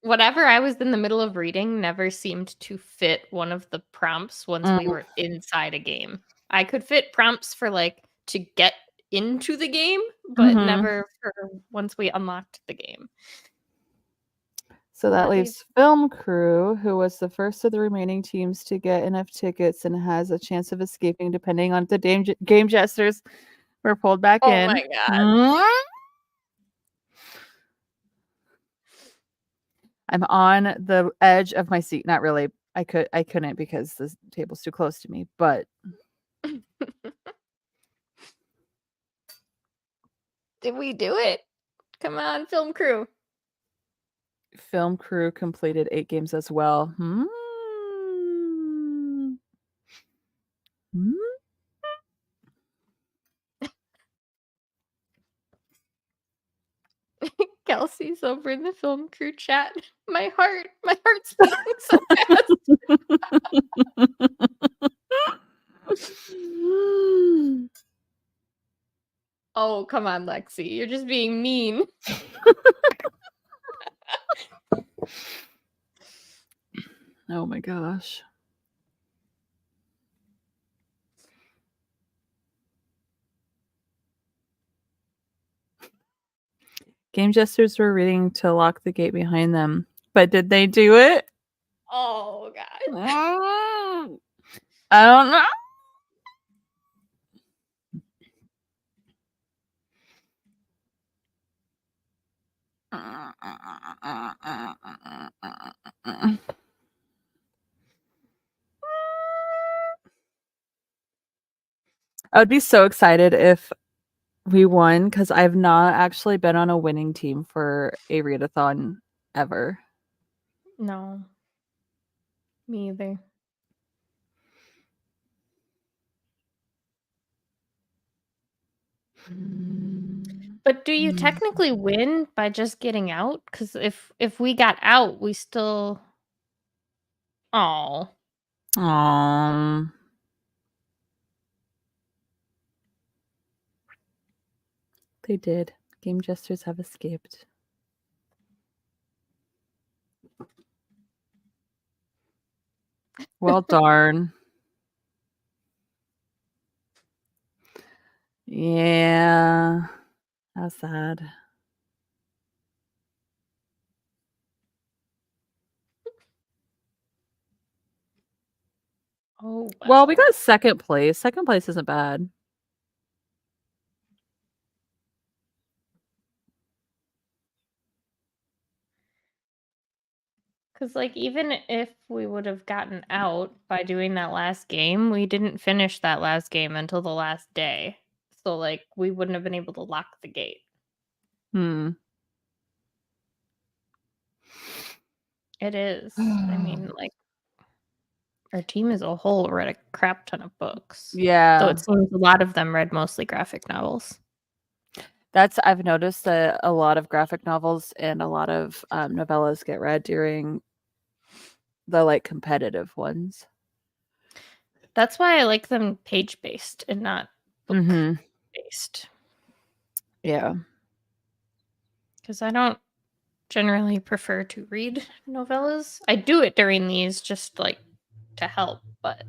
whatever I was in the middle of reading never seemed to fit one of the prompts once we were inside a game. I could fit prompts for like to get into the game, but Mm-hmm. never for once we unlocked the game. So that That leaves film crew, who was the first of the remaining teams to get enough tickets and has a chance of escaping depending on if the game jesters were pulled back Oh in. my god. I'm on the edge of my seat. Not really. I couldn't because the table's too close to me, but Did we do it? Come on, film crew. film crew completed 8 games as well. Kelsey's over in the film crew chat. My heart's beating so fast. Oh, come on, Lexi. You're just being mean. Oh my gosh. Game jesters were reading to lock the gate behind them. But did they do it? Oh god. I don't know. I would be so excited if we won because I've not actually been on a winning team for a readathon ever. No. Me either. But do you technically win by just getting out? Because if we got out, we still. Oh. Aww. They did. Game jesters have escaped. Well, darn. Yeah. How sad. Oh Well, we well. got second place. Second place isn't bad. Because like even if we would have gotten out by doing that last game, we didn't finish that last game until the last day. So like we wouldn't have been able to lock the gate. Hmm. It is. I mean, like our team as a whole read a crap ton of books. Though Yeah. it seems a lot of them read mostly graphic novels. I've noticed that a lot of graphic novels and a lot of novellas get read during the like competitive ones. That's why I like them page based and not book Mm-hmm. based. Yeah. Because I don't generally prefer to read novellas. I do it during these just like to help, but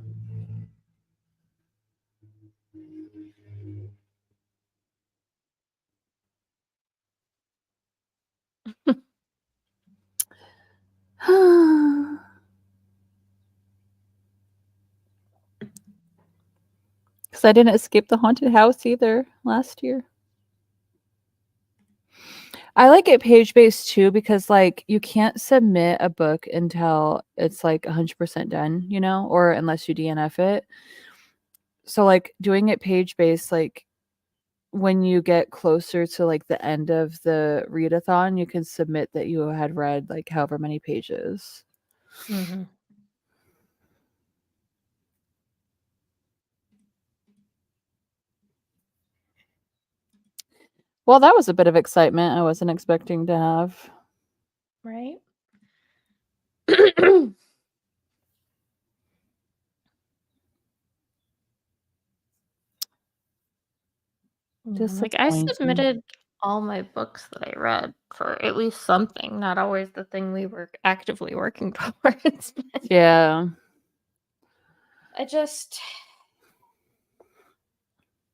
Because I didn't escape the haunted house either last year. I like it page-based too because, like, you can't submit a book until it's, like, 100% done, you know, or unless you DNF it. So, like, doing it page-based, like, when you get closer to, like, the end of the readathon, you can submit that you had read, like, however many pages. Mm-hmm. Well, that was a bit of excitement I wasn't expecting to have. Right? Like I Disappointing. submitted all my books that I read for at least something, not always the thing we were actively working towards. But Yeah. I just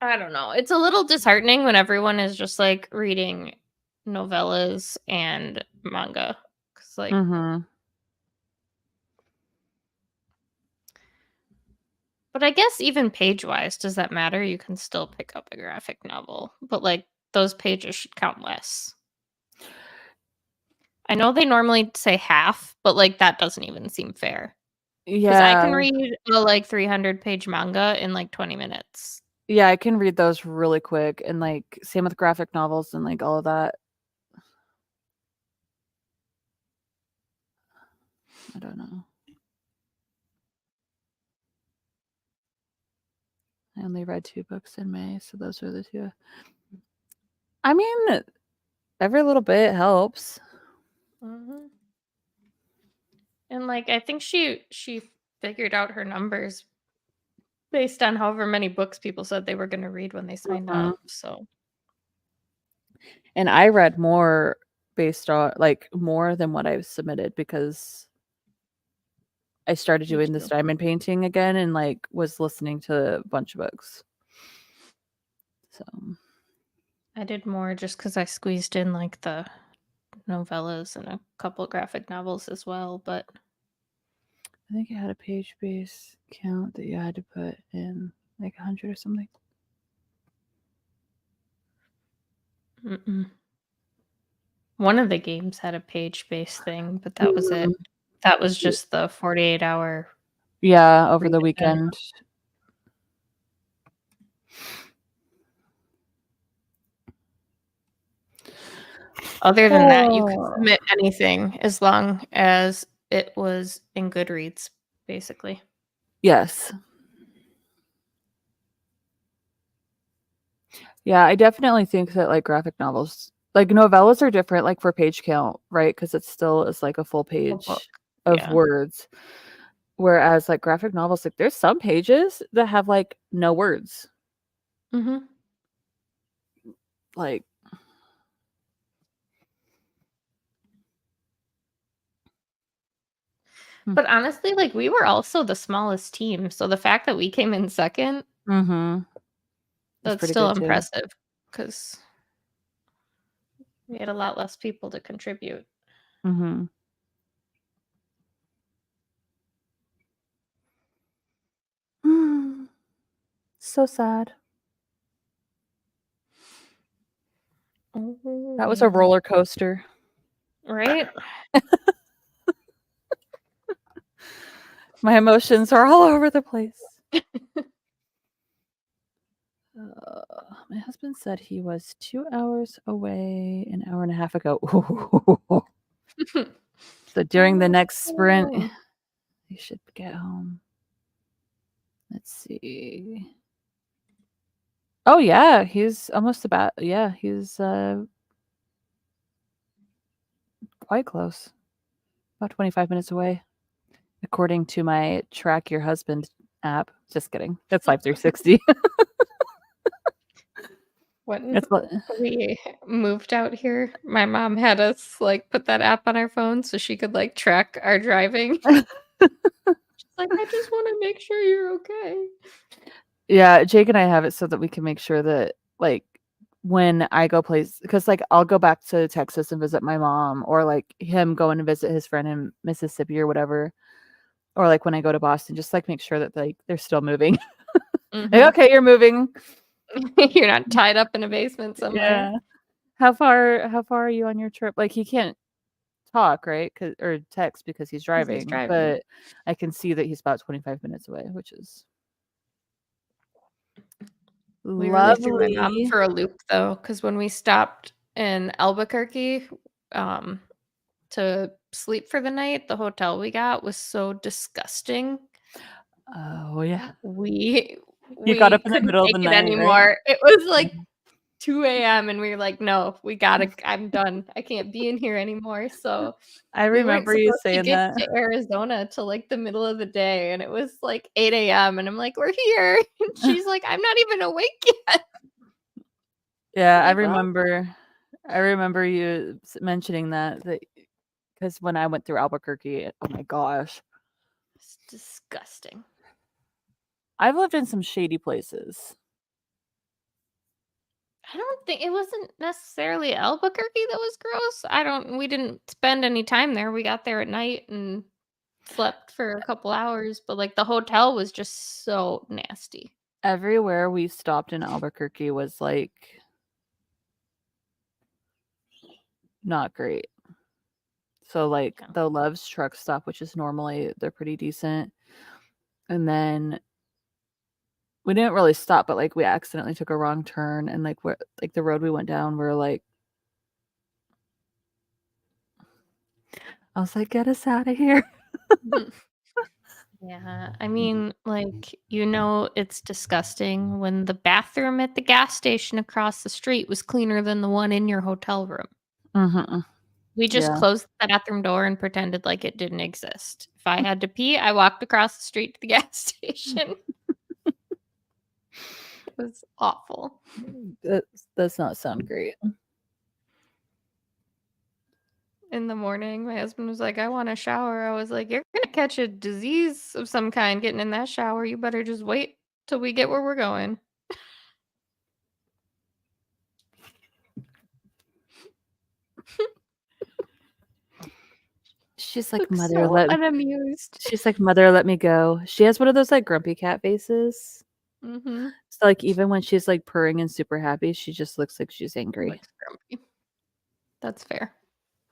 I don't know. It's a little disheartening when everyone is just like reading novellas and manga. 'Cause like Mhm. but I guess even page-wise, does that matter? You can still pick up a graphic novel, but like those pages should count less. I know they normally say half, but like that doesn't even seem fair. Because I Yeah. can read a like 300-page manga in like 20 minutes. Yeah, I can read those really quick, and, like, same with graphic novels and, like, all of that. I don't know. I only read 2 books in May, so those are the 2. I mean, every little bit helps. Mhm. And like I think she figured out her numbers based on however many books people said they were going to read when they signed Mhm. up. So, And I read more based on like, more than what I've submitted because I started me doing this too. diamond painting again and, like, was listening to a bunch of books. So, I did more just cuz I squeezed in like the novellas and a couple graphic novels as well, but I think it had a page base count that you had to put in, like, 100 or something. mm-mm. One of the games had a page-based thing, but that was it. Mhm. That was just the 48-hour Yeah, over the readathon. weekend. Other than that, you could Oh. submit anything as long as it was in Goodreads, basically. Yes. Yeah, I definitely think that, like, graphic novels like, novellas are different, like, for page count, right? Because it still is, like, a full A book. page of Yeah. words, whereas, like, graphic novels, like, there's some pages that have, like, no words. Mhm. Like mm, But honestly, like, we were also the smallest team, so the fact that we came in second, mhm. That's that's pretty still good too. impressive because we had a lot less people to contribute. Mhm. So sad. Oh, That was a man. roller coaster. Right? My emotions are all over the place. My husband said he was 2 hours away an hour and a half ago. So during the Oh, next sprint, no. he should get home. Let's see. Oh, yeah, he's almost about yeah, he's, quite close. About 25 minutes away, according to my Track Your Husband app. Just kidding. That's Life 360. When It's what we moved out here, my mom had us, like, put that app on our phone so she could, like, track our driving. She's like, "I just wanna make sure you're okay." Yeah, Jake and I have it so that we can make sure that, like, when I go because, like, I'll go back to Texas and visit my mom or, like, him going to visit his friend in Mississippi or whatever, or, like, when I go to Boston, just, like, make sure that, like, they're still moving. Like, Mhm. "Okay, you're moving." You're not tied up in a basement somewhere. Yeah. How far are you on your trip? Like, he can't talk, right? Or text because he's 'Cause he's driving, driving. but I can see that he's about 25 minutes away, which is We really threw my mom lovely. for a loop, though, because when we stopped in Albuquerque, to sleep for the night, the hotel we got was so disgusting. Oh, yeah. We You got up we in the couldn't middle of the take it night, right? anymore. It was, like, Mhm. 2 AM, and we were like, "No, we gotta I'm done. I can't be in here anymore." So, I we weren't remember you supposed to saying get that. to Arizona till, like, the middle of the day, and it was, like, 8 AM, and I'm like, "We're here." And she's like, "I'm not even awake yet." Yeah, I'm like, "Well." I remember you mentioning that because when I went through Albuquerque, oh my gosh. It's disgusting. I've lived in some shady places. I don't think it wasn't necessarily Albuquerque that was gross. We didn't spend any time there. We got there at night and slept for a couple hours, but like the hotel was just so nasty. Everywhere we stopped in Albuquerque was, like, not great. So, like, Yeah. the Love's truck stop, which is normally they're pretty decent, and then we didn't really stop, but, like, we accidentally took a wrong turn, and, like, the road we went down, we're like I was like, "Get us out of here." Yeah, I mean, like, it's disgusting when the bathroom at the gas station across the street was cleaner than the one in your hotel room. Mhm. We just Yeah. closed the bathroom door and pretended like it didn't exist. If I had to pee, I walked across the street to the gas station. It was awful. That does not sound great. In the morning, my husband was like, "I want a shower." I was like, "You're gonna catch a disease of some kind getting in that shower. You better just wait till we get where we're going." She's like, Looks "Mother, so let" unamused. she's like, "Mother, let me go." She has one of those, like, grumpy cat faces. Mhm. So, like, even when she's, like, purring and super happy, she just looks like she's angry. Looks grumpy. That's fair.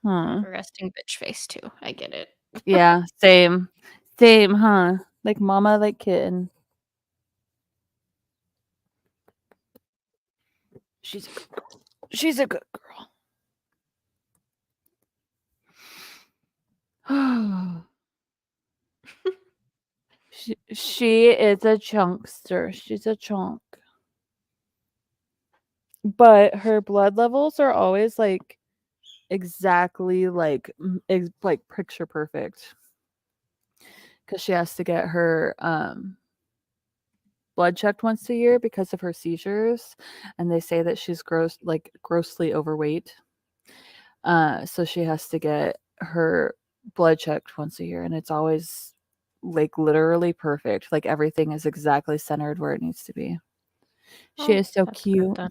I have Huh. a resting bitch face too. I get it. Yeah, same. Same, huh? Like mama, like kitten. She's a good girl. She's a good girl. She is a chunkster. She's a chunk. But her blood levels are always, like, exactly, like, like, picture perfect. Because she has to get her, blood checked once a year because of her seizures, and they say that she's grossly overweight. So she has to get her blood checked once a year, and it's always, like, literally perfect. Like, everything is exactly centered where it needs to be. She Oh, is so that's good cute. then.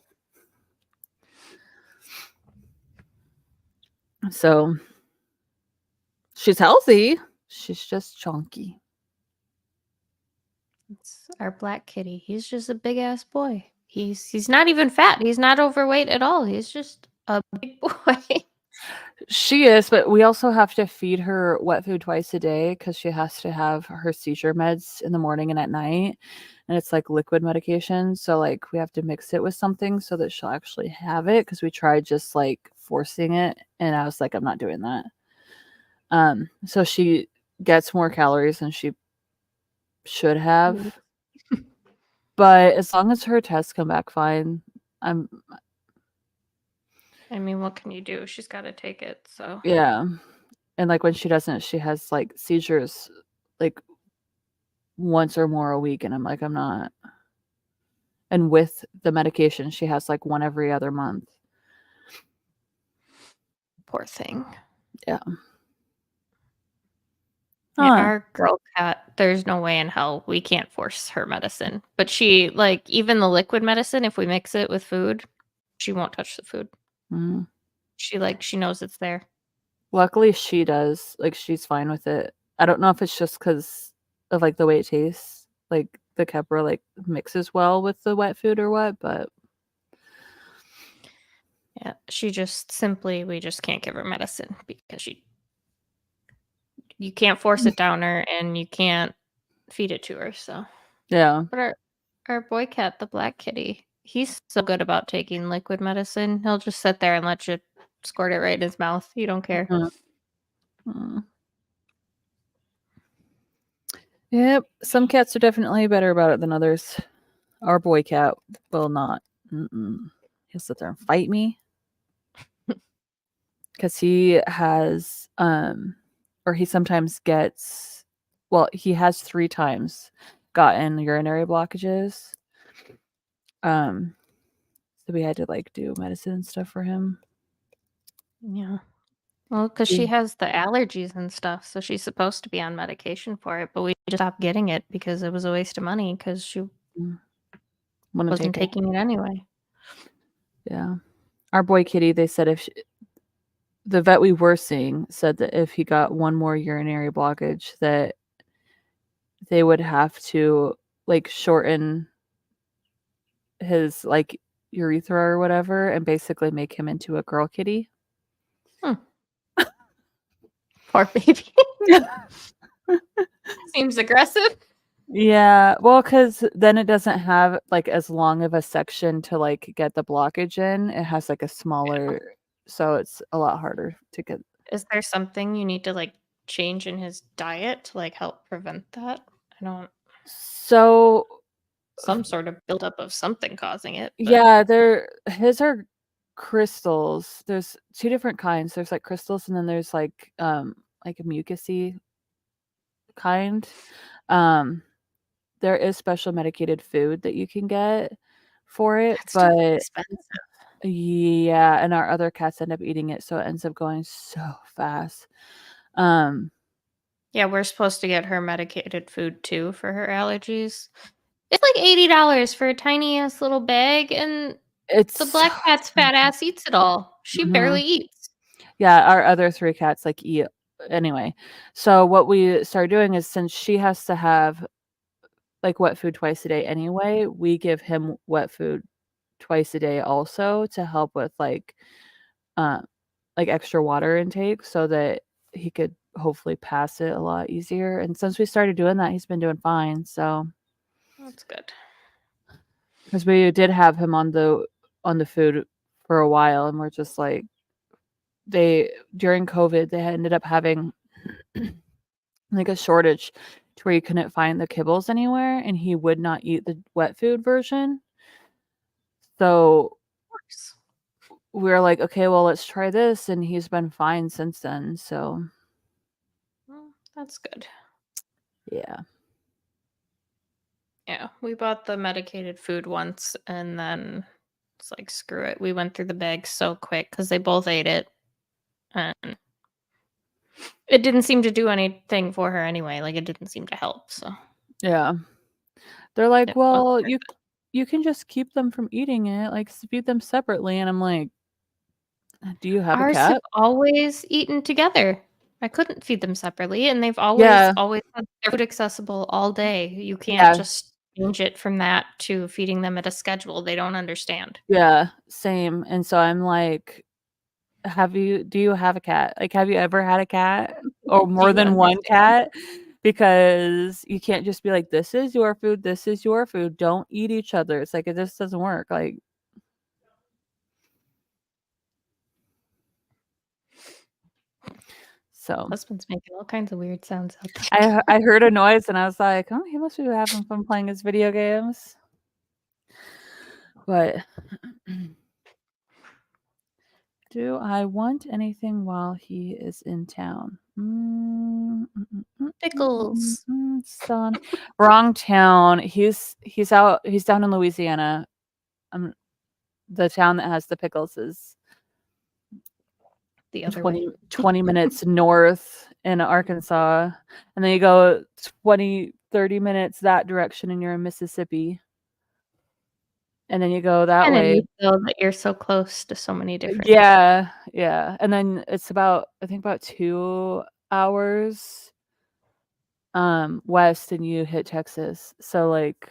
So she's healthy. She's just chunky. It's our black kitty. He's just a big ass boy. He's not even fat. He's not overweight at all. He's just a big boy. She is, but we also have to feed her wet food twice a day because she has to have her seizure meds in the morning and at night. And it's like liquid medication. So, like, we have to mix it with something so that she'll actually have it because we tried just like forcing it. And I was like, I'm not doing that. So she gets more calories than she should have. But as long as her tests come back fine, I'm, I mean, what can you do? She's got to take it. So yeah. And like when she doesn't, she has like seizures like once or more a week. And I'm like, I'm not. And with the medication, she has like one every other month. poor thing. Yeah. Yeah, Huh. our girl cat, there's no way in hell we can't force her medicine. But she, like, even the liquid medicine, if we mix it with food, she won't touch the food. Mm. She knows it's there. Luckily, she does. Like, she's fine with it. I don't know if it's just because of like the way it tastes. Like, the Kepra like mixes well with the wet food or what, but Yeah, we just can't give her medicine because you can't force it down her and you can't feed it to her. So, Yeah. but our boy cat, the black kitty, he's so good about taking liquid medicine. He'll just sit there and let you squirt it right in his mouth. He don't care. Mm. Yep, some cats are definitely better about it than others. Our boy cat will not. He'll sit there and fight me because he has, or he sometimes gets. Well, he has 3 times gotten urinary blockages. So we had to like do medicine and stuff for him. Yeah. Well, because she has the allergies and stuff, so she's supposed to be on medication for it, but we just stopped getting it because it was a waste of money because she Wanna wasn't take it. taking it anyway. Yeah. Our boy kitty, they said the vet we were seeing said that if he got one more urinary blockage, that they would have to like shorten his like urethra or whatever and basically make him into a girl kitty. Poor baby. Seems aggressive. Yeah, well, because then it doesn't have like as long of a section to like get the blockage in. It has like a smaller, so it's a lot harder to get. Is there something you need to like change in his diet to like help prevent that? I don't So some sort of buildup of something causing it, but yeah, his are crystals. There's 2 different kinds. There's like crystals and then there's like a mucusy kind. Um there is special medicated food that you can get for it, that's just but expensive. yeah, and our other cats end up eating it, so it ends up going so fast. Um Yeah, we're supposed to get her medicated food too for her allergies. It's like $80 for a tiny ass little bag, and it's the so black cat's fat expensive. ass eats it all. She Mhm. barely eats. Yeah, our other 3 cats like eat anyway. So what we started doing is since she has to have like wet food twice a day anyway, we give him wet food twice a day also to help with uh, like extra water intake so that he could hopefully pass it a lot easier. And since we started doing that, he's been doing fine. So That's good. because we did have him on the food for a while, and we're just like they during COVID they had ended up having like a shortage to where you couldn't find the kibbles anywhere, and he would not eat the wet food version. So Of course. we were like, okay, well, let's try this, and he's been fine since then. So Well, that's good. yeah, Yeah, we bought the medicated food once and then it's like, screw it. We went through the bag so quick because they both ate it. And it didn't seem to do anything for her anyway. Like, it didn't seem to help. So yeah. They're like, it wasn't well, worth it. you can just keep them from eating it, like feed them separately. And I'm like, do you have a Ours have cat? always eaten together. I couldn't feed them separately. And they've Yeah, always had their food accessible all day. You can't yeah, just change it from that to feeding them at a schedule. They don't understand. yeah, same. And so I'm like, do you have a cat? Like, have you ever had a cat or Do more you than one understand? cat? Because you can't just be like, this is your food, this is your food. Don't eat each other. It's like, it just doesn't work. Like, so Husband's making all kinds of weird sounds out there. I heard a noise and I was like, oh, he must be having fun playing his video games. But do I want anything while he is in town? Pickles. Son. Wrong town. He's down in Louisiana. Um, the town that has the pickles is The other way. 20 minutes north in Arkansas. And then you go 20, 30 minutes that direction and you're in Mississippi. And then you go that Kinda way. neat though that you're so close to so many different Yeah, yeah. And then it's about I think about 2 hours west and you hit Texas. So like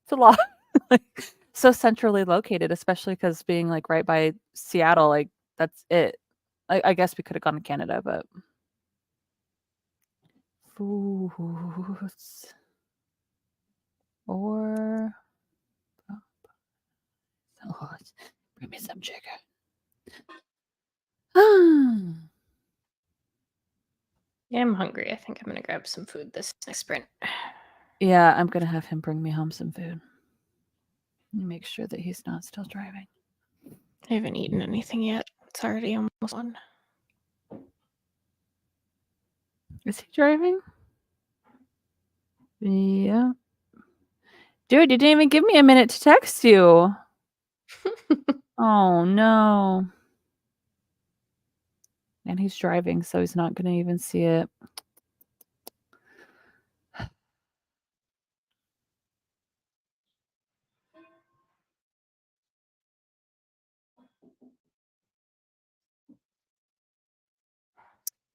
it's a lot. like so centrally located, especially because being like right by Seattle, like that's it. I guess we could have gone to Canada, but foods or bring me some chicken. Yeah, I'm hungry. I think I'm gonna grab some food this next sprint. Yeah, I'm gonna have him bring me home some food. Make sure that he's not still driving. I haven't eaten anything yet. It's already almost 1. Is he driving? Yeah. Dude, you didn't even give me a minute to text you. Oh no. And he's driving, so he's not gonna even see it.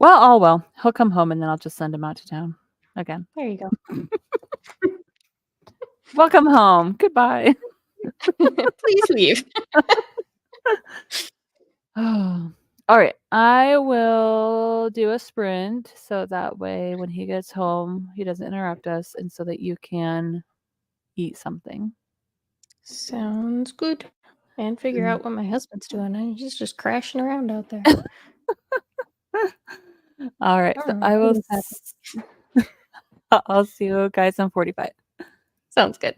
Well, all well. He'll come home and then I'll just send him out to town again. There you go. Welcome home. Goodbye. Please leave. Oh. All right. I will do a sprint so that way when he gets home, he doesn't interrupt us and so that you can eat something. Sounds good. And figure out what my husband's doing. He's just crashing around out there. All right. So I will I'll see you guys in 45. Sounds good.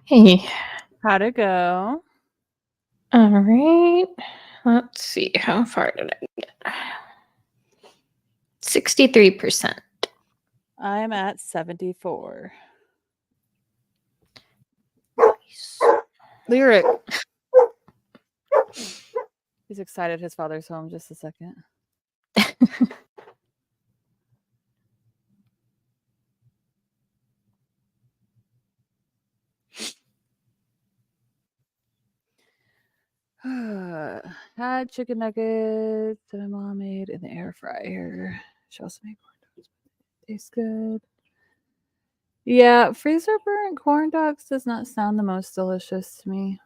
Hey. How'd it go? All right. Let's see. How far did I get? 63%. I'm at 74. Nice. Lyric. He's excited his father's home. Just a second. Had chicken nuggets that my mom made in the air fryer. She also made corn dogs. Tastes good. Yeah, freezer burnt corn dogs does not sound the most delicious to me.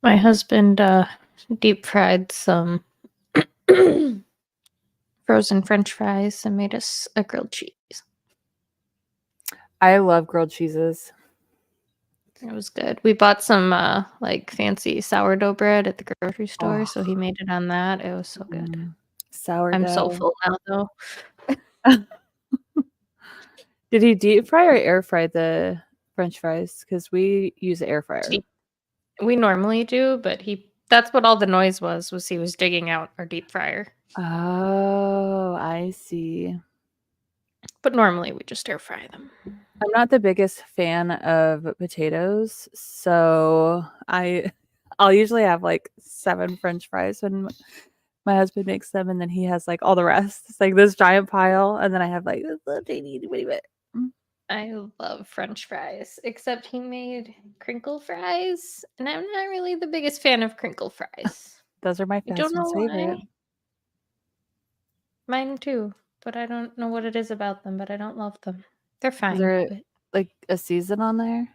My husband deep fried some frozen French fries and made us a grilled cheese. I love grilled cheeses. It was good. We bought some like fancy sourdough bread at the grocery store, so he made it on that. It was so good. Sourdough. I'm so full now, though. Did he deep fry or air fry the French fries? Because we use the air fryer. We normally do, but that's what all the noise was he was digging out our deep fryer. Oh, I see. But normally we just air fry them. I'm not the biggest fan of potatoes, so I'll usually have like 7 French fries when my husband makes them, and then he has like all the rest. It's like this giant pile, and then I have like this little teeny bit. I love French fries, except he made crinkle fries, and I'm not really the biggest fan of crinkle fries. Those are my I don't know husband's favorite. why. Mine too, but I don't know what it is about them, but I don't love them. They're fine. Is there like a season on there?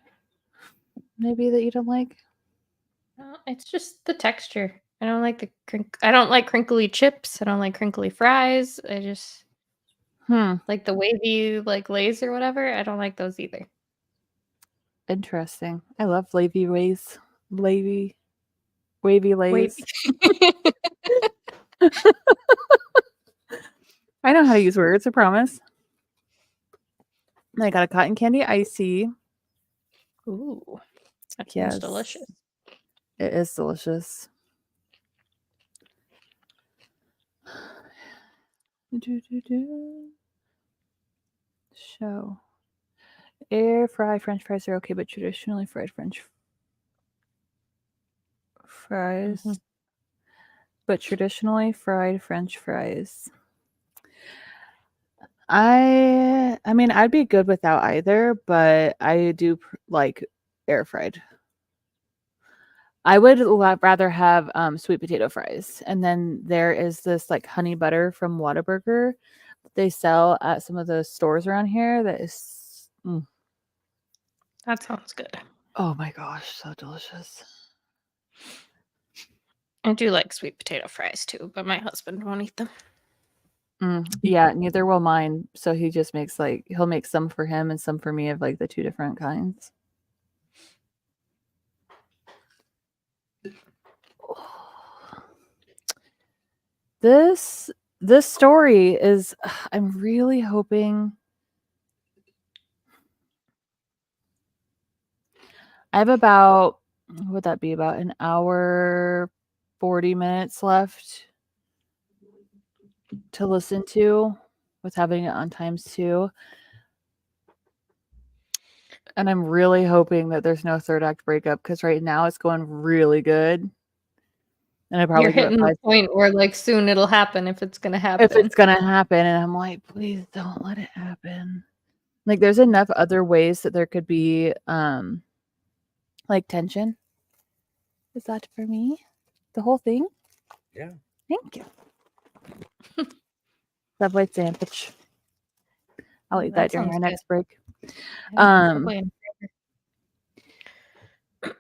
Maybe that you don't like? No, it's just the texture. I don't like I don't like crinkly chips. I don't like crinkly fries. I just like the wavy like Lay's or whatever. I don't like those either. Interesting. I love wavy Lay's. Wavy Lay's. I know how to use words, I promise. I got a cotton candy icy. Ooh, that Yes. sounds delicious. It is delicious. Show. Air fry French fries are okay, but traditionally fried French fries. Mm-hmm. But traditionally fried French fries. I mean, I'd be good without either, but I do like air fried. I would rather have sweet potato fries. And then there is this like honey butter from Whataburger that they sell at some of the stores around here that is That sounds good. Oh my gosh, so delicious. I do like sweet potato fries too, but my husband won't eat them. Yeah, neither will mine. So he just makes like he'll make some for him and some for me of like the 2 different kinds. This story is I'm really hoping I have about what would that be about an hour 40 minutes left to listen to with having it on ×2. And I'm really hoping that there's no third act breakup because right now it's going really good. And I probably You're hitting the point where like soon it'll happen if it's gonna happen. If it's gonna happen, and I'm like, please don't let it happen. Like there's enough other ways that there could be like tension. Is that for me? The whole thing? Yeah. Thank you. Subway sandwich. I'll eat that during our next break.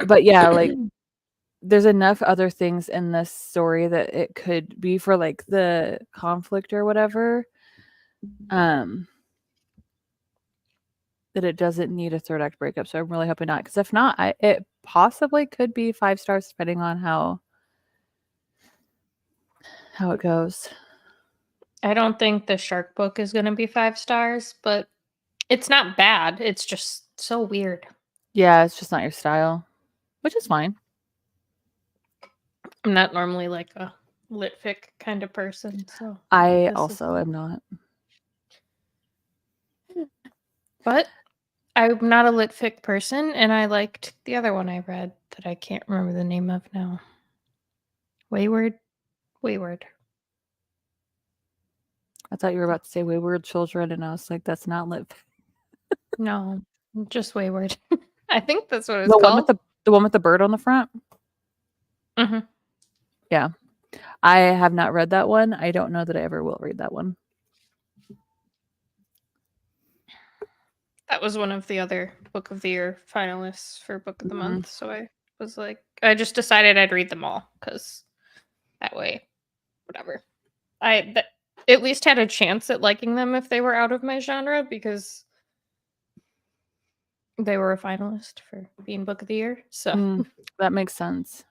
But yeah, like there's enough other things in this story that it could be for like the conflict or whatever. That it doesn't need a third act breakup. So I'm really hoping not. Because if not, it possibly could be 5 stars depending on how it goes. I don't think the shark book is going to be 5 stars, but It's not bad. It's just so weird. Yeah, it's just not your style, which is fine. I'm not normally like a lit fic kind of person, so I this also am not. But I'm not a lit fic person, and I liked the other one I read that I can't remember the name of now. Wayward. I thought you were about to say Wayward Children, and I was like, that's not lit. No, just Wayward. I think that's what it's The one called. with the one with the bird on the front. Mhm. Yeah, I have not read that one. I don't know that I ever will read that one. That was one of the other Book of the Year finalists for Book of the Month. So I was like, I just decided I'd read them all because that way, whatever. I at least had a chance at liking them if they were out of my genre because they were a finalist for being Book of the Year. So That makes sense.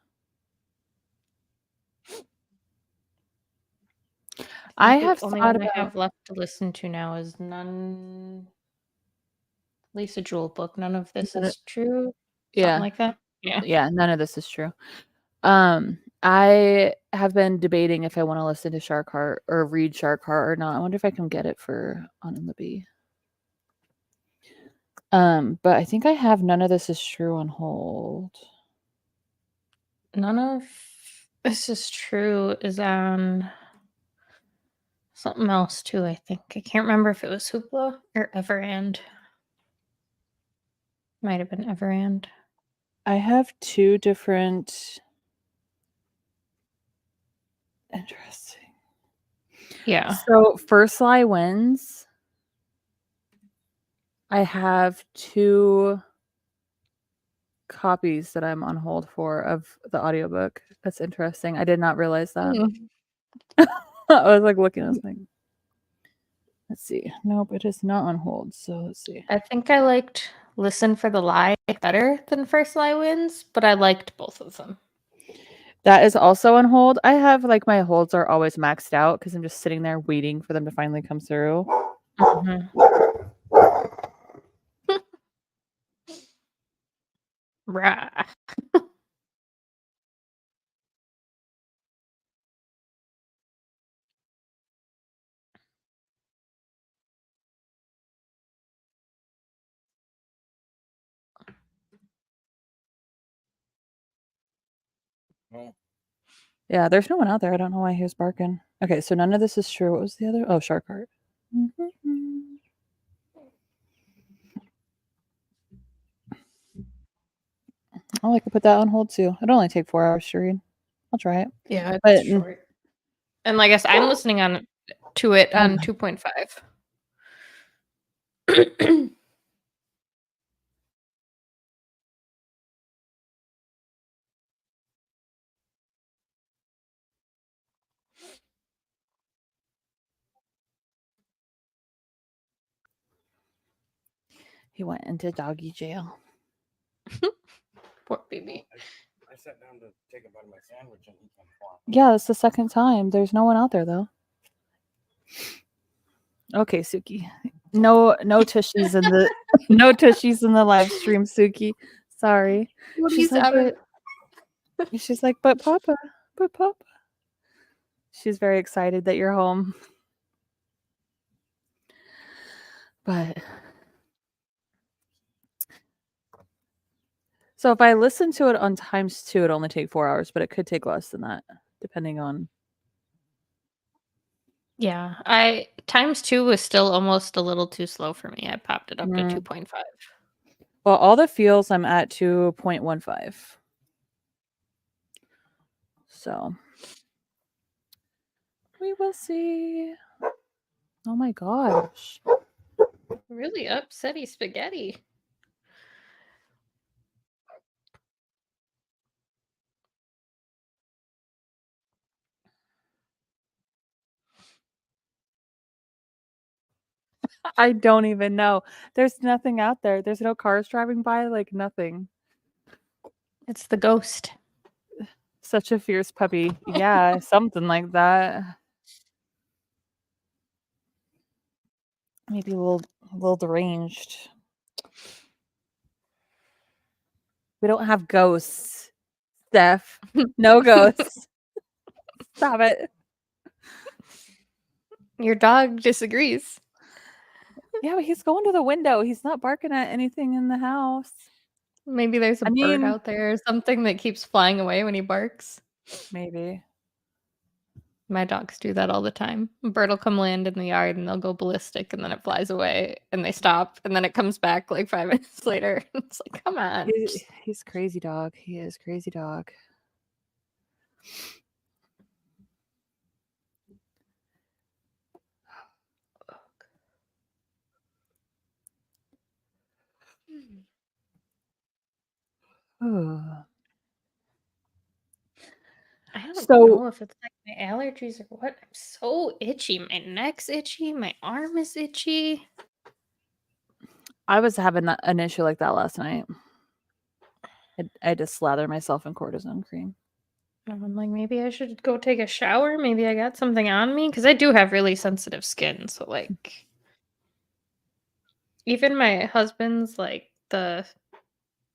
I have the only thought one about. I have left to listen to now is Lisa Jewell book. None of this is true. Yeah, Something like that. Yeah. yeah. None of this is true. I have been debating if I want to listen to Shark Heart or read Shark Heart or not. I wonder if I can get it for on Libby. But I think I have None of This Is True on hold. None of This Is True is on something else too, I think. I can't remember if it was Hoopla or Everand. Might have been Everand. I have two different. Interesting. Yeah. So First Lie Wins. I have two copies that I'm on hold for of the audiobook. That's interesting. I did not realize that. I was like looking at this thing. Let's see. Nope, it is not on hold. So let's see. I think I liked Listen for the Lie better than First Lie Wins, but I liked both of them. That is also on hold. I have like my holds are always maxed out because I'm just sitting there waiting for them to finally come through. Rah. Yeah, there's no one out there. I don't know why he was barking. Okay, so None of This Is True. What was the other? Oh, Shark Heart. Oh, I could put that on hold too. It'll only take 4 hours to read. I'll try it. Yeah, it's But short. And like I guess I'm listening to it on 2.5. he went into doggy jail. Poor baby. I sat down to take a bite of my sandwich and he came flying. Yeah, it's the second time. There's no one out there though. Okay, Suki. No tushies in the no tushies in the live stream, Suki. Sorry. She's like, but Papa. She's very excited that you're home. But so if I listen to it on ×2, it'll only take 4 hours, but it could take less than that, depending on. Yeah, ×2 was still almost a little too slow for me. I popped it up to 2.5. Well, all the feels I'm at 2.15. So we will see. Oh my gosh. Really upsetty spaghetti. I don't even know. There's nothing out there. There's no cars driving by, like nothing. It's the ghost. Such a fierce puppy. Yeah, something like that. Maybe a little deranged. We don't have ghosts, Steph. No ghosts. Stop it. Your dog disagrees. Yeah, but he's going to the window. He's not barking at anything in the house. Maybe there's a I bird mean- out there or something that keeps flying away when he barks. Maybe. My dogs do that all the time. A bird will come land in the yard and they'll go ballistic and then it flies away and they stop and then it comes back like 5 minutes later. It's like, come on. He's crazy dog. He is crazy dog. Oh. I don't So- know if it's like my allergies or what. I'm so itchy. My neck's itchy. My arm is itchy. I was having an issue like that last night. I had to slather myself in cortisone cream. And I'm like, maybe I should go take a shower. Maybe I got something on me because I do have really sensitive skin. So like, even my husband's like the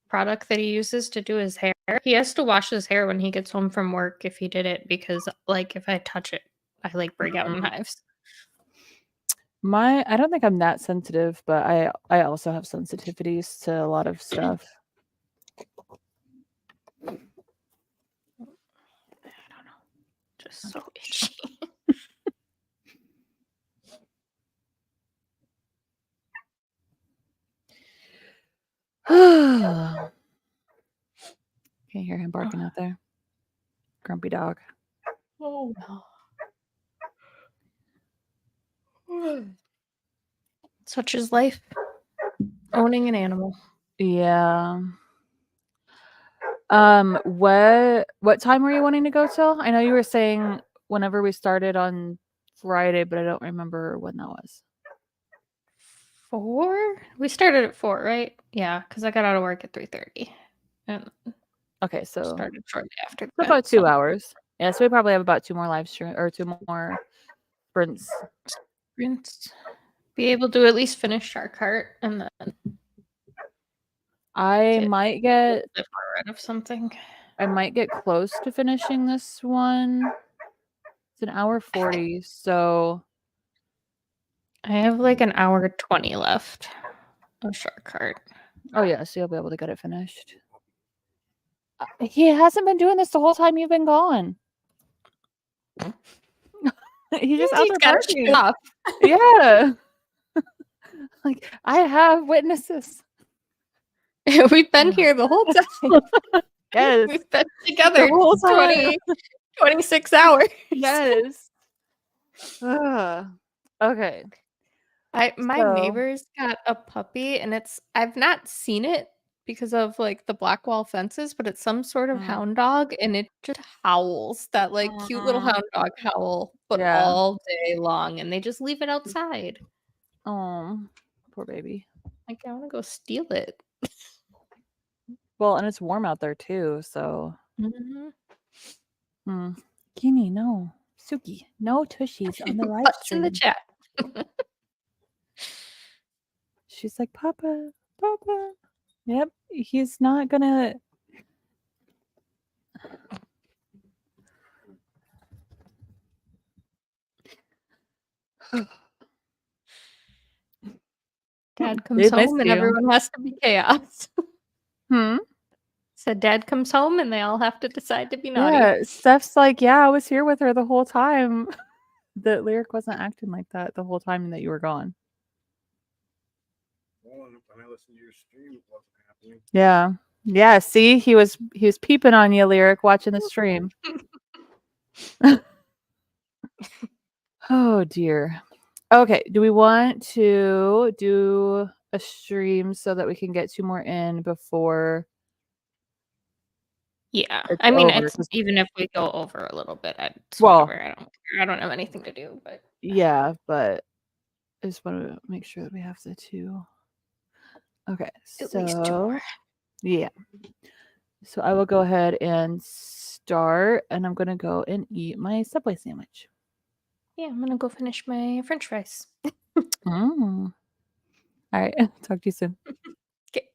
product that he uses to do his hair, he has to wash his hair when he gets home from work if he did it because like if I touch it, I like break out in hives. I don't think I'm that sensitive, but I also have sensitivities to a lot of stuff. I don't know. Just so itchy. Can you hear him barking out there? Grumpy dog. Oh no. Such is life. Owning an animal. Yeah. What time were you wanting to go till? I know you were saying whenever we started on Friday, but I don't remember when that was. 4? We started at 4, right? Yeah, because I got out of work at 3:30 and Okay, so started shortly after that. about 2 so- hours. Yeah, so we probably have about 2 more live stream or 2 more sprints. Sprints. Be able to at least finish our cart and then I Get- might get if we're rid of something. close to finishing this one. It's an hour 40, so I have like an hour 20 left of short cart. oh yeah, so you'll be able to get it finished. He hasn't been doing this the whole time you've been gone. He just out He's there gotta barking. shut off. Yeah. Like I have witnesses. We've been here the whole time. Yes. We've been together The whole time. 26 hours. Yes. Ugh. Okay. My So- neighbors got a puppy and I've not seen it because of like the black wall fences, but it's some sort of Mm. hound dog and it just howls that like cute little Aw. hound dog howl, but Yeah. all day long and they just leave it outside. Oh, poor baby. Like I want to go steal it. Well, and it's warm out there too, so Mm-hmm. Kini, no. Suki, no tushies on the live Butts in the stream. chat. She's like, Papa, Papa. Yep, he's not gonna. Dad comes They home missed and you. everyone has to be chaos. Hmm. Said dad comes home and they all have to decide to be naughty. Yeah, Steph's like, yeah, I was here with her the whole time. The lyric wasn't acting like that the whole time that you were gone. Well, when I listened to your stream, it wasn't happening. Yeah. Yeah, see, he was peeping on you, lyric, watching the stream. Oh dear. Okay, do we want to do a stream so that we can get 2 more in before Yeah, it's I mean, over? it's 'Cause- even if we go over a little bit, it's Well- whatever. I don't have anything to do, but Yeah, but I just want to make sure that we have the 2. Okay, at least 2 so more. yeah. So I will go ahead and start, and I'm going to go and eat my Subway sandwich. Yeah, I'm gonna go finish my French fries. All right. Talk to you soon. Okay.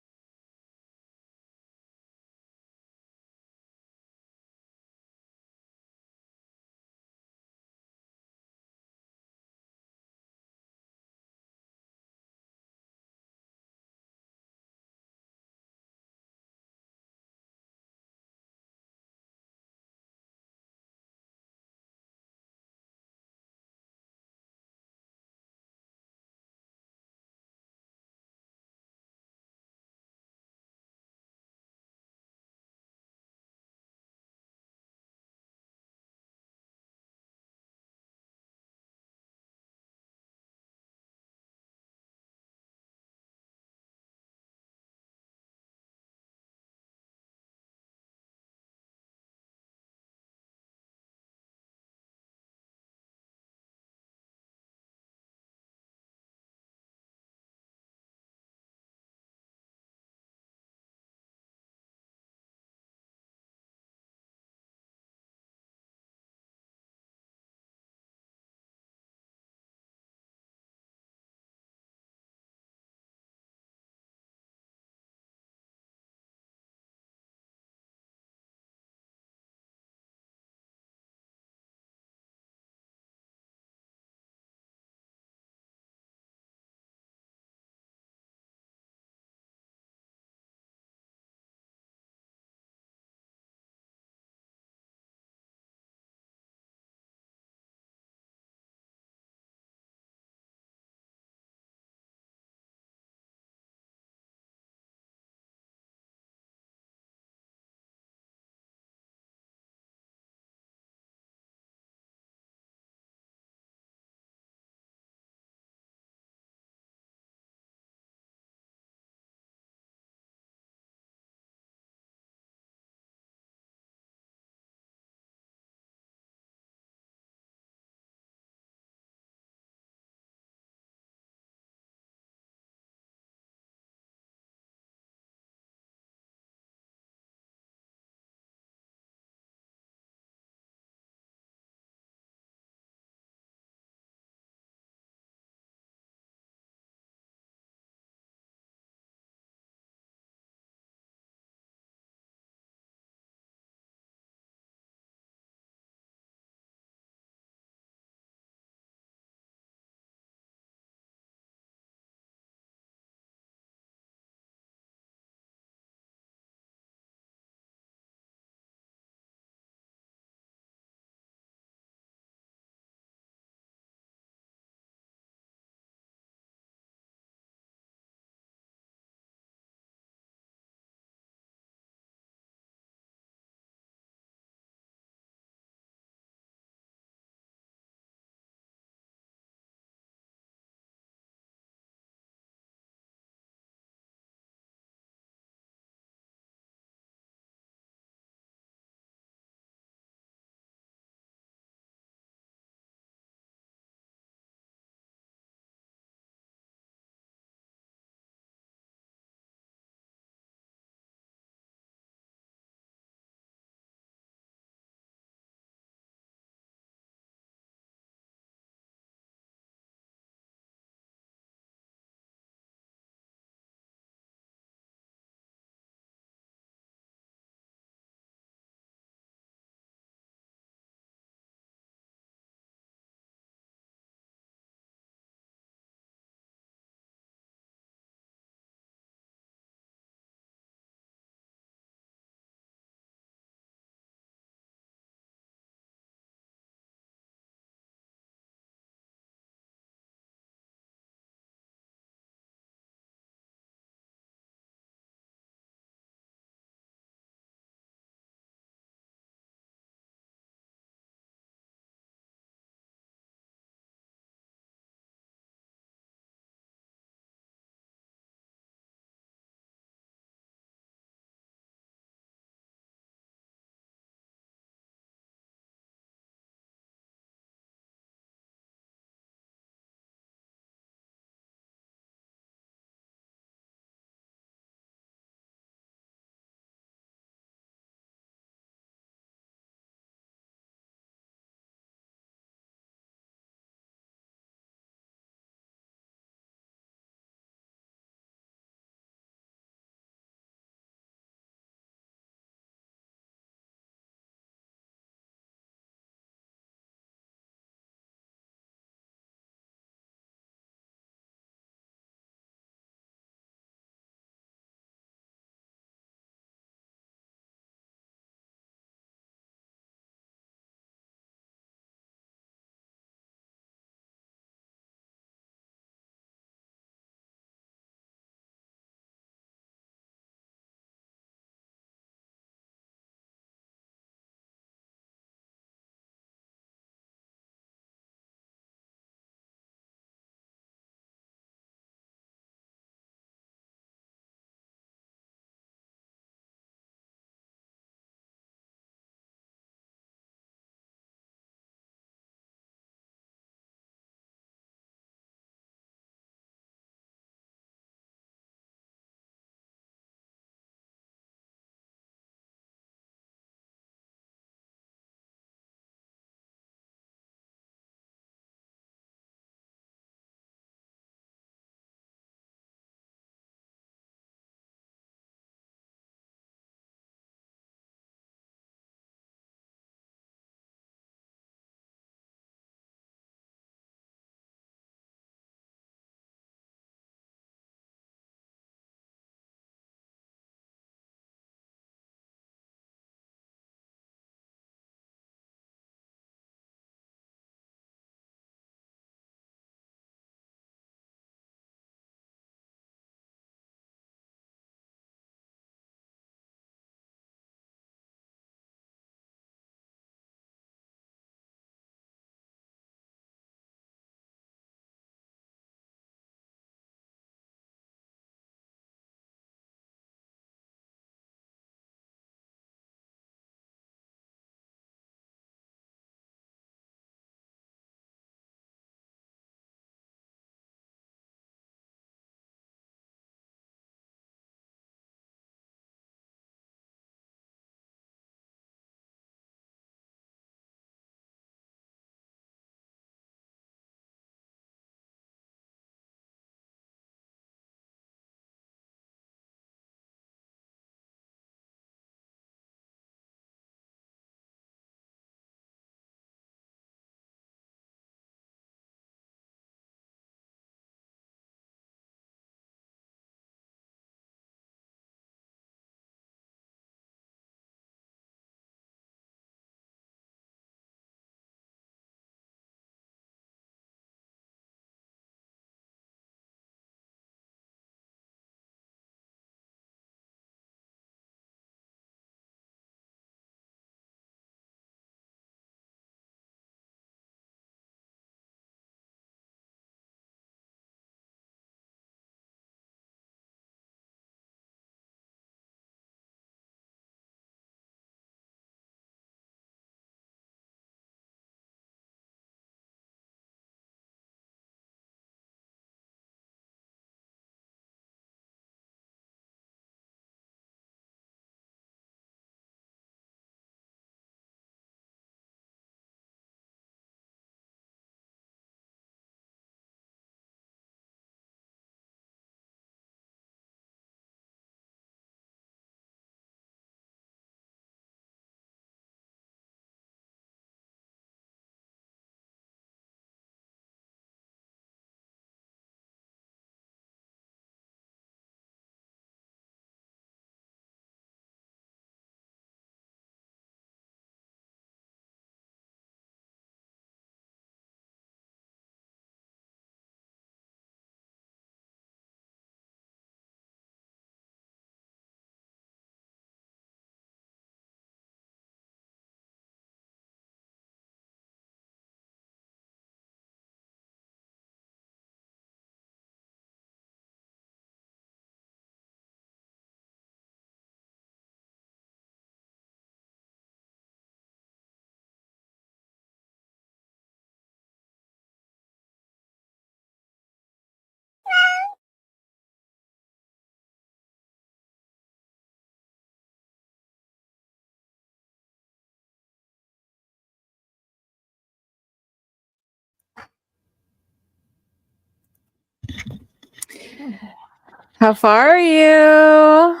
How far are you?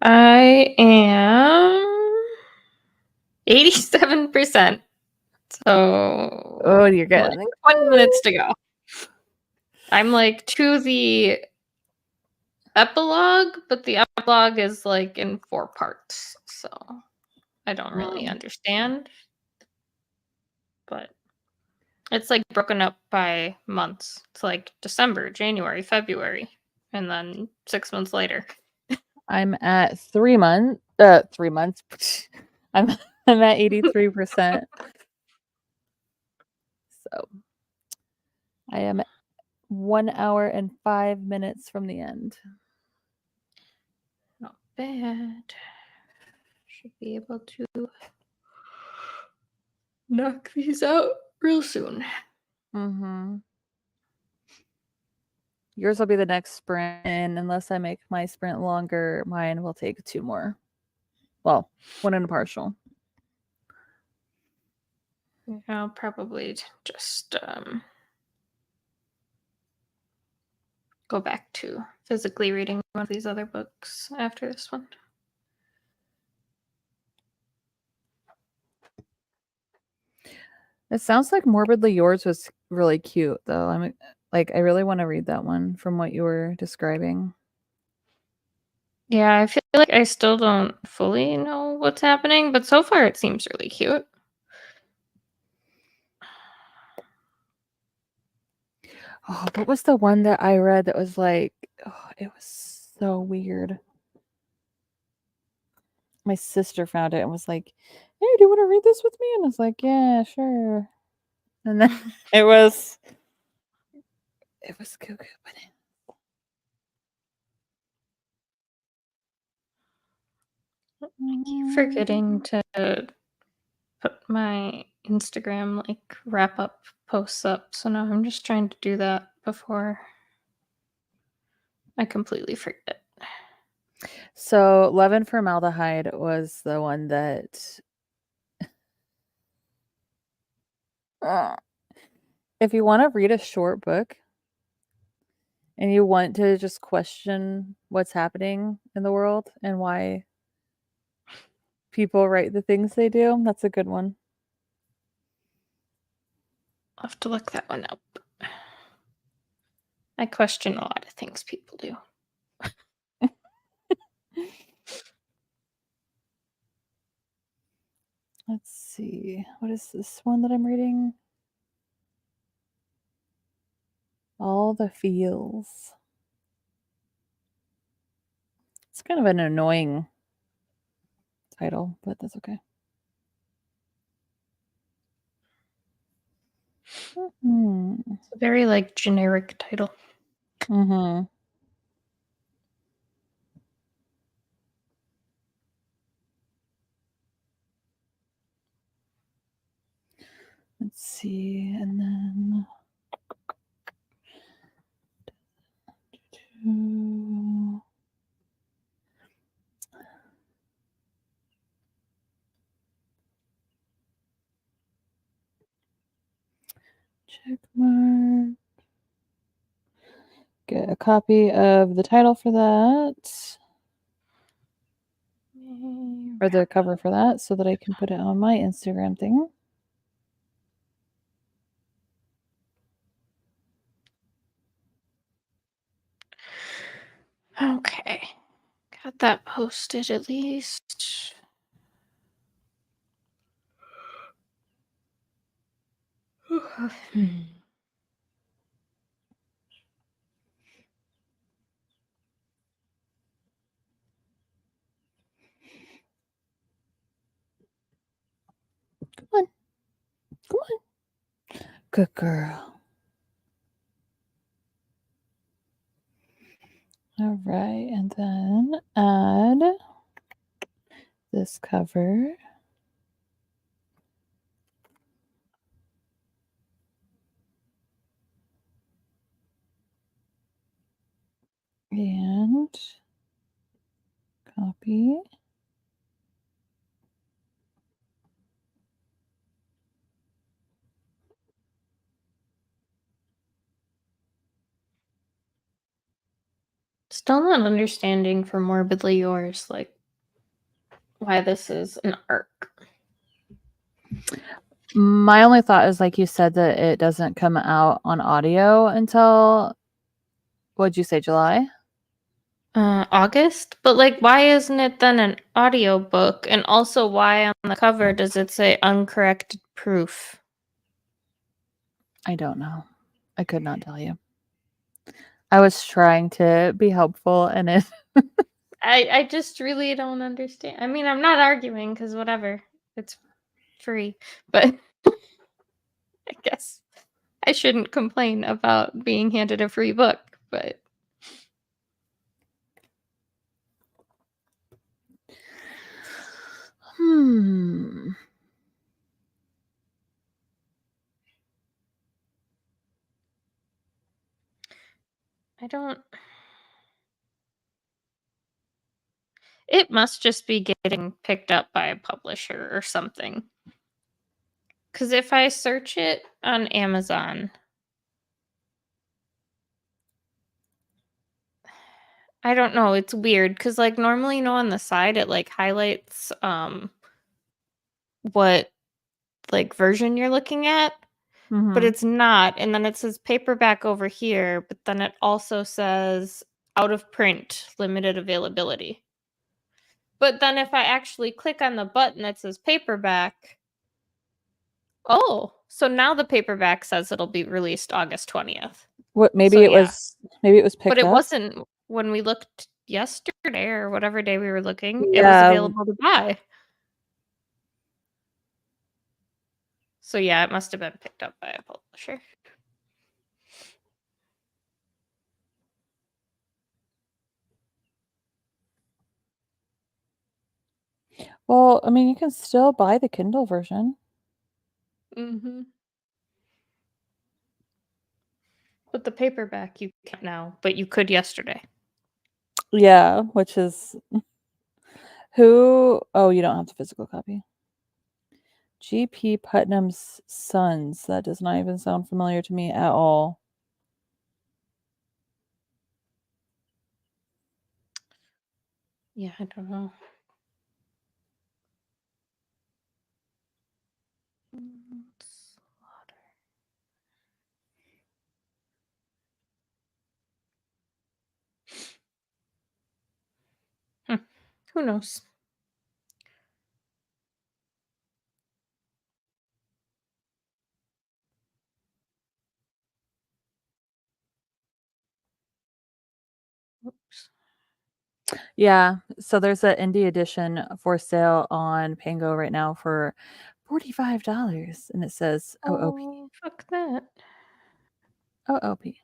I am 87%. So Oh, you're like getting 20 minutes to go. I'm like to the epilogue, but the epilogue is like in 4 parts. So I don't really understand. But it's like broken up by months. It's like December, January, February, and then 6 months later. I'm at 3 months. 3 months. I'm at 83%. So I am 1 hour and 5 minutes from the end. Not bad. Should be able to knock these out real soon. Mm-hmm. Yours will be the next sprint, and unless I make my sprint longer, mine will take 2 more. Well, 1 and a partial. I'll probably just go back to physically reading one of these other books after this one. It sounds like Morbidly Yours was really cute, though. I'm like, I really want to read that one from what you were describing. Yeah, I feel like I still don't fully know what's happening, but so far it seems really cute. Oh, what was the one that I read that was like, oh, it was so weird. My sister found it and was like, "Hey, do you want to read this with me?" And I was like, "Yeah, sure." And then it was cuckoo bananas. I keep forgetting to put my Instagram like wrap up posts up, so now I'm just trying to do that before I completely forget. So, Love and Formaldehyde was the one that if you want to read a short book and you want to just question what's happening in the world and why people write the things they do, that's a good one. I'll have to look that one up. I question a lot of things people do. Let's see. What is this one that I'm reading? All the Feels. It's kind of an annoying title, but that's okay. It's a very like generic title. Mm-hmm. Let's see, and then check mark. Get a copy of the title for that, or the cover for that, so that I can put it on my Instagram thing. Okay. Got that posted at least. Come on. Come on. Good girl. All right, and then add this cover. And copy. Still not understanding for Morbidly Yours, like, why this is an arc. My only thought is, like you said, that it doesn't come out on audio until, what'd you say, July? August? But, like, why isn't it then an audiobook? And also, why on the cover does it say uncorrected proof? I don't know. I could not tell you. I was trying to be helpful, and it I just really don't understand. I mean, I'm not arguing because whatever. It's free. But I guess I shouldn't complain about being handed a free book. But I don't. It must just be getting picked up by a publisher or something. Because if I search it on Amazon, I don't know. It's weird because, like, normally, on the side it like highlights what like version you're looking at, but it's not. And then it says paperback over here, but then it also says out of print, limited availability. But then if I actually click on the button that says paperback, oh, so now the paperback says it'll be released August 20th. what? Maybe So, it yeah. was. Maybe it was picked But it up. wasn't when we looked yesterday or whatever day we were looking. It was Yeah. available to buy. So yeah, it must have been picked up by a publisher. Well, I mean, you can still buy the Kindle version. Mm-hmm. But the paperback you can't now, but you could yesterday. Yeah, which is who? Oh, you don't have the physical copy. G.P. Putnam's Sons. That does not even sound familiar to me at all. Yeah, I don't know. Who knows? Oops. Yeah, so there's an indie edition for sale on Pango right now for $45, and it says OOP. Oh, fuck that. OOP.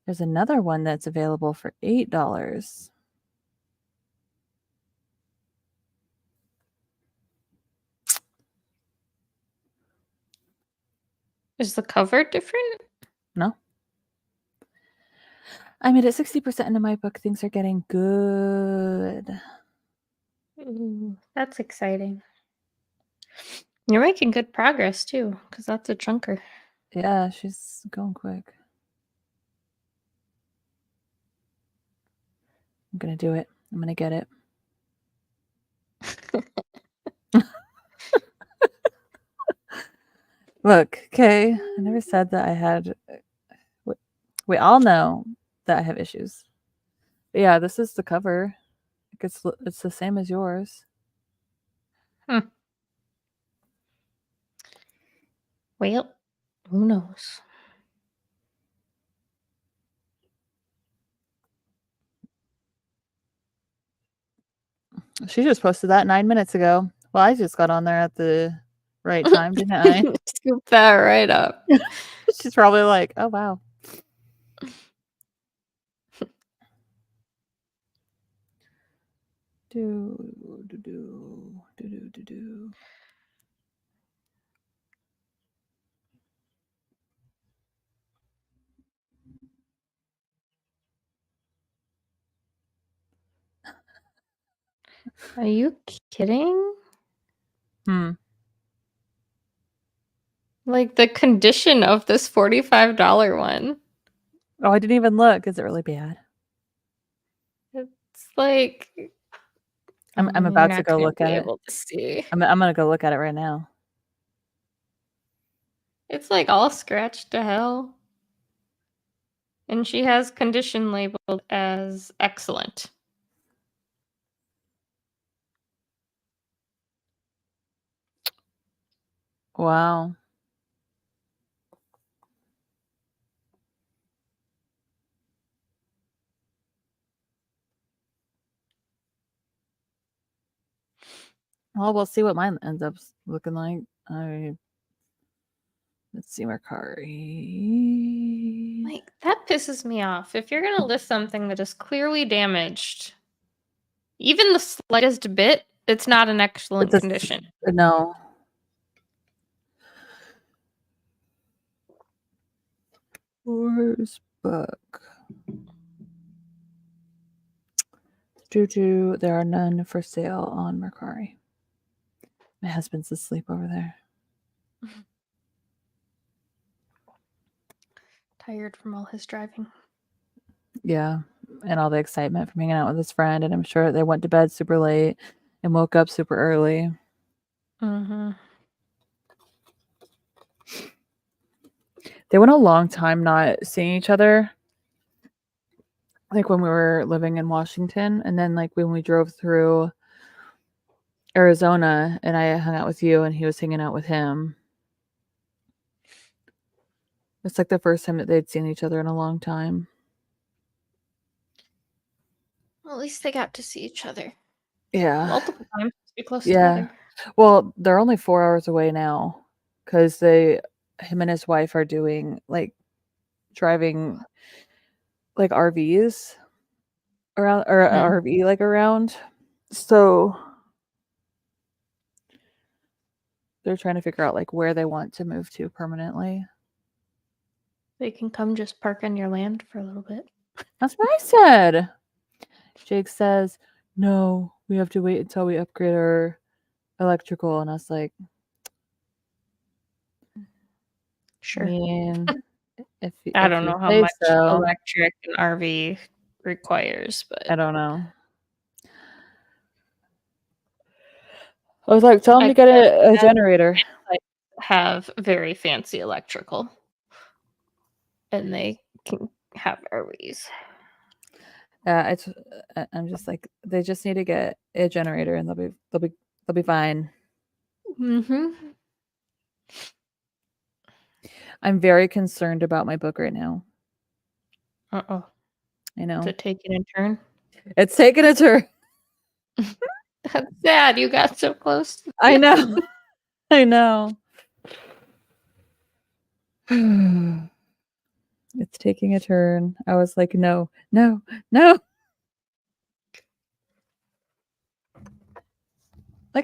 There's another one that's available for $8. Is the cover different? No. I made it 60% into my book. Things are getting good. Ooh, that's exciting. You're making good progress too, because that's a chunker. Yeah, she's going quick. I'm going to do it. I'm going to get it. Look, okay, I never said that I had. We all know that I have issues. But yeah, this is the cover. It's the same as yours. Well, who knows? She just posted that 9 minutes ago. Well, I just got on there at the right time, didn't I? Scoop that right up. She's probably like, oh, wow. Do. Are you kidding? Like the condition of this $45 one. Oh, I didn't even look. Is it really bad? It's like I'm you're about to not go gonna look be at it. able to see. I'm gonna go look at it right now. It's like all scratched to hell. And she has condition labeled as excellent. Wow. Well, we'll see what mine ends up looking like. Let's see, Mercari. Like, that pisses me off. If you're gonna list something that is clearly damaged, even the slightest bit, it's not an excellent condition. No. Where's book? There are none for sale on Mercari. My husband's asleep over there. Tired from all his driving. Yeah, and all the excitement from hanging out with his friend, and I'm sure they went to bed super late and woke up super early. Mm-hmm. They went a long time not seeing each other. Like when we were living in Washington, and then like when we drove through Arizona and I hung out with you and he was hanging out with him. It's like the first time that they'd seen each other in a long time. Well, at least they got to see each other Yeah. multiple times. Be close Yeah. together. Well, they're only 4 hours away now because him and his wife are doing like driving like RVs around or a RV like around. So they're trying to figure out like where they want to move to permanently. They can come just park on your land for a little bit. That's what I said. Jake says, no, we have to wait until we upgrade our electrical. And I was like, Sure. I mean, if I don't you know how say much so. electric an RV requires, but I don't know. I was like, tell him to get a generator. Like, have very fancy electrical, and they can have RVs. I'm just like, they just need to get a generator and they'll be fine. Mm-hmm. I'm very concerned about my book right now. Uh-oh. I know. Is it taking a turn? It's taking a turn. That's sad. You got so close. I know. I know. It's taking a turn. I was like, no. Like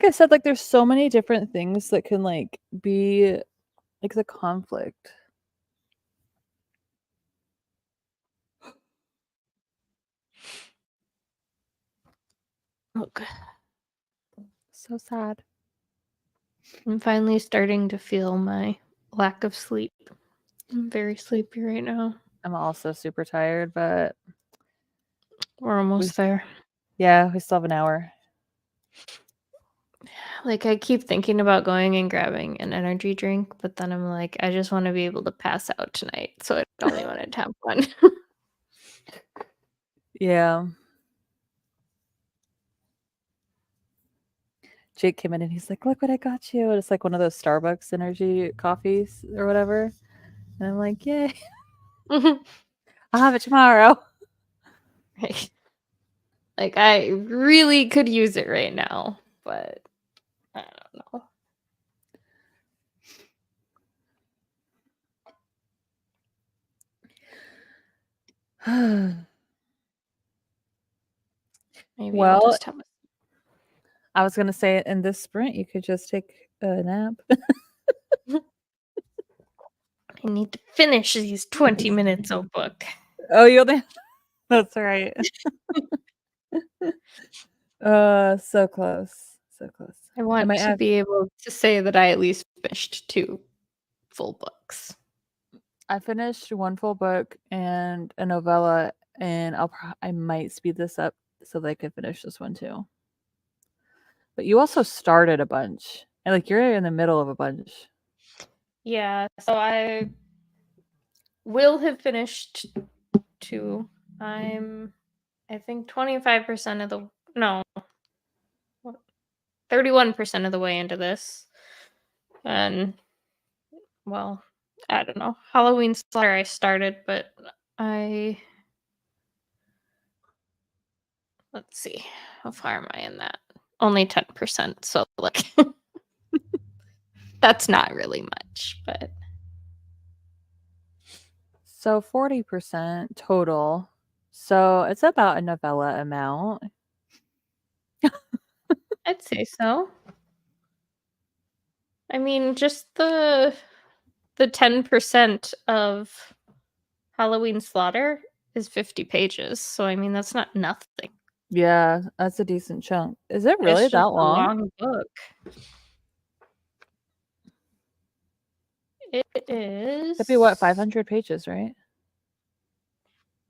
I said, like there's so many different things that can like be like the conflict. Okay. So sad. I'm finally starting to feel my lack of sleep. I'm very sleepy right now. I'm also super tired, but we're almost there. Yeah, we still have an hour. Like, I keep thinking about going and grabbing an energy drink, but then I'm like, I just want to be able to pass out tonight, so I only wanted to have one. Yeah. Jake came in and he's like, look what I got you. And it's like one of those Starbucks energy coffees or whatever. And I'm like, yay. I'll have it tomorrow. Right. Like, I really could use it right now, but I don't know. Maybe I'll Well, just have I was going to say in this sprint, you could just take a nap. I need to finish these 20 minutes of book. Oh, that's right. So close. So close. I want to be able to say that I at least finished 2 full books. I finished 1 full book and a novella, and I might speed this up so they could finish this one too. But you also started a bunch. And like you're in the middle of a bunch. Yeah, so I will have finished 2. I'm, I think 25% of the, no, 31% of the way into this. And, well, I don't know. Halloween Slaughter I started, but let's see. How far am I in that? Only 10%. So, like, that's not really much, but. So 40% total. So it's about a novella amount. I'd say so. I mean, just the 10% of Halloween Slaughter is 50 pages. So I mean, that's not nothing. Yeah, that's a decent chunk. Is it really It's that just a long? long book. It is. That'd be what, 500 pages, right?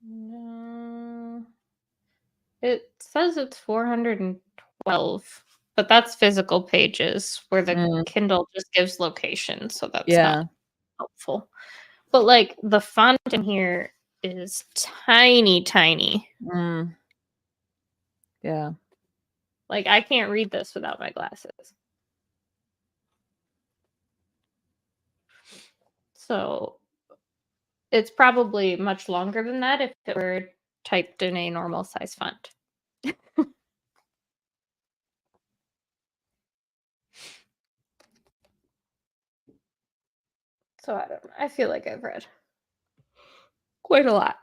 No. It says it's 412, but that's physical pages where the Kindle just gives location, so that's not helpful. But like the font in here is tiny, tiny. Yeah. Like I can't read this without my glasses. So it's probably much longer than that if it were typed in a normal size font. So I don't know. I feel like I've read quite a lot.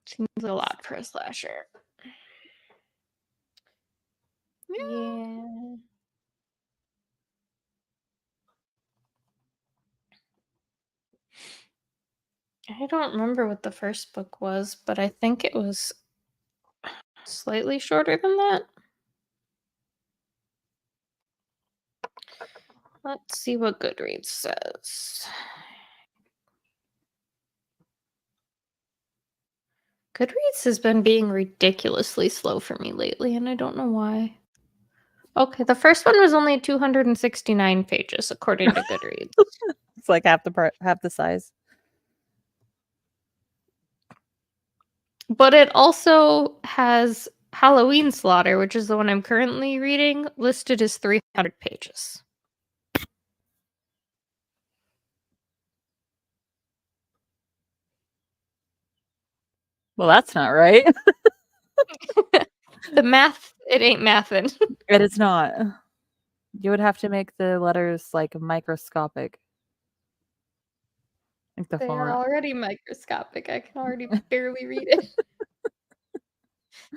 Seems like a lot for a slasher. Yeah. I don't remember what the first book was, but I think it was slightly shorter than that. Let's see what Goodreads says. Goodreads has been being ridiculously slow for me lately, and I don't know why. Okay, the first one was only 269 pages, according to Goodreads. It's like half the size. But it also has Halloween Slaughter, which is the one I'm currently reading, listed as 300 pages. Well, that's not right. The math, it ain't mathin'. It is not. You would have to make the letters like microscopic. Like the They are font. already microscopic. I can already barely read it.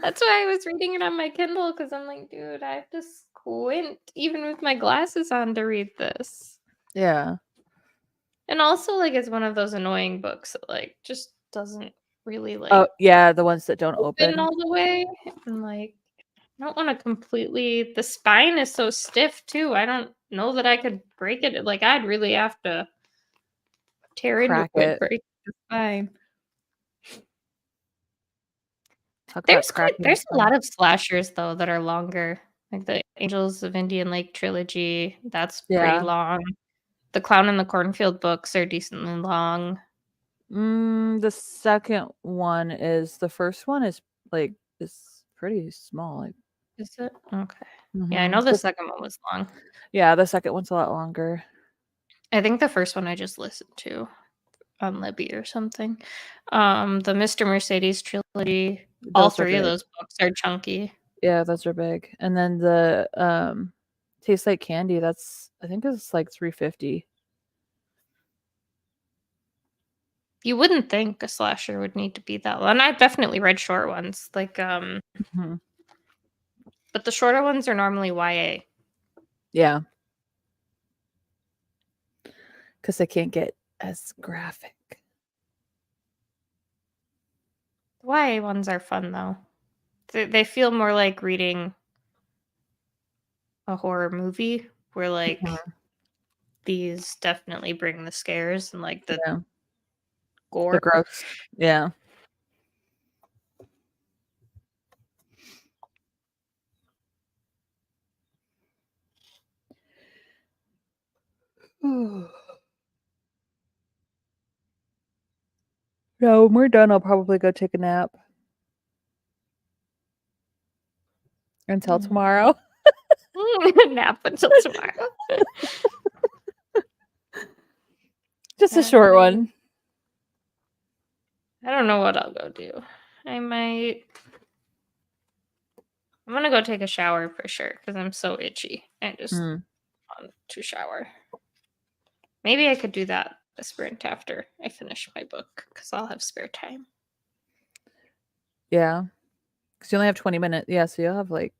That's why I was reading it on my Kindle, because I'm like, dude, I have to squint even with my glasses on to read this. Yeah. And also, like, it's one of those annoying books that, like, just doesn't really, like, Oh, yeah, the ones that don't open. all the way. And, like, I don't want to completely... The spine is so stiff, too. I don't know that I could break it. Like, I'd really have to tear Crack into it, it. break the spine. Talk about There's cracking a spine. lot of slashers, though, that are longer. Like the Angels of Indian Lake trilogy, that's pretty long. The Clown in the Cornfield books are decently long. The second one is... The first one is like is pretty small. Like, Is it? Okay. Yeah, I know the second one was long. Yeah, the second one's a lot longer. I think the first one I just listened to on Libby or something. The Mr. Mercedes trilogy, all three of those books are chunky. Yeah, those are big. And then the Tastes Like Candy, that's... I think it's like 350. You wouldn't think a slasher would need to be that long. And I've definitely read short ones. Like, but the shorter ones are normally YA. Yeah. Because they can't get as graphic. The YA ones are fun, though. They feel more like reading a horror movie, where, like, these definitely bring the scares and, like, the gore. The gross. Yeah. Yeah, when we're done, I'll probably go take a nap. Until tomorrow. Nap until tomorrow. Just a short one. I don't know what I'll go do. I'm gonna go take a shower for sure because I'm so itchy. I just want to shower. Maybe I could do that a sprint after I finish my book because I'll have spare time. Yeah. Because you only have 20 minutes. Yeah, so you'll have like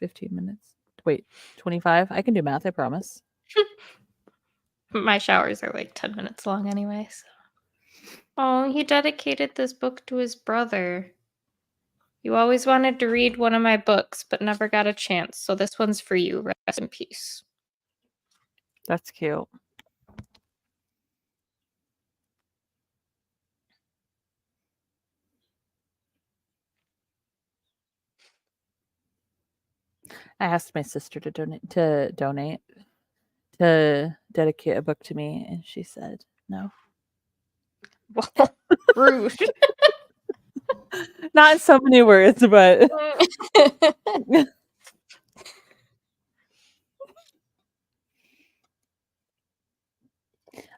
15 minutes. Wait, 25? I can do math, I promise. My showers are like 10 minutes long anyway. So. Oh, he dedicated this book to his brother. You always wanted to read one of my books, but never got a chance. So this one's for you. Rest in peace. That's cute. I asked my sister to dedicate a book to me, and she said no. Well, rude. Not in so many words, but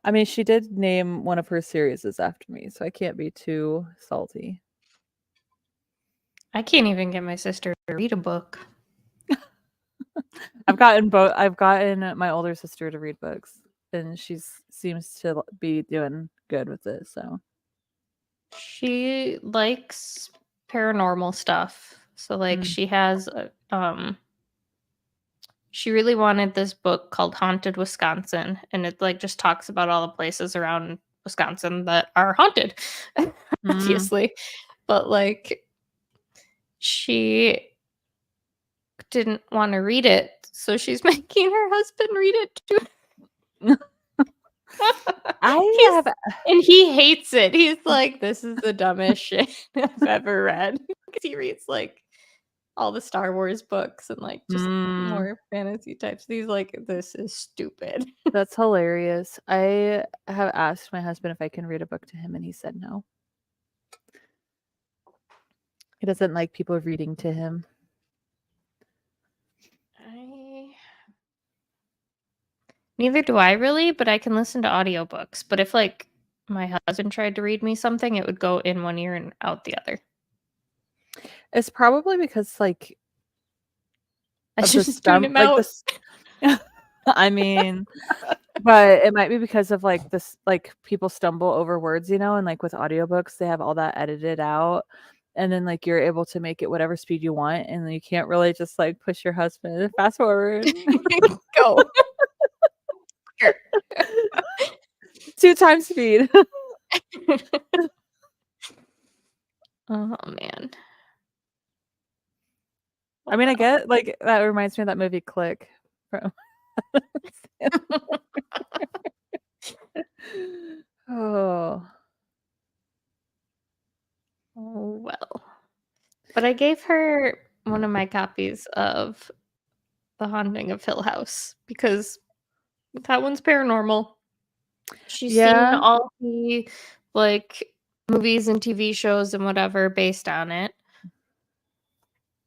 I mean, she did name one of her series after me, so I can't be too salty. I can't even get my sister to read a book. I've gotten my older sister to read books, and she seems to be doing good with it. So She likes paranormal stuff. So like she has she really wanted this book called Haunted Wisconsin, and it like just talks about all the places around Wisconsin that are haunted. Obviously. But like she didn't want to read it, so she's making her husband read it too. And he hates it. He's like, this is the dumbest shit I've ever read. Because he reads like all the Star Wars books and like just more fantasy types. He's like, this is stupid. That's hilarious. I have asked my husband if I can read a book to him, and he said no. He doesn't like people reading to him. Neither do I really, but I can listen to audiobooks. But if like my husband tried to read me something, it would go in one ear and out the other. It's probably because like I should just tune him out. I mean, but it might be because of like this, like people stumble over words, you know, and like with audiobooks, they have all that edited out. And then like you're able to make it whatever speed you want, and then you can't really just like push your husband fast forward. Go. 2 times speed. Oh man. I mean, I get like that reminds me of that movie Click from Oh Well. But I gave her one of my copies of The Haunting of Hill House because that one's paranormal. She's seen all the like movies and TV shows and whatever based on it.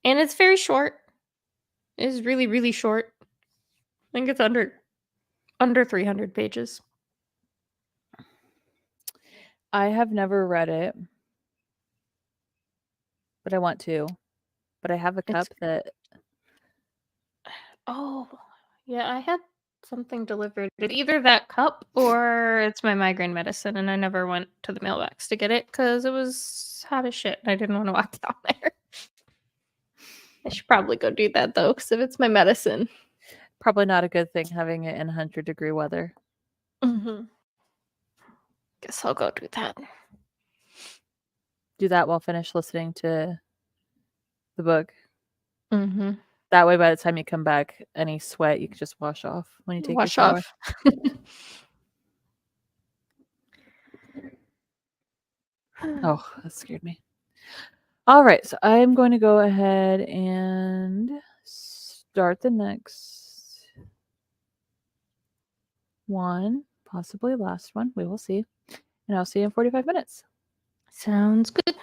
And it's very short. It is really, really short. I think it's under 300 pages. I have never read it, but I want to. But I have a cup that. Oh, yeah, I had something delivered. Either that cup or it's my migraine medicine, and I never went to the mailbox to get it because it was hot as shit. And I didn't want to walk down there. I should probably go do that though, because if it's my medicine, probably not a good thing having it in 100-degree weather. Guess I'll go do that. Do that while finish listening to the book. Mm-hmm. That way, by the time you come back, any sweat you can just wash off when you take your shower. Off. Oh, that scared me. All right, so I'm going to go ahead and start the next one, possibly last one. We will see. And I'll see you in 45 minutes. Sounds good.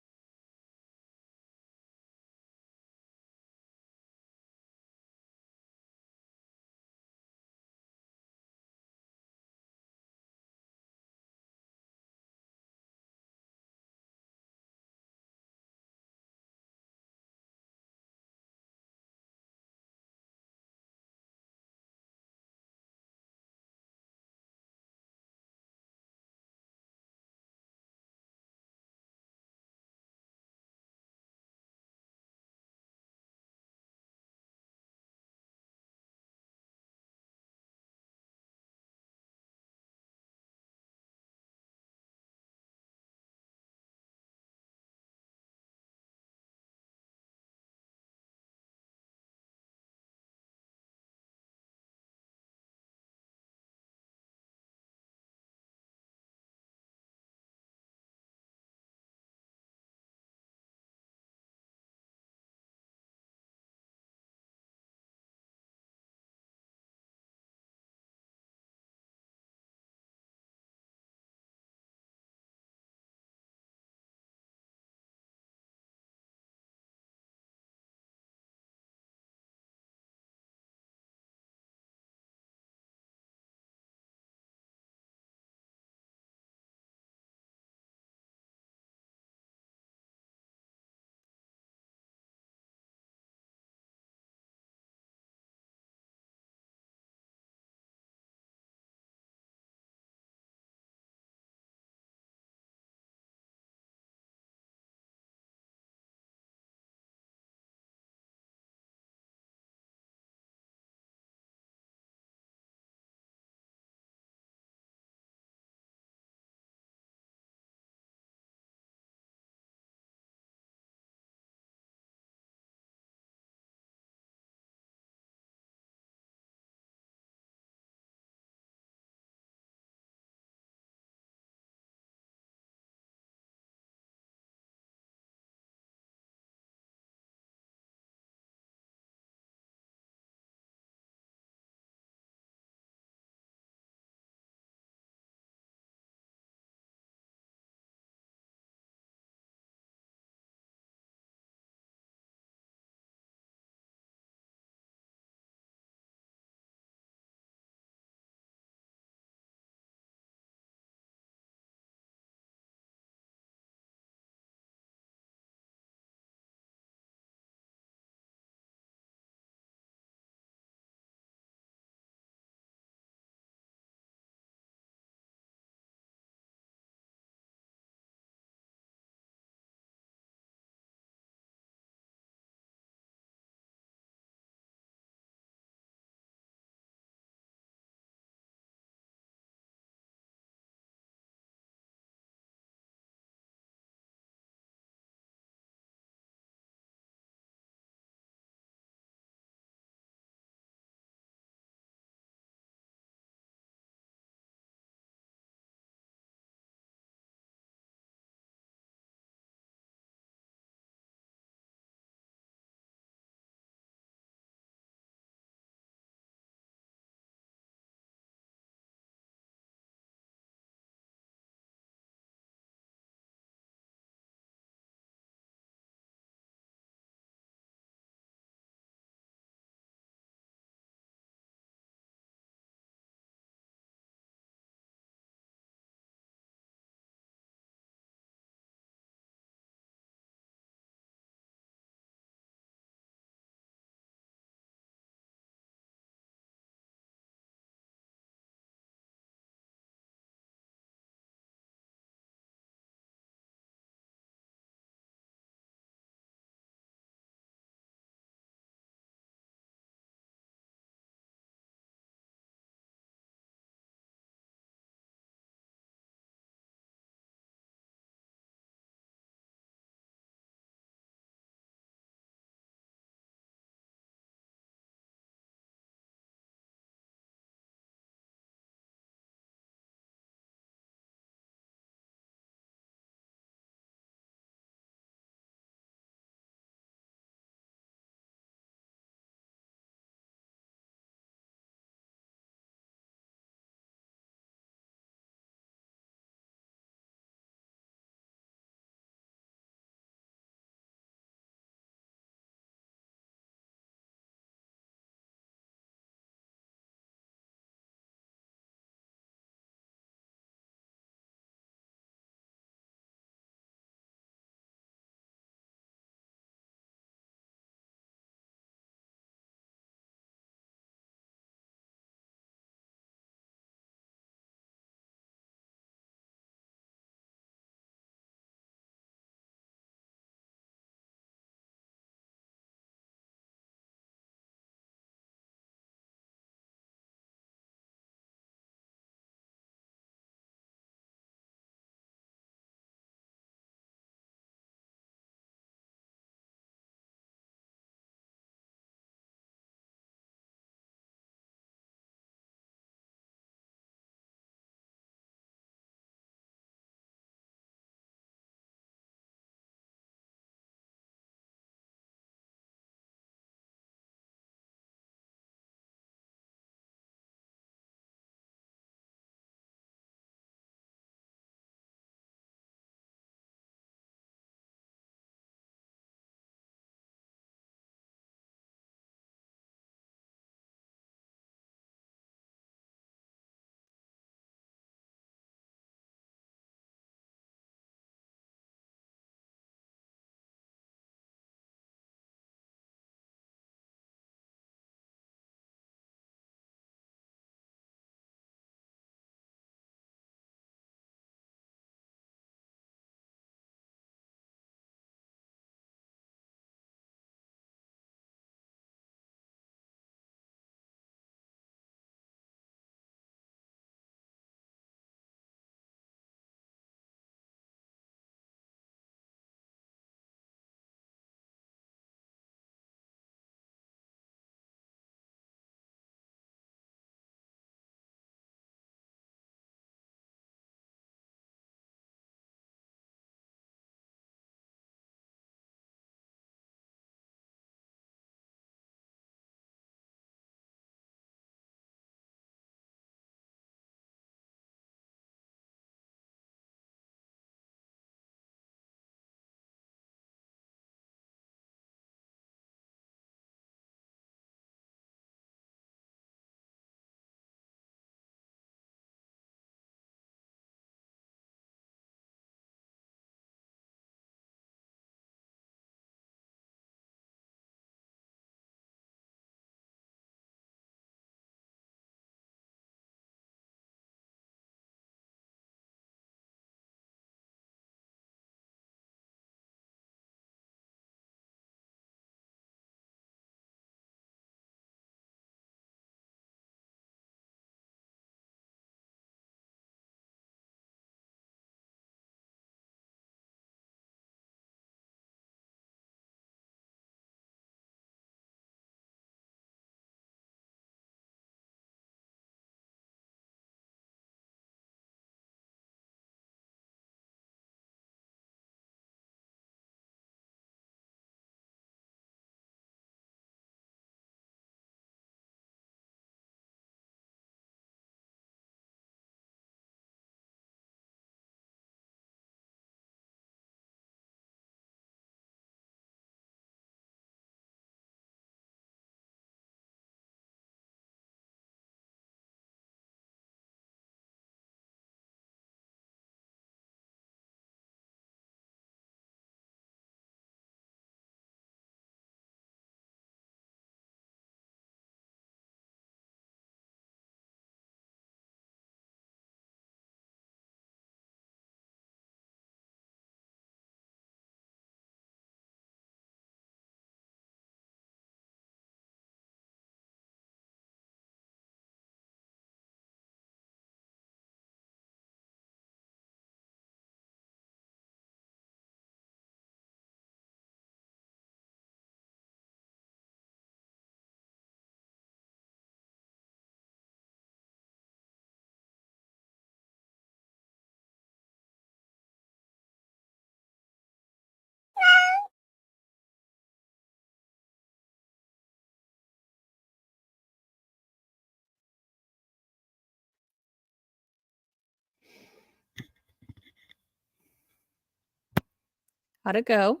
How'd it go?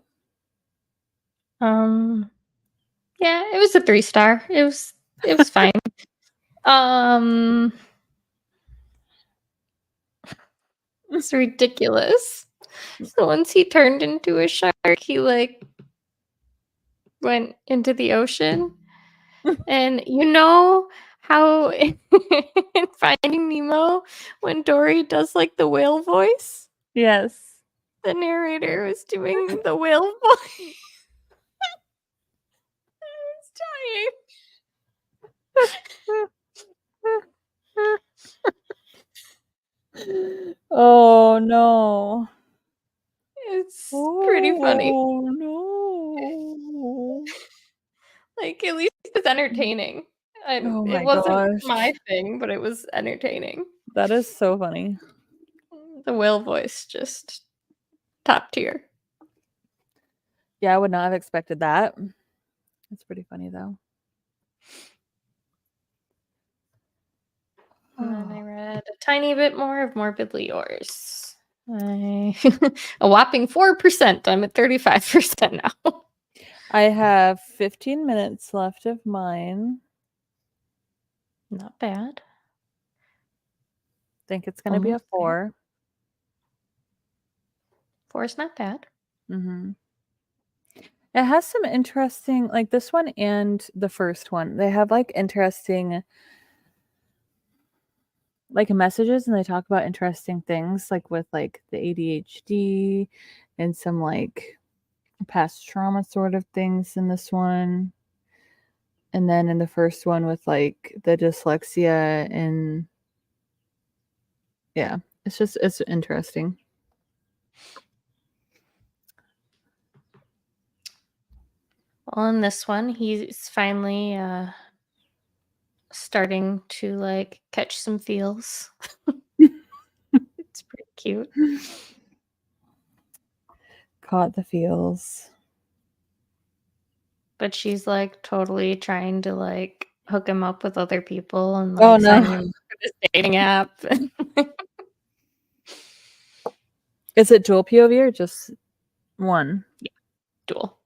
Yeah, it was a 3-star. It was fine. It's ridiculous. So once he turned into a shark, he like went into the ocean. And you know how in Finding Nemo, when Dory does like the whale voice, Yes. the narrator was doing the whale voice. I was dying. Oh no. It's pretty funny. Oh no. Like, at least it's entertaining. Oh It my wasn't gosh. my thing, but it was entertaining. That is so funny. The whale voice, just top tier. Yeah, I would not have expected that. It's pretty funny though. And then I read a tiny bit more of Morbidly Yours. A whopping 4%. I'm at 35% now. I have 15 minutes left of mine. Not bad. Think it's gonna be a Almost 4. 4 is not bad. Mm-hmm. It has some interesting, like this one and the first one. They have like interesting, like messages, and they talk about interesting things, like with like the ADHD and some like past trauma sort of things in this one. And then in the first one with like the dyslexia, and yeah, it's interesting. Well, in this one, he's finally starting to like catch some feels. It's pretty cute. Caught the feels. But she's like totally trying to like hook him up with other people and Oh like sign no. him up for this dating app. Is it dual POV or just one? Duel.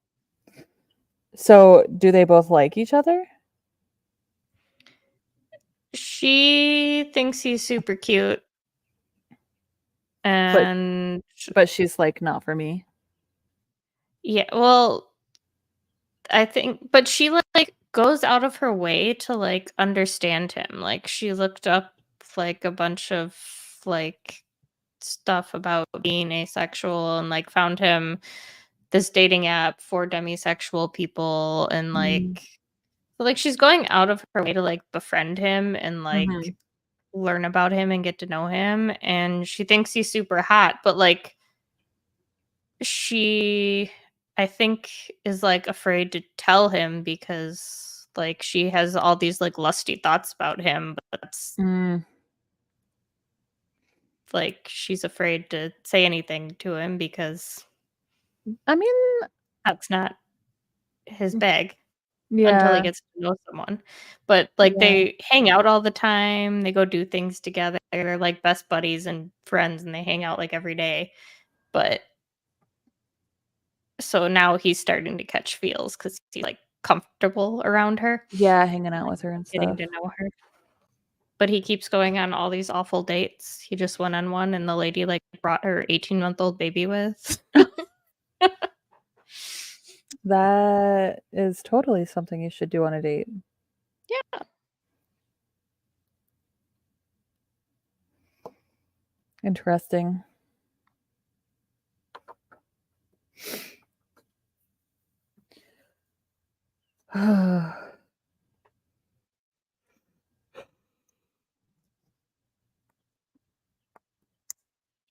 So do they both like each other? She thinks he's super cute. And But she's like, not for me. yeah, well, I think, but she like goes out of her way to like understand him. Like she looked up like a bunch of like stuff about being asexual and like found him this dating app for demisexual people, and like so like she's going out of her way to like befriend him and like learn about him and get to know him, and she thinks he's super hot, but like she I think is like afraid to tell him because like she has all these like lusty thoughts about him, but that's like she's afraid to say anything to him because I mean, that's not his bag until he yeah. gets to know someone. But like Yeah. they hang out all the time, they go do things together, they're like best buddies and friends, and they hang out like every day. But so now he's starting to catch feels because he's like comfortable around her, Yeah, hanging out with her and getting stuff. to know her. But he keeps going on all these awful dates. He just went on one, and the lady like brought her 18-month-old baby with. That is totally something you should do on a date. Yeah. Interesting. I'm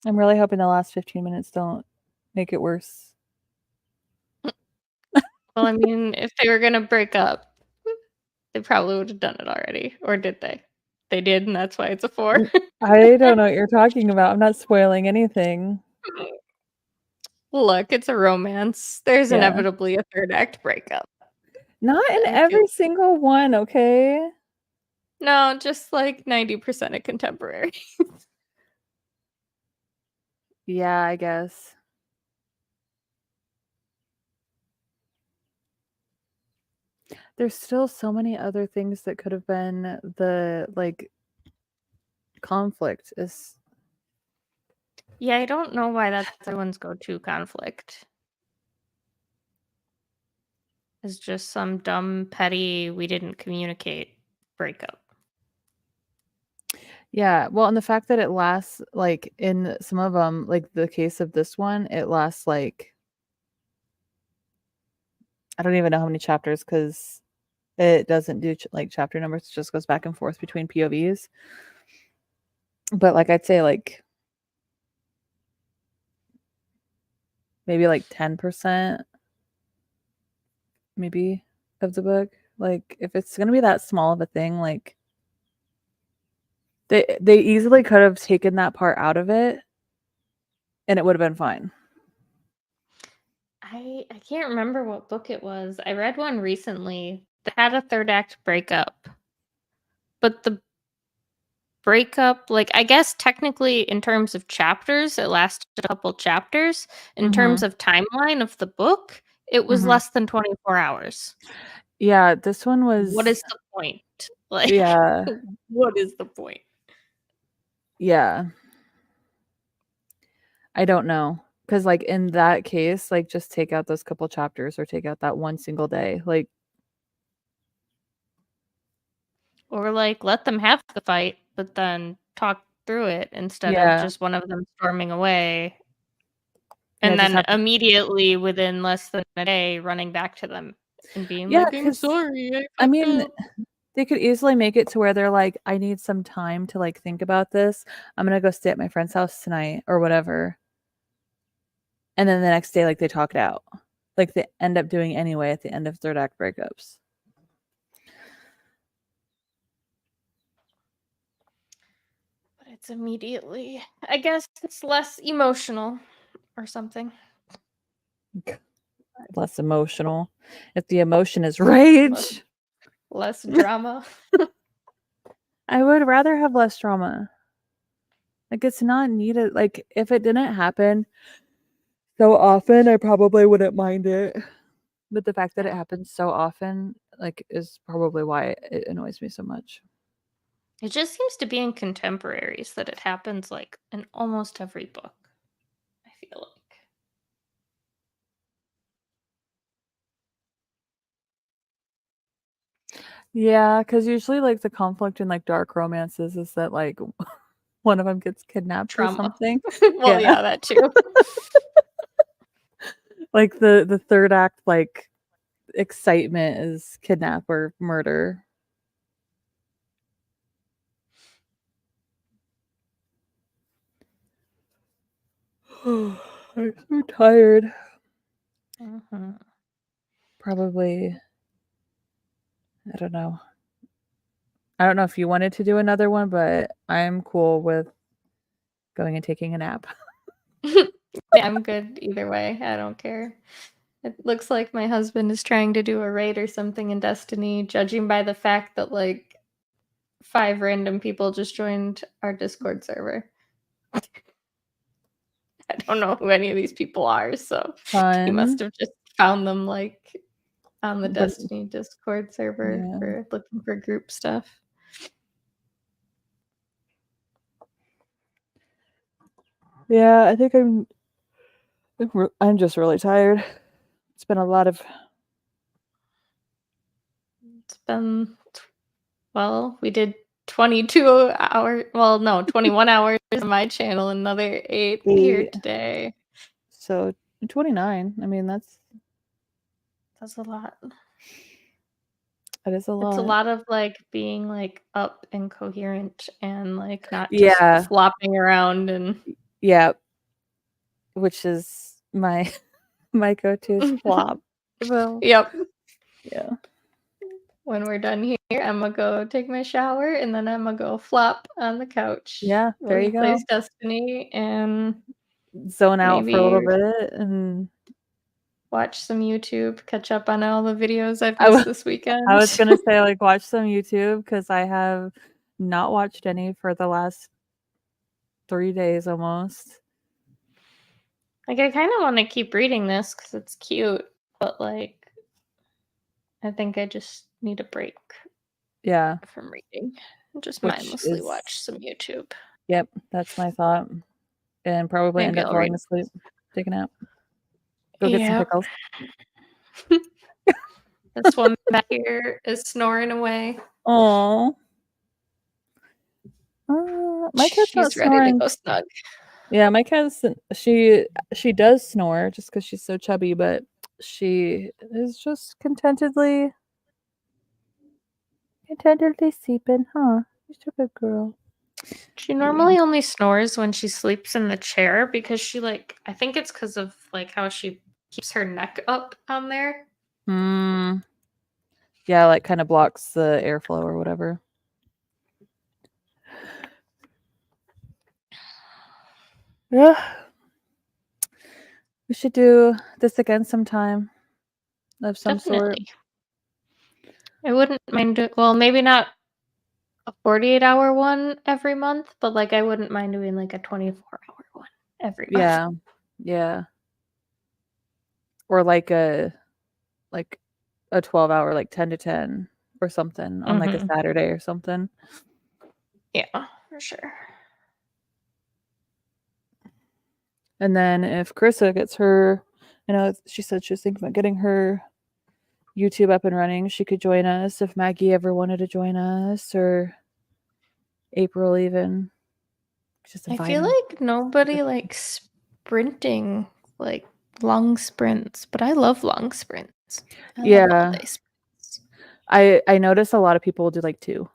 really hoping the last 15 minutes don't make it worse. Well, I mean, if they were gonna break up, they probably would have done it already. Or did they? They did, and that's why it's a 4. I don't know what you're talking about. I'm not spoiling anything. Look, it's a romance. There's Yeah. inevitably a third act breakup. Not in I every feel- single one, okay? No, just like 90% of contemporary. Yeah, I guess. there's still so many other things that could have been the like conflict is. Yeah, I don't know why that's everyone's go-to conflict. It's just some dumb, petty, we didn't communicate breakup. Yeah, well, and the fact that it lasts like in some of them, like the case of this one, it lasts like I don't even know how many chapters because it doesn't do like chapter numbers. It just goes back and forth between POVs. But like I'd say like maybe like 10% maybe of the book. Like if it's gonna be that small of a thing, like they easily could have taken that part out of it and it would have been fine. I can't remember what book it was. I read one recently that had a third act breakup. But the breakup, like I guess technically in terms of chapters, it lasted a couple chapters. In terms of timeline of the book, it was less than 24 hours. Yeah, this one was What is the point? Like yeah. what is the point? Yeah. I don't know. Cause like in that case, like just take out those couple chapters or take out that one single day. Like Or like let them have the fight, but then talk through it instead of yeah. just one of them storming away. Yeah, And just then have to, immediately within less than a day running back to them and being yeah, like, I'm because sorry, I I fucked mean up. they could easily make it to where they're like, I need some time to like think about this. I'm gonna go stay at my friend's house tonight or whatever. And then the next day, like they talk it out. Like they end up doing anyway at the end of third act breakups. But it's immediately, I guess it's less emotional or something. Less emotional. If the emotion is rage, Less drama. I would rather have less drama. Like it's not needed. Like if it didn't happen so often, I probably wouldn't mind it. But the fact that it happens so often, like, is probably why it annoys me so much. It just seems to be in contemporaries that it happens like in almost every book, I feel like. Yeah, because usually like the conflict in like dark romances is that like one of them gets kidnapped or Trauma. something. Well, yeah, that too. Like the third act like excitement is kidnap or murder. I'm so tired. Probably I don't know. I don't know if you wanted to do another one, but I'm cool with going and taking a nap. Yeah, I'm good either way. I don't care. It looks like my husband is trying to do a raid or something in Destiny, judging by the fact that like 5 random people just joined our Discord server. I don't know who any of these people are, so he must Fun. have just found them like on the But Destiny Discord server yeah. for looking for group stuff. Yeah, I think I'm just really tired. It's been a lot of It's been we did 22 hours. Well, no, 21 hours on my channel, another 8 here 8. today. So 29. I mean, that's a lot. that is a lot. It's a lot of like being like up and coherent and like not Yeah. just flopping around and Yeah. Which is my go-to is flop. Well, yep. yeah. When we're done here, I'm gonna go take my shower and then I'm gonna go flop on the couch. Yeah, there while you he plays go. Destiny and Zone out for a little maybe bit and watch some YouTube, catch up on all the videos I've I missed was this weekend. I was gonna say like watch some YouTube because I have not watched any for the last 3 days almost. Like I kind of want to keep reading this because it's cute, but like I think I just need a break Yeah. from reading and just Which mindlessly is watch some YouTube. Yep, that's my thought. And probably end Maybe up I'll falling read. asleep. Take a nap. Go get some Yep. pickles. This one back here is snoring away. Oh. My cat's not She's ready to snoring. go snug. Yeah, my cat's she does snore just because she's so chubby, but she is just contentedly sleeping, huh? You're such a good girl. She normally only snores when she sleeps in the chair because she I think it's because of how she keeps her neck up on there. Yeah, like kind of blocks the airflow or whatever. Yeah. We should do this again sometime of some sort. Definitely. I wouldn't mind it. Well, maybe not a 48-hour one every month, but I wouldn't mind doing a 24-hour one every month. Yeah. Yeah. Or like a 12-hour, like 10 to 10 or something on like a Saturday or something. Yeah, for sure. And then if Carissa gets her, she said she was thinking about getting her YouTube up and running, she could join us if Maggie ever wanted to join us, or April even. Just I invite feel her. like nobody likes sprinting, long sprints, but I love long sprints. I love all-day sprints. I notice a lot of people do like 2.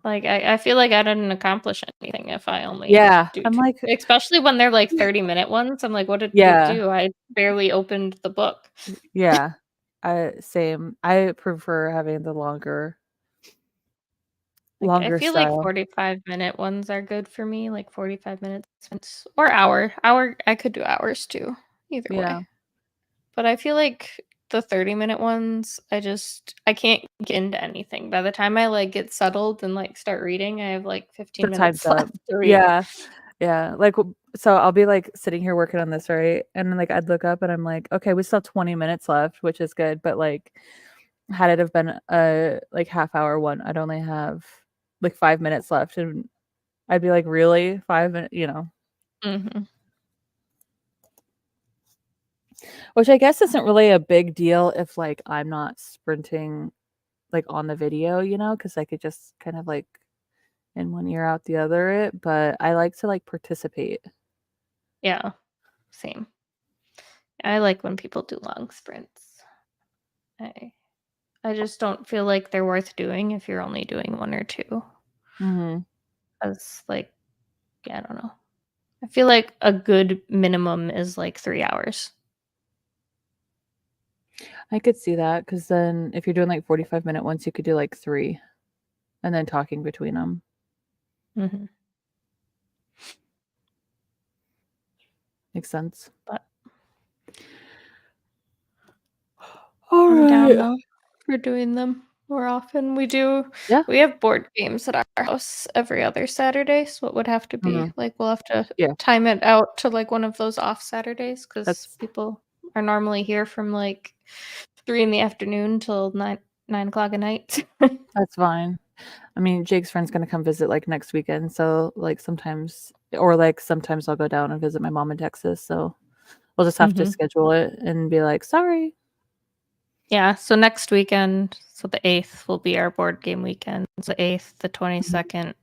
I feel like I didn't accomplish anything if I only do I'm 2. like, Especially when they're 30-minute ones. I'm like, what did we do? I barely opened the book. Yeah. Same. I prefer having the longer I feel style. 45-minute ones are good for me, 45 minutes or hour. I could do hours too. Either way. But I feel like the 30-minute ones, I can't get into anything. By the time I get settled and start reading, I have 15 minutes left to read. Yeah. So I'll be sitting here working on this, right? And then I'd look up and I'm like, okay, we still have 20 minutes left, which is good. But had it have been a half-hour one, I'd only have 5 minutes left, and I'd be like, really? 5 minutes, Which I guess isn't really a big deal if I'm not sprinting on the video, because I could just kind of in one ear out the other it, but I like to participate. Yeah, same. I like when people do long sprints. I just don't feel like they're worth doing if you're only doing 1 or 2. Because I don't know. I feel like a good minimum is 3 hours. I could see that, because then if you're doing 45-minute ones, you could do 3 and then talking between them. Makes sense. But I'm down though for doing them more often. We have board games at our house every other Saturday, so it would have to be we'll have to time it out to one of those off Saturdays, because people are normally here from 3 in the afternoon till 9 o'clock at night. That's fine. I mean, Jake's friend's gonna come visit next weekend, so sometimes I'll go down and visit my mom in Texas, so we'll just have to schedule it and be sorry. Yeah, so next weekend, so the 8th will be our board game weekend. The 8th, the 22nd,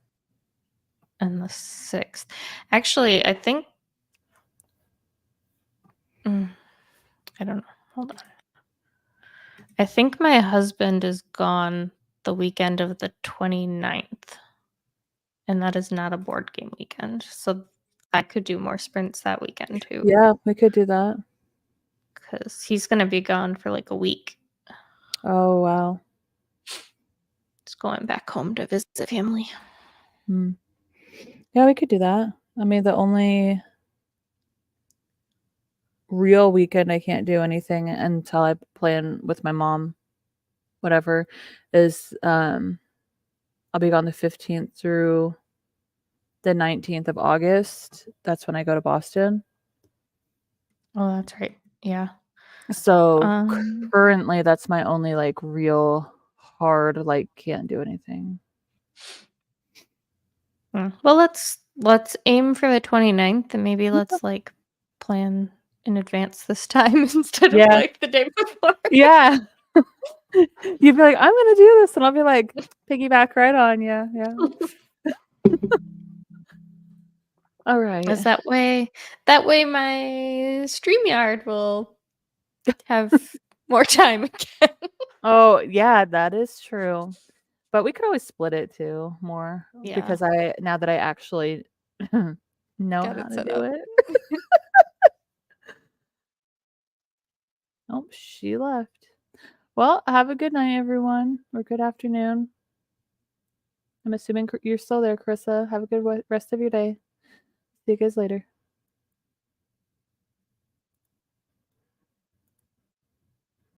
and the 6th. Actually, I think I don't know. Hold on. I think my husband is gone the weekend of the 29th. And that is not a board game weekend. So I could do more sprints that weekend too. Yeah, we could do that. Because he's going to be gone for a week. Oh, wow. Just going back home to visit family. Yeah, we could do that. I mean, the only real weekend I can't do anything until I plan with my mom, whatever, is I'll be gone the 15th through the 19th of August. That's when I go to Boston. Oh, that's right. Yeah. So Um, currently that's my only like real hard, like can't do anything. Well, let's aim for the 29th and maybe let's like plan in advance this time instead of Yeah. like the day before. Yeah. You'd be like, I'm gonna do this, and I'll be like, piggyback right on you. Yeah. All right. Is that way my StreamYard will have more time again. Oh, yeah, that is true. But we could always split it too more Yeah. because now that I actually know Got how it to set do up. it. Oh, she left. Well, have a good night, everyone, or good afternoon. I'm assuming you're still there, Carissa. Have a good rest of your day. See you guys later.